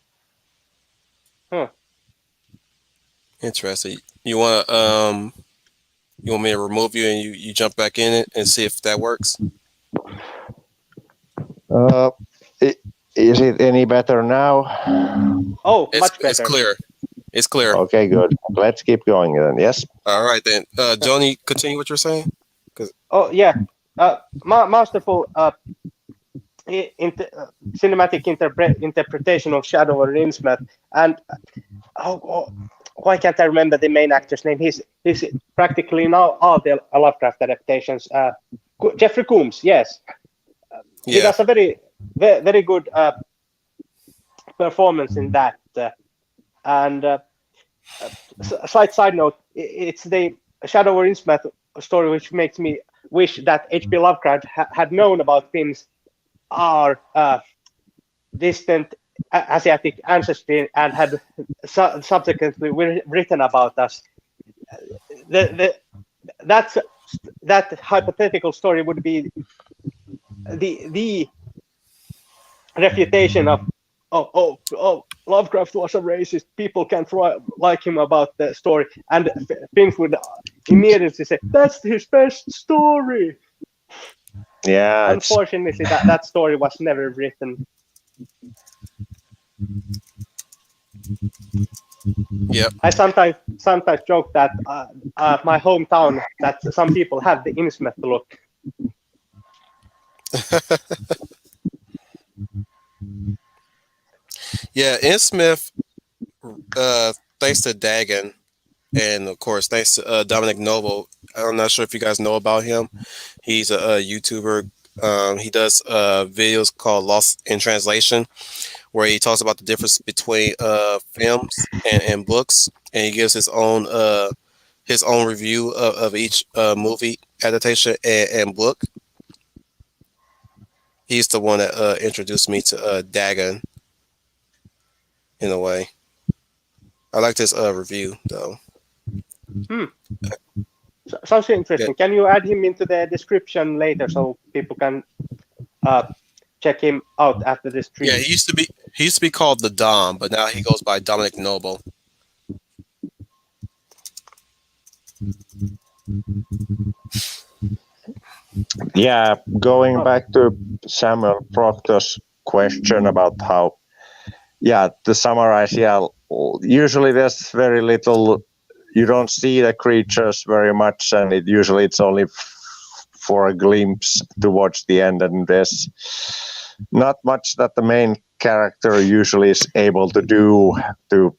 [SPEAKER 1] Interesting. You want me to remove you and you jump back in it and see if that works?
[SPEAKER 2] Is it any better now?
[SPEAKER 3] Oh, much better.
[SPEAKER 1] It's clear. It's clear.
[SPEAKER 2] Okay, good. Let's keep going then. Yes.
[SPEAKER 1] All right then. Johnny, continue what you're saying.
[SPEAKER 3] Oh yeah, masterful cinematic interpretation of Shadow over Innsmouth, and why can't I remember the main actor's name? He's practically now all the Lovecraft adaptations. Jeffrey Combs, yes. He does a very good performance in that. And side note, it's the Shadow over Innsmouth story which makes me wish that H.P. Lovecraft had known about Finns our distant Asiatic ancestry and had subsequently written about us. That hypothetical story would be the refutation of Lovecraft was a racist. People can't like him about the story, and Finns would immediately say that's his best story.
[SPEAKER 2] Yeah.
[SPEAKER 3] Unfortunately, that story was never written.
[SPEAKER 1] Yep.
[SPEAKER 3] I sometimes joke that my hometown, that some people have the Innsmouth look.
[SPEAKER 1] Yeah, Innsmouth, thanks to Dagon, and of course thanks to Dominic Noble. I'm not sure if you guys know about him. He's a YouTuber. He does videos called Lost in Translation, where he talks about the difference between films and books, and he gives his own review of each movie adaptation and book. He's the one that introduced me to Dagon. In a way, I like this review though.
[SPEAKER 3] Sounds interesting. Yeah. Can you add him into the description later so people can check him out after the stream?
[SPEAKER 1] Yeah, he used to be called the Dom, but now he goes by Dominic Noble.
[SPEAKER 2] Yeah, going back to Samuel Proctor's question about how, to summarize, usually there's very little, you don't see the creatures very much, and it's only for a glimpse towards the end, and there's not much that the main character usually is able to do to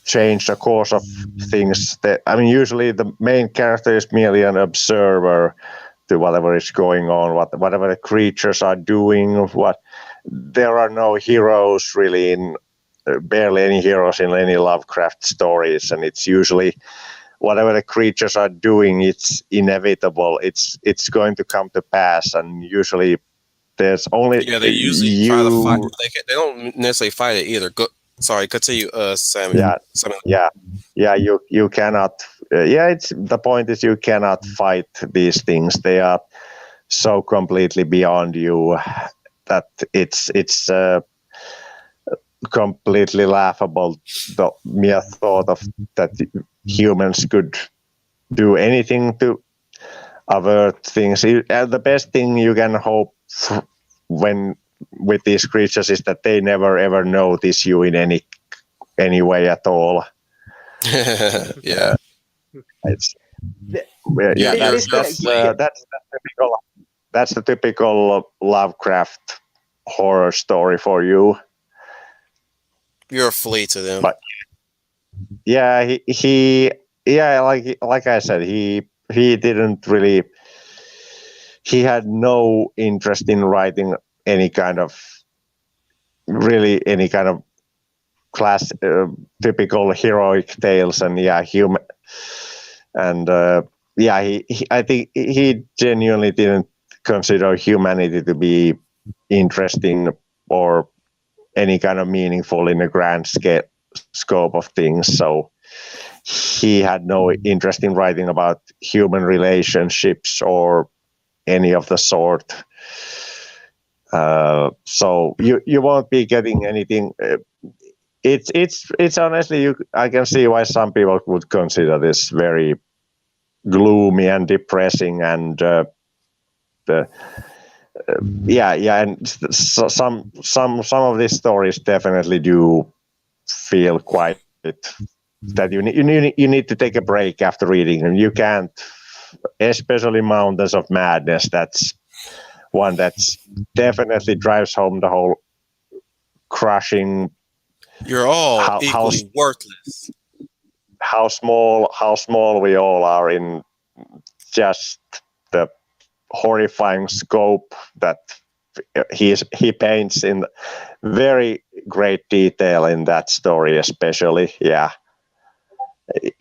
[SPEAKER 2] change the course of things. Usually the main character is merely an observer to whatever is going on, whatever the creatures are doing. There are no heroes really barely any heroes in any Lovecraft stories, and it's usually whatever the creatures are doing, it's inevitable. It's going to come to pass, and usually there's only
[SPEAKER 1] Yeah, they usually try to fight.
[SPEAKER 2] you.
[SPEAKER 1] They don't necessarily fight it either. Go, sorry, continue, Sammy.
[SPEAKER 2] Yeah,
[SPEAKER 1] Sammy.
[SPEAKER 2] yeah. You cannot. Yeah, it's the point is you cannot fight these things. They are so completely beyond you that it's completely laughable. The mere thought of that humans could do anything to avert things. The best thing you can hope when with these creatures is that they never ever notice you in any way at all.
[SPEAKER 1] Yeah.
[SPEAKER 2] It's
[SPEAKER 3] The-
[SPEAKER 2] yeah,
[SPEAKER 3] this
[SPEAKER 2] typical. That's the typical Lovecraft horror story for you.
[SPEAKER 1] You're a flea to them.
[SPEAKER 2] But yeah, he yeah, like I said, he didn't really. He had no interest in writing any kind of class typical heroic tales and human and I think he genuinely didn't consider humanity to be interesting or any kind of meaningful in a grand scope of things. So he had no interest in writing about human relationships or any of the sort. So you won't be getting anything. It's honestly, I can see why some people would consider this very gloomy and depressing, and and so some of these stories definitely do feel quite that you need to take a break after reading them. You can't, especially Mountains of Madness. That's one that's definitely drives home the whole crushing.
[SPEAKER 1] You're all equally worthless.
[SPEAKER 2] How small we all are in just the horrifying scope that he paints in very great detail in that story, especially. Yeah,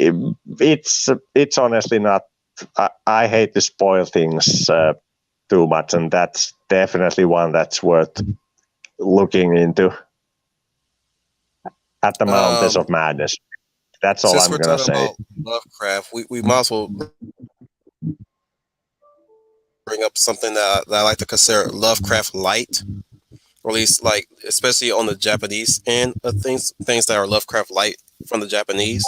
[SPEAKER 2] it's honestly not. I hate to spoil things too much, and that's definitely one that's worth looking into. At the Mountains of Madness. That's all
[SPEAKER 1] Since
[SPEAKER 2] I'm
[SPEAKER 1] we're
[SPEAKER 2] gonna
[SPEAKER 1] talking
[SPEAKER 2] say.
[SPEAKER 1] about Lovecraft, we might as well bring up something that I like to consider Lovecraft light, or at least like especially on the Japanese end of things that are Lovecraft light from the Japanese,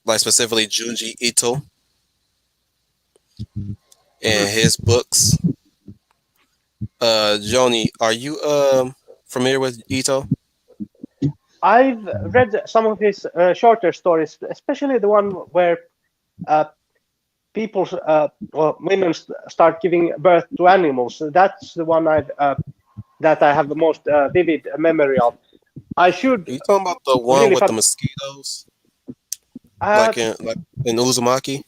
[SPEAKER 1] like specifically Junji Ito and his books. Joni, are you familiar with Ito?
[SPEAKER 3] I've read some of his shorter stories, especially the one where people, women start giving birth to animals. That's the one that I have the most vivid memory of. I should
[SPEAKER 1] Are you talking about the one
[SPEAKER 3] really
[SPEAKER 1] with the mosquitoes,
[SPEAKER 3] uh,
[SPEAKER 1] like in Uzumaki?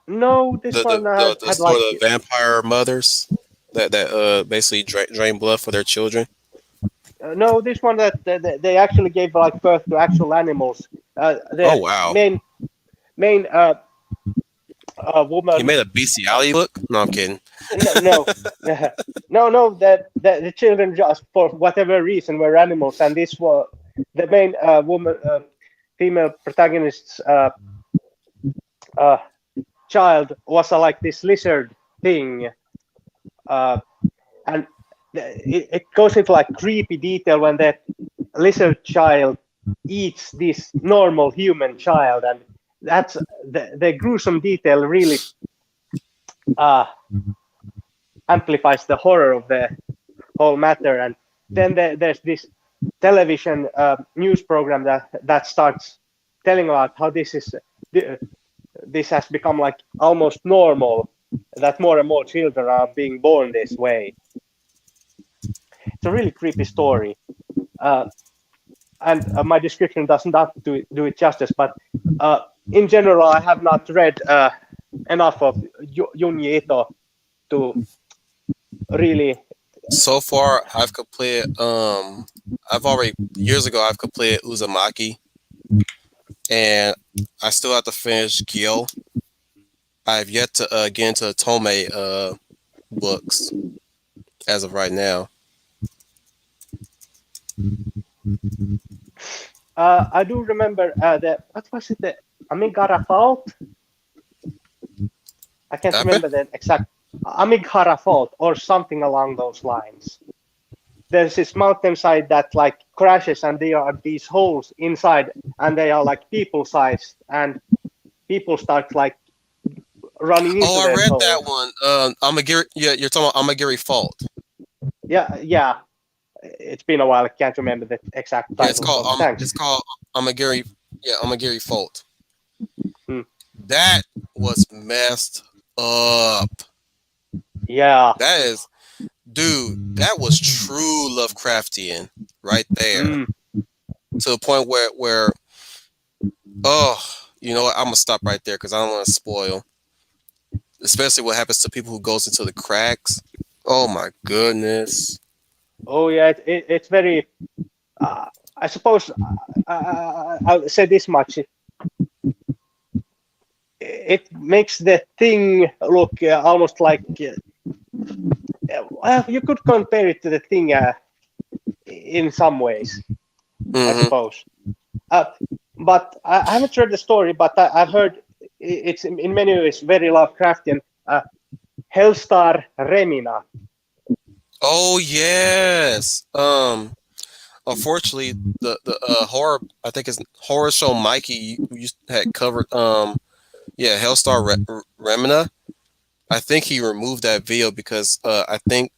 [SPEAKER 3] no, this one
[SPEAKER 1] The
[SPEAKER 3] had
[SPEAKER 1] sort
[SPEAKER 3] like
[SPEAKER 1] of vampire mothers that basically drain blood for their children.
[SPEAKER 3] no, this one that they actually gave like birth to actual animals.
[SPEAKER 1] Oh
[SPEAKER 3] The
[SPEAKER 1] wow,
[SPEAKER 3] main
[SPEAKER 1] he
[SPEAKER 3] woman.
[SPEAKER 1] made a bestiality book. No, I'm kidding.
[SPEAKER 3] No, no. That the children just for whatever reason were animals, and this was the main woman, female protagonist's uh, child was like this lizard thing, and it goes into like creepy detail when the lizard child eats this normal human child, and that's the gruesome detail really amplifies the horror of the whole matter. And then there's this television news program that starts telling about how this has become like almost normal, that more and more children are being born this way. It's a really creepy story, and my description does not do it justice. But in general, I have not read enough of Junji Ito to really.
[SPEAKER 1] So far, I've completed. I've already years ago I've completed Uzumaki, and I still have to finish Gyo. I've yet to get into the Tomei books. as of right now.
[SPEAKER 3] I do remember what was it? The Amigara fault? I can't
[SPEAKER 1] Happen?
[SPEAKER 3] remember the exact Amigara fault or something along those lines. There's this mountainside that like crashes, and there are these holes inside, and they are like people sized, and people start like running into
[SPEAKER 1] Oh, I
[SPEAKER 3] those
[SPEAKER 1] read that
[SPEAKER 3] holes.
[SPEAKER 1] one. Amagiri. Yeah, you're talking about Amagiri Fault.
[SPEAKER 3] Yeah. It's been a while. I can't remember the exact
[SPEAKER 1] Yeah,
[SPEAKER 3] title. So thanks.
[SPEAKER 1] it's called Amagiri. Yeah, Amagiri Fault.
[SPEAKER 3] Hmm.
[SPEAKER 1] That was messed up.
[SPEAKER 3] Yeah.
[SPEAKER 1] That is, dude. That was true Lovecraftian right there.
[SPEAKER 3] Mm.
[SPEAKER 1] To the point where oh, you know what? I'm gonna stop right there because I don't want to spoil, especially what happens to people who goes into the cracks. Oh my goodness.
[SPEAKER 3] Oh yeah. It's very. I suppose I'll say this much. It makes the thing look almost like. Well, you could compare it to the thing in some ways, I
[SPEAKER 1] Mm-hmm.
[SPEAKER 3] suppose. Uh, but I haven't read the story, but I've heard it's in many ways very Lovecraftian. Hellstar Remina.
[SPEAKER 1] Oh yes. Unfortunately, the horror, I think it's horror show Mikey you had covered. Yeah, Hellstar Remina. I think he removed that video because I think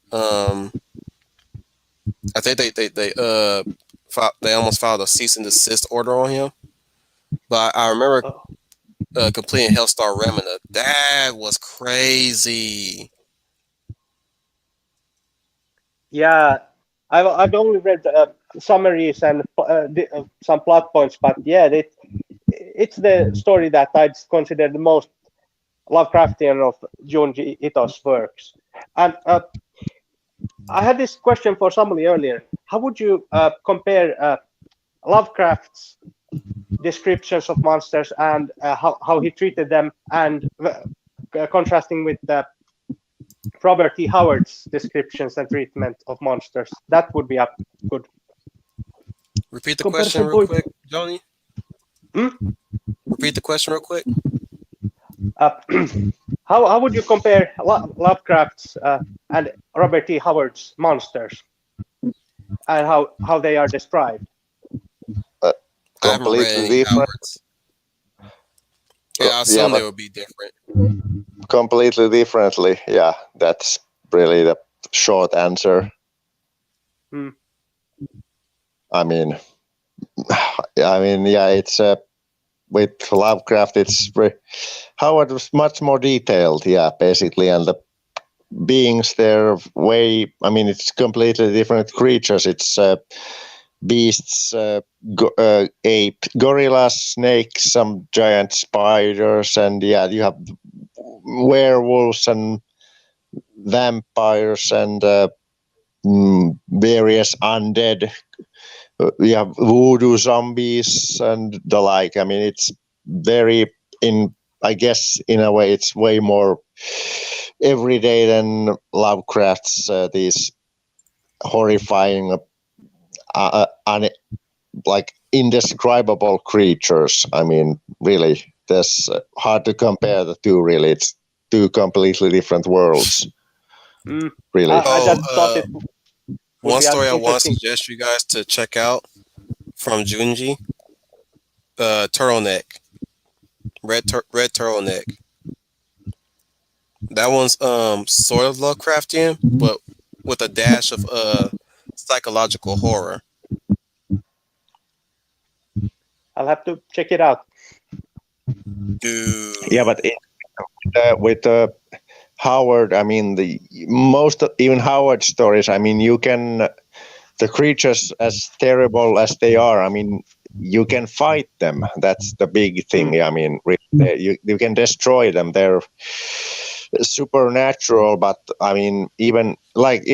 [SPEAKER 1] they almost filed a cease and desist order on him. But I remember
[SPEAKER 3] Oh,
[SPEAKER 1] completing Hellstar Remina. That was crazy.
[SPEAKER 3] yeah, I've only read summaries and some plot points, but yeah, it's the story that I'd consider the most Lovecraftian of Junji Ito's works. And I had this question for Samuli earlier. How would you compare Lovecraft's descriptions of monsters and how he treated them, and contrasting with Robert E. Howard's descriptions and treatment of monsters? That would be a good
[SPEAKER 1] Repeat the question
[SPEAKER 3] comparison
[SPEAKER 1] real
[SPEAKER 3] point.
[SPEAKER 1] quick, Johnny.
[SPEAKER 3] Hmm?
[SPEAKER 1] Repeat the question real quick.
[SPEAKER 3] Uh, how would you compare Lovecraft's and Robert E. Howard's monsters and how they are described?
[SPEAKER 1] I haven't read
[SPEAKER 2] Completely
[SPEAKER 1] any
[SPEAKER 2] different.
[SPEAKER 1] Howards. Yeah, I
[SPEAKER 2] Yeah,
[SPEAKER 1] assume they
[SPEAKER 2] but
[SPEAKER 1] would be different.
[SPEAKER 2] completely differently. Yeah, that's really the short answer.
[SPEAKER 3] Hmm.
[SPEAKER 2] I mean, yeah, it's with Lovecraft, Howard was much more detailed. Yeah, basically, and the beings there way. I mean, it's completely different creatures. It's beasts, ape, gorillas, snakes, some giant spiders, and yeah, you have werewolves and vampires and various undead. You have voodoo zombies and the like. I mean, it's very I guess in a way, it's way more everyday than Lovecraft's these horrifying, like indescribable creatures. I mean, really, there's hard to compare the two. Really, it's two completely different worlds.
[SPEAKER 3] Hmm.
[SPEAKER 2] Really.
[SPEAKER 3] I
[SPEAKER 1] Oh,
[SPEAKER 3] just thought it would
[SPEAKER 1] one
[SPEAKER 3] be an
[SPEAKER 1] story I want to
[SPEAKER 3] interesting.
[SPEAKER 1] suggest you guys to check out from Junji, turtleneck, red turtleneck. That one's sort of Lovecraftian, but with a dash of psychological horror.
[SPEAKER 3] I'll have to check it out.
[SPEAKER 1] Dude.
[SPEAKER 2] Yeah, but with Howard, I mean, even Howard stories. I mean, the creatures, as terrible as they are, I mean, you can fight them. That's the big thing. I mean, you can destroy them. They're supernatural, but I mean, even like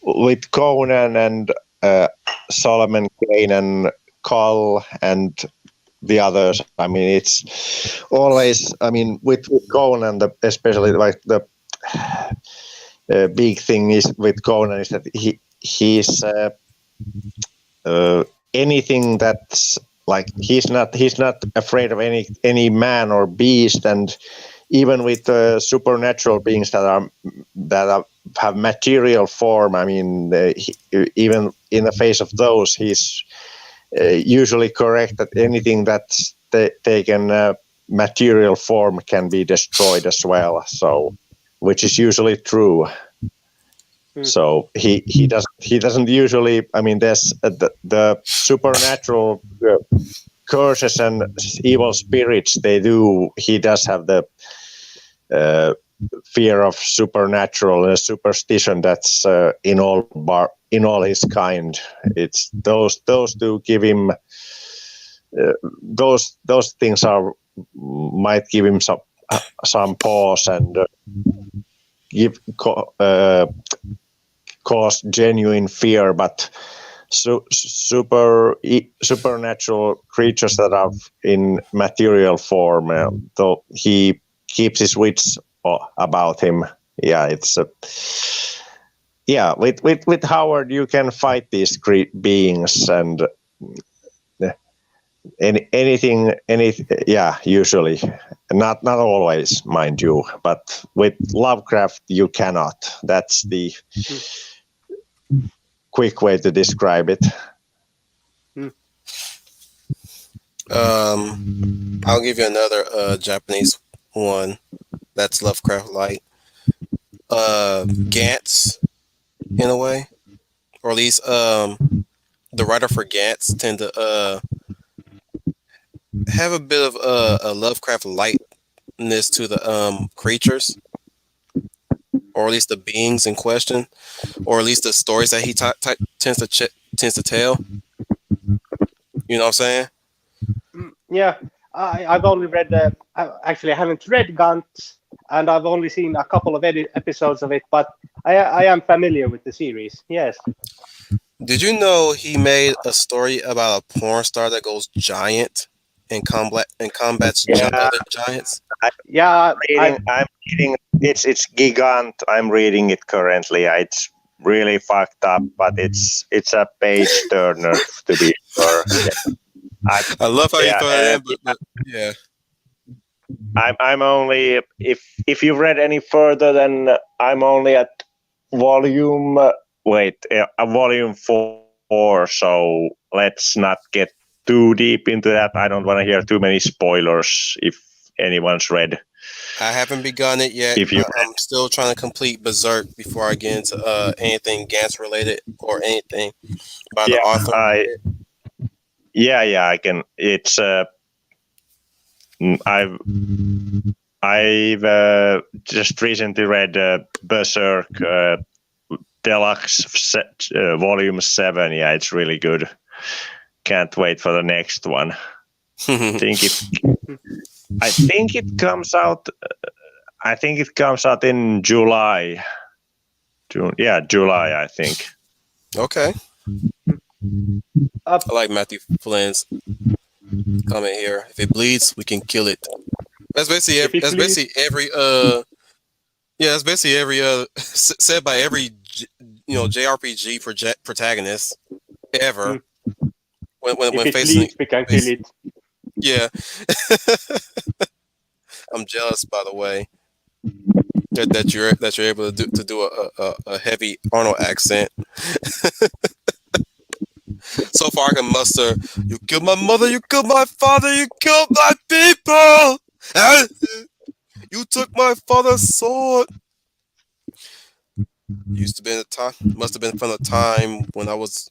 [SPEAKER 2] with Conan and Solomon Kane and Cull and the others. I mean, it's always. I mean, with Conan, especially like big thing is with Conan is that he's anything that's like he's not afraid of any man or beast, and even with supernatural beings that have material form. I mean, even in the face of those, he's usually correct that anything that's taken material form can be destroyed as well. So, which is usually true. So he doesn't usually. I mean, there's the supernatural curses and evil spirits. He does have the fear of supernatural superstition that's in all his kind. It's those do give him those things might give him some pause and cause genuine fear, but supernatural creatures that are in material form, though he keeps his wits about him. Yeah, it's with Howard you can fight these beings and anything usually, not always, mind you, but with Lovecraft you cannot. That's the quick way to describe it.
[SPEAKER 1] I'll give you another Japanese one that's Lovecraft like. Gantz, in a way, or at least the writer for Gantz tend to have a bit of a Lovecraft lightness to the creatures, or at least the beings in question, or at least the stories that he tends to tell. You know what I'm saying?
[SPEAKER 3] Yeah, I've only read. Actually, I haven't read Gantz, and I've only seen a couple of episodes of it. But I am familiar with the series. Yes.
[SPEAKER 1] Did you know he made a story about a porn star that goes giant and combats other giants?
[SPEAKER 3] Yeah,
[SPEAKER 2] I'm reading. It's Gigant. I'm reading it currently. It's really fucked up, but it's a page turner to be sure.
[SPEAKER 1] I love how you throw it in, but yeah.
[SPEAKER 2] I'm only if you've read any further, then I'm only at volume. Volume 4. So let's not get too deep into that. I don't want to hear too many spoilers if anyone's read.
[SPEAKER 1] I haven't begun it yet. I'm still trying to complete Berserk before I get into anything Gantz related or anything by the author.
[SPEAKER 2] I can. It's I've just recently read Berserk Deluxe Volume 7. Yeah, it's really good. Can't wait for the next one. I think it comes out. I think it comes out in July. July. I think.
[SPEAKER 1] Okay. I like Matthew Flynn's comment here. If it bleeds, we can kill it. That's basically every that's basically every said by every JRPG protagonist ever. When facing
[SPEAKER 3] bleeds, we can kill it.
[SPEAKER 1] Yeah. I'm jealous, by the way, that you're able to do a heavy Arnold accent. So far, I can muster. You killed my mother. You killed my father. You killed my people. You took my father's sword. Used to be the time. Must have been from the time when I was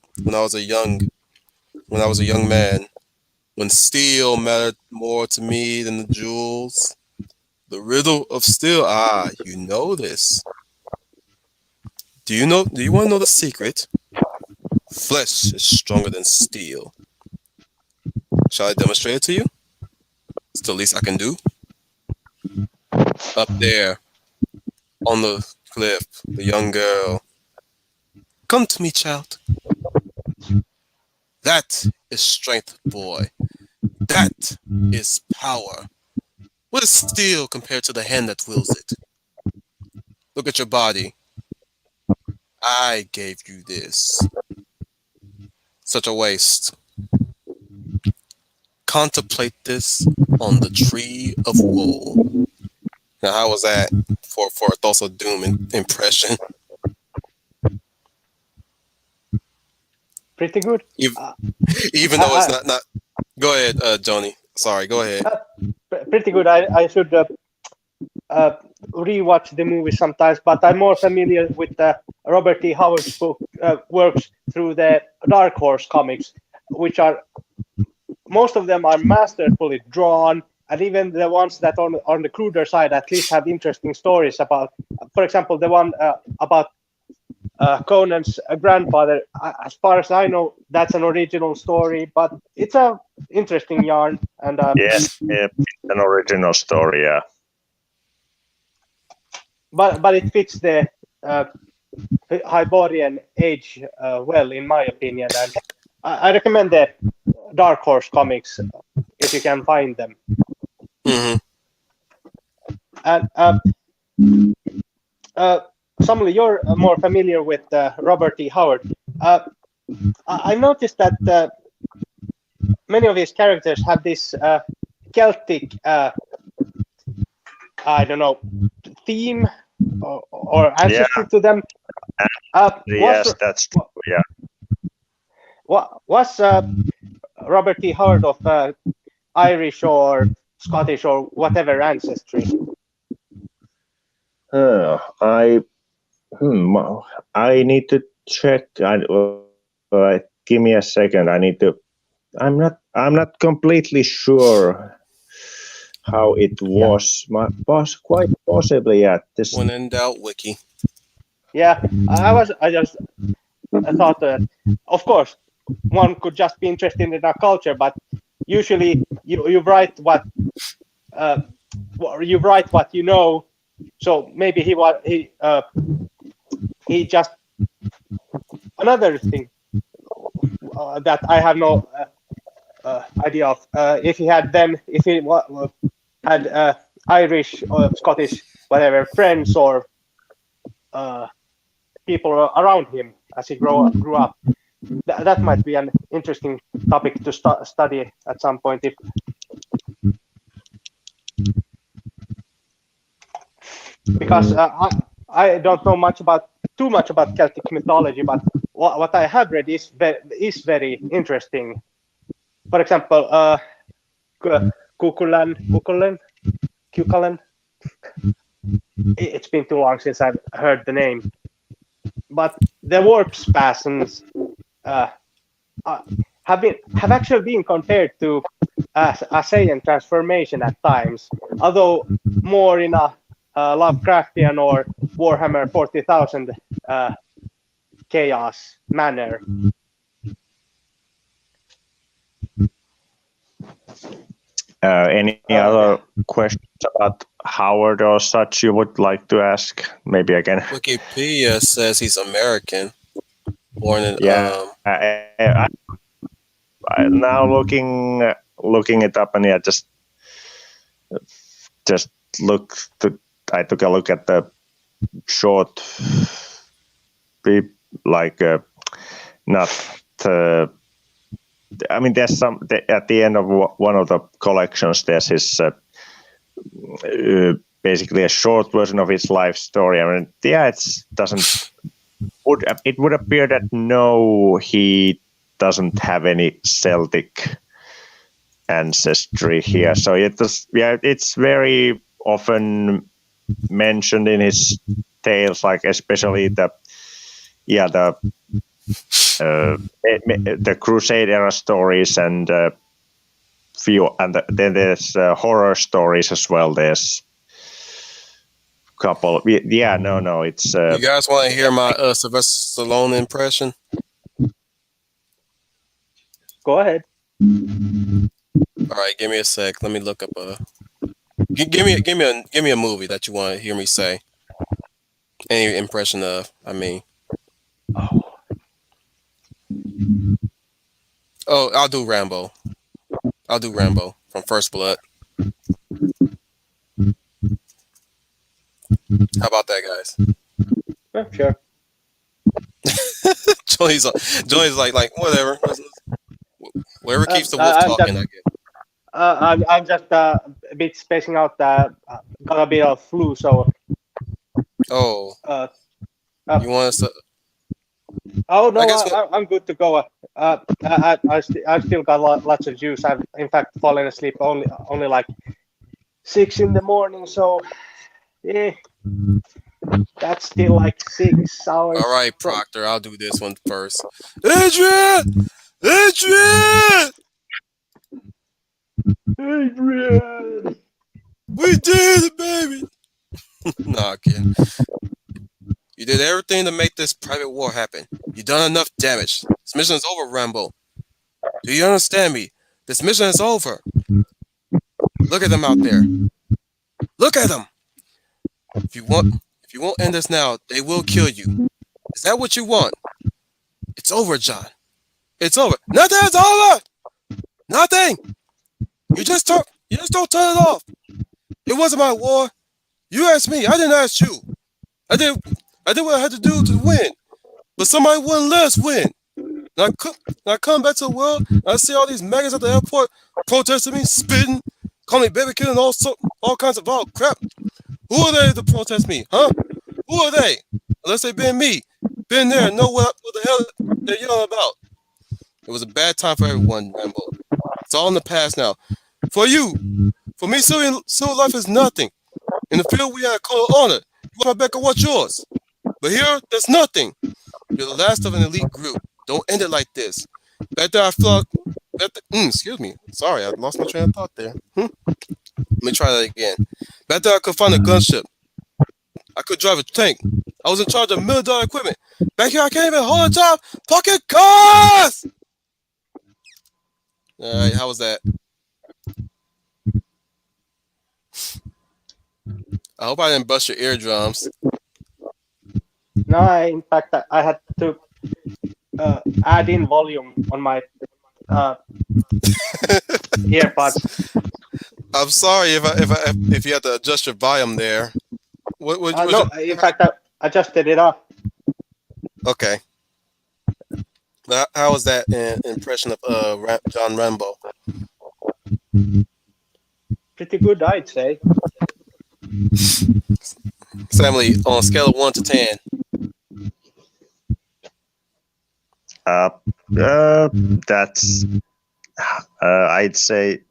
[SPEAKER 1] a young man. When steel mattered more to me than the jewels. The riddle of steel. You know this. Do you want to know the secret? Flesh is stronger than steel. Shall I demonstrate it to you? It's the least I can do. Up there, on the cliff, the young girl. Come to me, child. That is strength, boy. That is power. What is steel compared to the hand that wields it? Look at your body. I gave you this. Such a waste. Contemplate this on the tree of woe. Now, how was that for a Thoughts of Doom impression?
[SPEAKER 3] Pretty good.
[SPEAKER 1] Even,
[SPEAKER 3] Uh,
[SPEAKER 1] even though it's
[SPEAKER 3] I,
[SPEAKER 1] not. Go ahead, Joni. Sorry, go ahead.
[SPEAKER 3] Pretty good. I should rewatch the movie sometimes, but I'm more familiar with Robert T. Howard's book works through the Dark Horse comics, which are most of them are masterfully drawn, and even the ones that on the cruder side at least have interesting stories about. For example, the one about Conan's grandfather. As far as I know, that's an original story, but it's a interesting yarn. And
[SPEAKER 2] Yes, it's an original story. Yeah.
[SPEAKER 3] but it fits the Hyborian age well, in my opinion. And I recommend the Dark Horse comics if you can find them.
[SPEAKER 1] Mm-hmm.
[SPEAKER 3] And Samuli, you're more familiar with Robert E. Howard. I noticed that many of his characters have this Celtic, I don't know, theme or ancestry to them.
[SPEAKER 2] Yes, that's true. Yeah.
[SPEAKER 3] Was Robert E. Howard of Irish or Scottish or whatever ancestry?
[SPEAKER 2] I need to check. Give me a second. I need to. I'm not completely sure how it was. Quite possibly at this.
[SPEAKER 1] When in doubt, wiki.
[SPEAKER 3] Yeah, I just thought that, of course, one could just be interested in our culture, but usually you write what you know. So maybe he just another thing that I have no idea of. If he had Irish or Scottish whatever friends or people around him as he grew up. That might be an interesting topic to study at some point. Because I don't know too much about Celtic mythology, but what I have read is very interesting. For example, Cuchulainn. It's been too long since I've heard the name. But the warp spasms have actually been compared to a Saiyan transformation at times, although more in a Lovecraftian or Warhammer 40,000 chaos manner.
[SPEAKER 2] Any other questions about Howard or such you would like to ask? Maybe again.
[SPEAKER 1] Wikipedia says he's American, born in.
[SPEAKER 2] I now looking it up, and just I took a look at the short, I mean, there's some at the end of one of the collections. There's his basically a short version of his life story. I mean, yeah, it would appear that no, he doesn't have any Celtic ancestry here. So it's very often mentioned in his tales, like especially the Crusade era stories and then there's horror stories as well. There's a couple. It's.
[SPEAKER 1] You guys want to hear my Sylvester Stallone impression?
[SPEAKER 3] Go ahead.
[SPEAKER 1] All right, give me a sec. Let me look up give me a movie that you want to hear me say. Any impression of? I mean. Oh, I'll do Rambo. From First Blood. How about that, guys?
[SPEAKER 3] Yeah, sure.
[SPEAKER 1] Johnny's like whatever. Whoever keeps the wolf
[SPEAKER 3] I'm
[SPEAKER 1] talking,
[SPEAKER 3] just
[SPEAKER 1] I get.
[SPEAKER 3] I'm just a bit spacing out. Got a bit of flu, so
[SPEAKER 1] Oh,
[SPEAKER 3] uh, uh,
[SPEAKER 1] you want us to?
[SPEAKER 3] oh
[SPEAKER 1] I
[SPEAKER 3] no,
[SPEAKER 1] guess what?
[SPEAKER 3] I'm good to go. I've still got lots of juice. I've in fact fallen asleep only like 6 in the morning. So yeah, that's still like 6 hours
[SPEAKER 1] All right,
[SPEAKER 3] from.
[SPEAKER 1] Proctor. I'll do this one first. Adrian, Adrian,
[SPEAKER 3] Adrian!
[SPEAKER 1] we did it, baby. Nah, kidding. You did everything to make this private war happen. You done enough damage. This mission is over, Rambo. Do you understand me? This mission is over. Look at them out there. Look at them. If you want, if you won't end this now, they will kill you. Is that what you want? It's over, John. It's over. Nothing is over. Nothing. You just don't turn it off. It wasn't my war. You asked me. I didn't ask you. I did. I did what I had to do to win. But somebody wouldn't let us win. And I come back to the world. And I see all these maggots at the airport protesting me, spitting, calling me baby kid and all kinds of vile crap. Who are they to protest me, huh? Who are they? Unless they been me, been there, and know what the hell they're yelling about. It was a bad time for everyone, Rambo. It's all in the past now. For you, for me, civil life is nothing. In the field, we had a code of honor. You want my back or what's yours? But here, there's nothing. You're the last of an elite group. Don't end it like this. Back there, I felt. Excuse me. Sorry, I lost my train of thought there. Let me try that again. Back there, I could find a gunship. I could drive a tank. I was in charge of military equipment. Back here, I can't even hold a job. Fucking cars! Alright, how was that? I hope I didn't bust your eardrums.
[SPEAKER 3] No, in fact, I had to add in volume on my earbuds.
[SPEAKER 1] I'm sorry if you had to adjust your volume there.
[SPEAKER 3] No, in fact, I adjusted it up.
[SPEAKER 1] Okay. How was that impression of John Rambo?
[SPEAKER 3] Pretty good, I'd say.
[SPEAKER 1] Samuli, on a scale of 1 to 10.
[SPEAKER 2] That's I'd say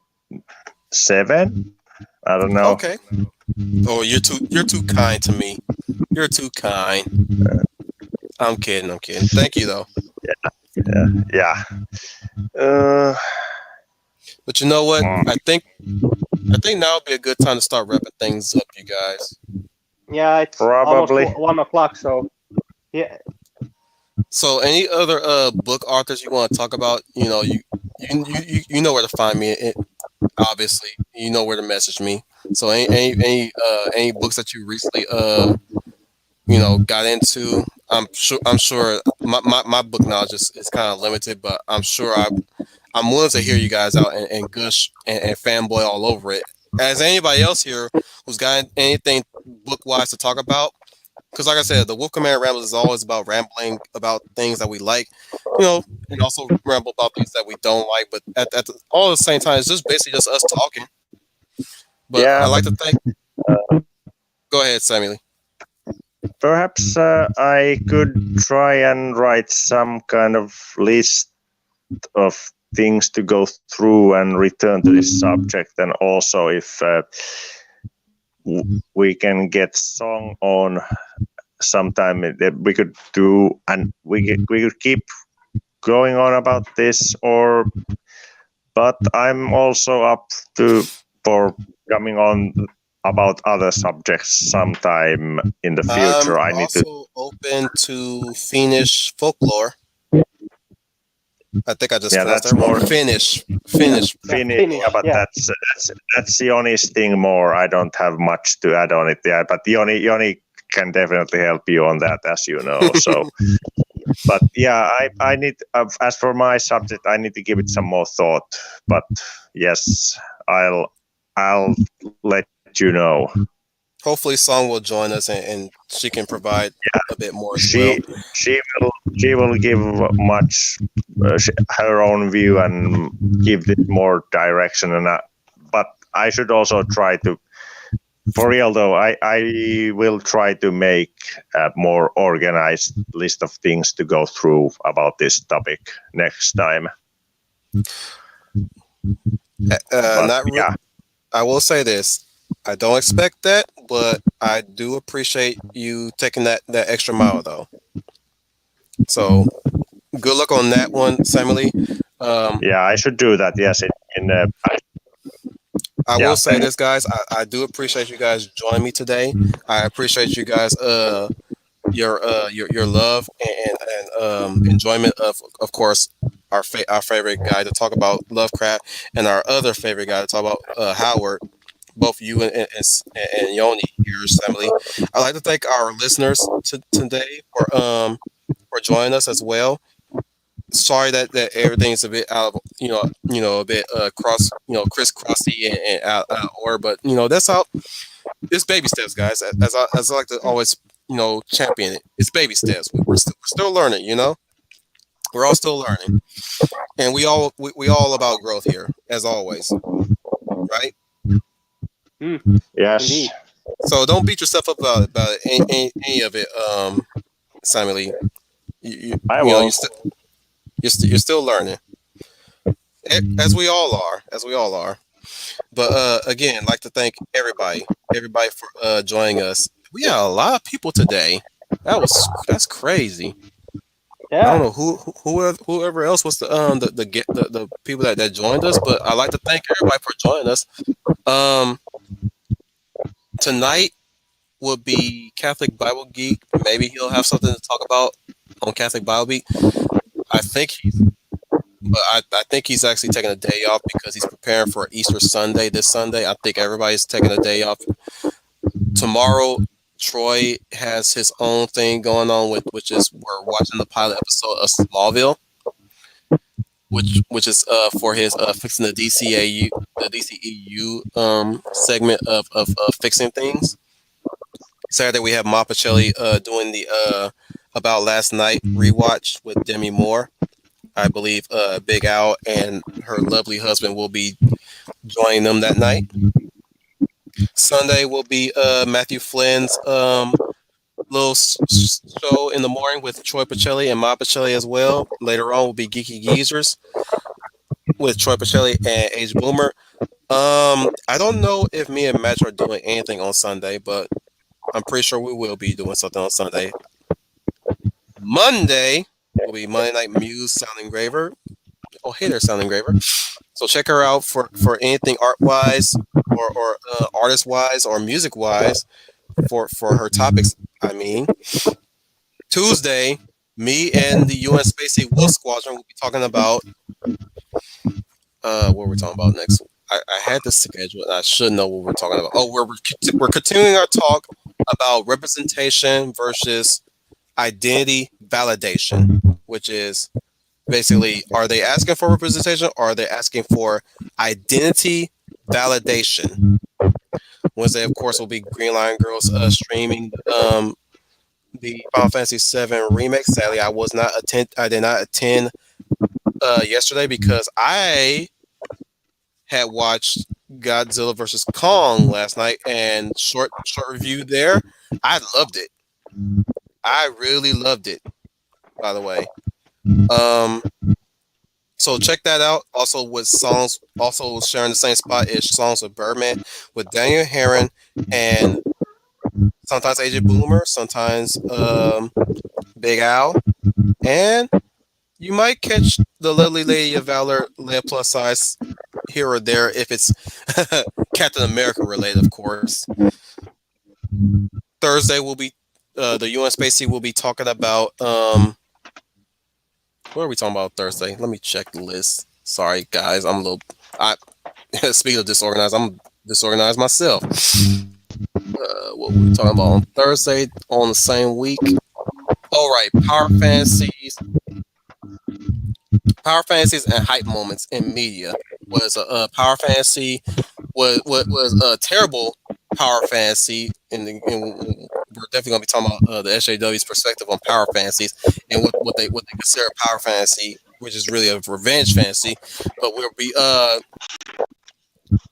[SPEAKER 2] 7. I don't know.
[SPEAKER 1] Okay. Oh, you're too kind to me. You're too kind. I'm kidding. Thank you though.
[SPEAKER 2] Yeah.
[SPEAKER 1] But you know what? I think now would be a good time to start wrapping things up, you guys.
[SPEAKER 3] Yeah, it's
[SPEAKER 2] Probably.
[SPEAKER 3] almost 1 o'clock, so yeah.
[SPEAKER 1] So, any other book authors you want to talk about? You know, you know where to find me. Obviously, you know where to message me. So, any books that you recently got into? I'm sure my book knowledge is kind of limited, but I'm sure I'm willing to hear you guys out and gush and fanboy all over it. As anybody else here who's got anything book wise to talk about, because like I said, the Wolf Command Rambles is always about rambling about things that we like, and also ramble about things that we don't like. But all at the same time, it's just basically just us talking. But
[SPEAKER 2] Yeah,
[SPEAKER 1] I like to think. Go ahead, Samuel.
[SPEAKER 2] Perhaps I could try and write some kind of list of things to go through and return to this subject, and also if we can get Song on sometime, we could do, and we could keep going on about this, but I'm also up for coming on about other subjects sometime in the future.
[SPEAKER 1] I'm also open to Finnish folklore. I think I just pronounced that wrong. Finnish.
[SPEAKER 2] Finnish, but
[SPEAKER 3] yeah.
[SPEAKER 2] that's Joni's thing more. I don't have much to add on it. Yeah, but Joni can definitely help you on that, as you know. So, but yeah, I need. As for my subject, I need to give it some more thought. But yes, I'll let you know.
[SPEAKER 1] hopefully Song will join us and she can provide a bit more as well.
[SPEAKER 2] She will give much her own view and give it more direction. But I should also try to, for real though, I will try to make a more organized list of things to go through about this topic next time.
[SPEAKER 1] Not re-
[SPEAKER 2] Yeah,
[SPEAKER 1] I will say this. I don't expect that, but I do appreciate you taking that extra mile though. So good luck on that one, Samuli.
[SPEAKER 2] yeah, I should do that. Yes,
[SPEAKER 1] I
[SPEAKER 2] yeah,
[SPEAKER 1] will say this, guys. I do appreciate you guys joining me today. I appreciate you guys your love and enjoyment of course our favorite guy to talk about Lovecraft and our other favorite guy to talk about Howard. Both you and Yoni here, Assembly. I'd like to thank our listeners today for joining us as well. Sorry that everything's a bit out of a bit crisscrossy and out of order, but that's how it's baby steps, guys. As I like to always champion it. It's baby steps. We're still learning, We're all still learning, and we all about growth here, as always, right?
[SPEAKER 2] yes.
[SPEAKER 3] Indeed.
[SPEAKER 1] So don't beat yourself up about it, any of it, Simon Lee.
[SPEAKER 2] I won't.
[SPEAKER 1] You're still learning, as we all are, But again, I'd like to thank everybody for joining us. We had a lot of people today. That's crazy. I don't
[SPEAKER 3] Yeah.
[SPEAKER 1] know whoever else was the people that joined us, but I'd like to thank everybody for joining us. Um, Tonight will be Catholic Bible Geek. Maybe he'll have something to talk about on Catholic Bible Geek. I think he's actually taking a day off because he's preparing for Easter Sunday this Sunday. I think everybody's taking a day off. Tomorrow, Troy has his own thing going on which is we're watching the pilot episode of Smallville, which is for his fixing the DCEU segment of fixing things. Saturday we have Ma Pacelli doing the About Last Night rewatch with Demi Moore. I believe Big Al and her lovely husband will be joining them that night. Sunday will be Matthew Flynn's little show in the morning with Troy Pacelli and Ma Pacelli as well. Later on will be Geeky Geezers with Troy Pacelli and Age Boomer. I don't know if me and Matt are doing anything on Sunday, but I'm pretty sure we will be doing something on Sunday. Monday will be Monday Night Muse Sound Engraver. Oh, hey there, Sound Engraver. So check her out for anything art-wise or artist-wise or music-wise for her topics. I mean, Tuesday, me and the UN Spacey Wolf Squadron will be talking about what we're talking about next. I had this schedule and I should know what we're talking about. Oh, we're continuing our talk about representation versus identity validation, which is basically, are they asking for representation or are they asking for identity validation? Wednesday, of course, will be Green Lion Girls streaming the Final Fantasy VII remake. Sadly, I did not attend yesterday because I had watched Godzilla vs. Kong last night, and short review there. I loved it. I really loved it. By the way, so check that out. Also with songs, also sharing the same spot is Songs with Birdman with Daniel Herron and sometimes AJ Boomer, sometimes Big Al, and you might catch the lovely Lady of Valor Leia plus size here or there if it's Captain America related, of course. Thursday will be the UN Spacey will be talking about what are we talking about Thursday? Let me check the list. Sorry guys, speaking of disorganized, I'm disorganized myself. What we're talking about on Thursday on the same week. All right, Power Fantasies and hype moments in media was a Power Fantasy was a terrible Power Fantasy we're definitely going to be talking about the SJW's perspective on power fantasies and what they consider power fantasy, which is really a revenge fantasy. But we'll be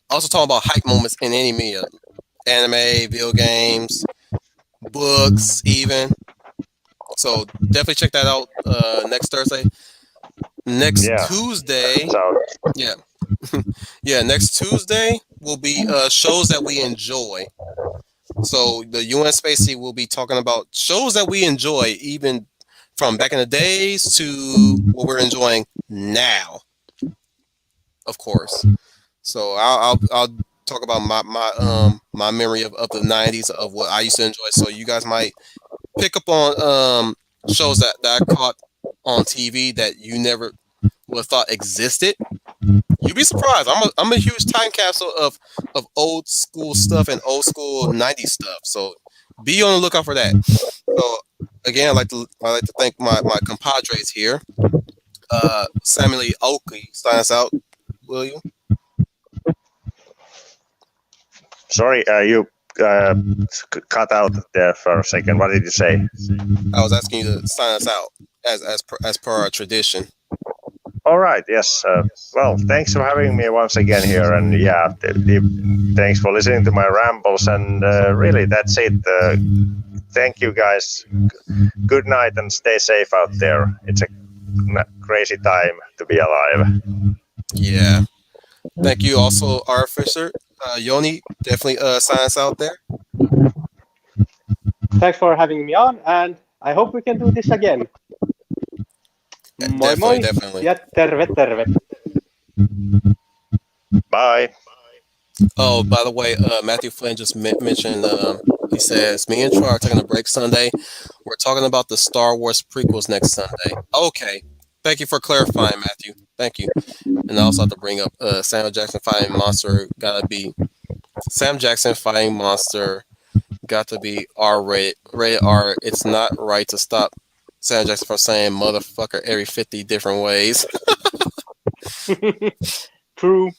[SPEAKER 1] also talking about hype moments in any media, anime, video games, books, even. So definitely check that out next Thursday. Next
[SPEAKER 2] Yeah.
[SPEAKER 1] Tuesday,
[SPEAKER 2] So
[SPEAKER 1] yeah, yeah. Next Tuesday will be shows that we enjoy. So the UN Spacey will be talking about shows that we enjoy, even from back in the days to what we're enjoying now, of course. So I'll talk about my memory of the '90s of what I used to enjoy. So you guys might pick up on shows that I caught on TV that you never would have thought existed. You'd be surprised. I'm a huge time capsule of old school stuff and old school '90s stuff. So be on the lookout for that. So again, I'd like to thank my compadres here. Samuli Olki, sign us out, will you?
[SPEAKER 2] sorry, you cut out there for a second. What did you say?
[SPEAKER 1] I was asking you to sign us out as per our tradition.
[SPEAKER 2] All right. Yes. Well, thanks for having me once again here, and yeah, thanks for listening to my rambles. And really, that's it. Thank you, guys. Good night, and stay safe out there. It's a crazy time to be alive.
[SPEAKER 1] Yeah. Thank you also, Artificer. Yoni, definitely sign us out there.
[SPEAKER 3] Thanks for having me on, and I hope we can do this again. Moi moi
[SPEAKER 1] Definitely.
[SPEAKER 3] ja terve terve.
[SPEAKER 2] Bye.
[SPEAKER 1] Oh, by the way, Matthew Flynn just mentioned, he says, me and Troy are taking a break Sunday. We're talking about the Star Wars prequels next Sunday. Okay. Thank you for clarifying, Matthew. Thank you. And I also have to bring up Samuel Jackson fighting monster Sam Jackson fighting monster got to be R-rated. Rated R. It's not right to stop Sam Jackson from saying motherfucker every 50 different ways.
[SPEAKER 3] True.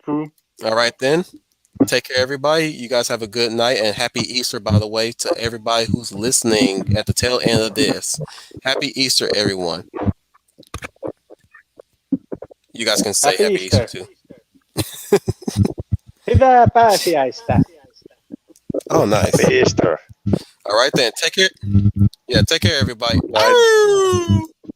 [SPEAKER 1] All right, then. Take care, everybody. You guys have a good night and happy Easter, by the way, to everybody who's listening at the tail end of this. Happy Easter, everyone. You guys can say happy Easter too.
[SPEAKER 3] Hyvää pääsiäistä.
[SPEAKER 1] Oh, nice.
[SPEAKER 2] Happy Easter.
[SPEAKER 1] All right, then. Take care. Yeah, take care, everybody. Bye.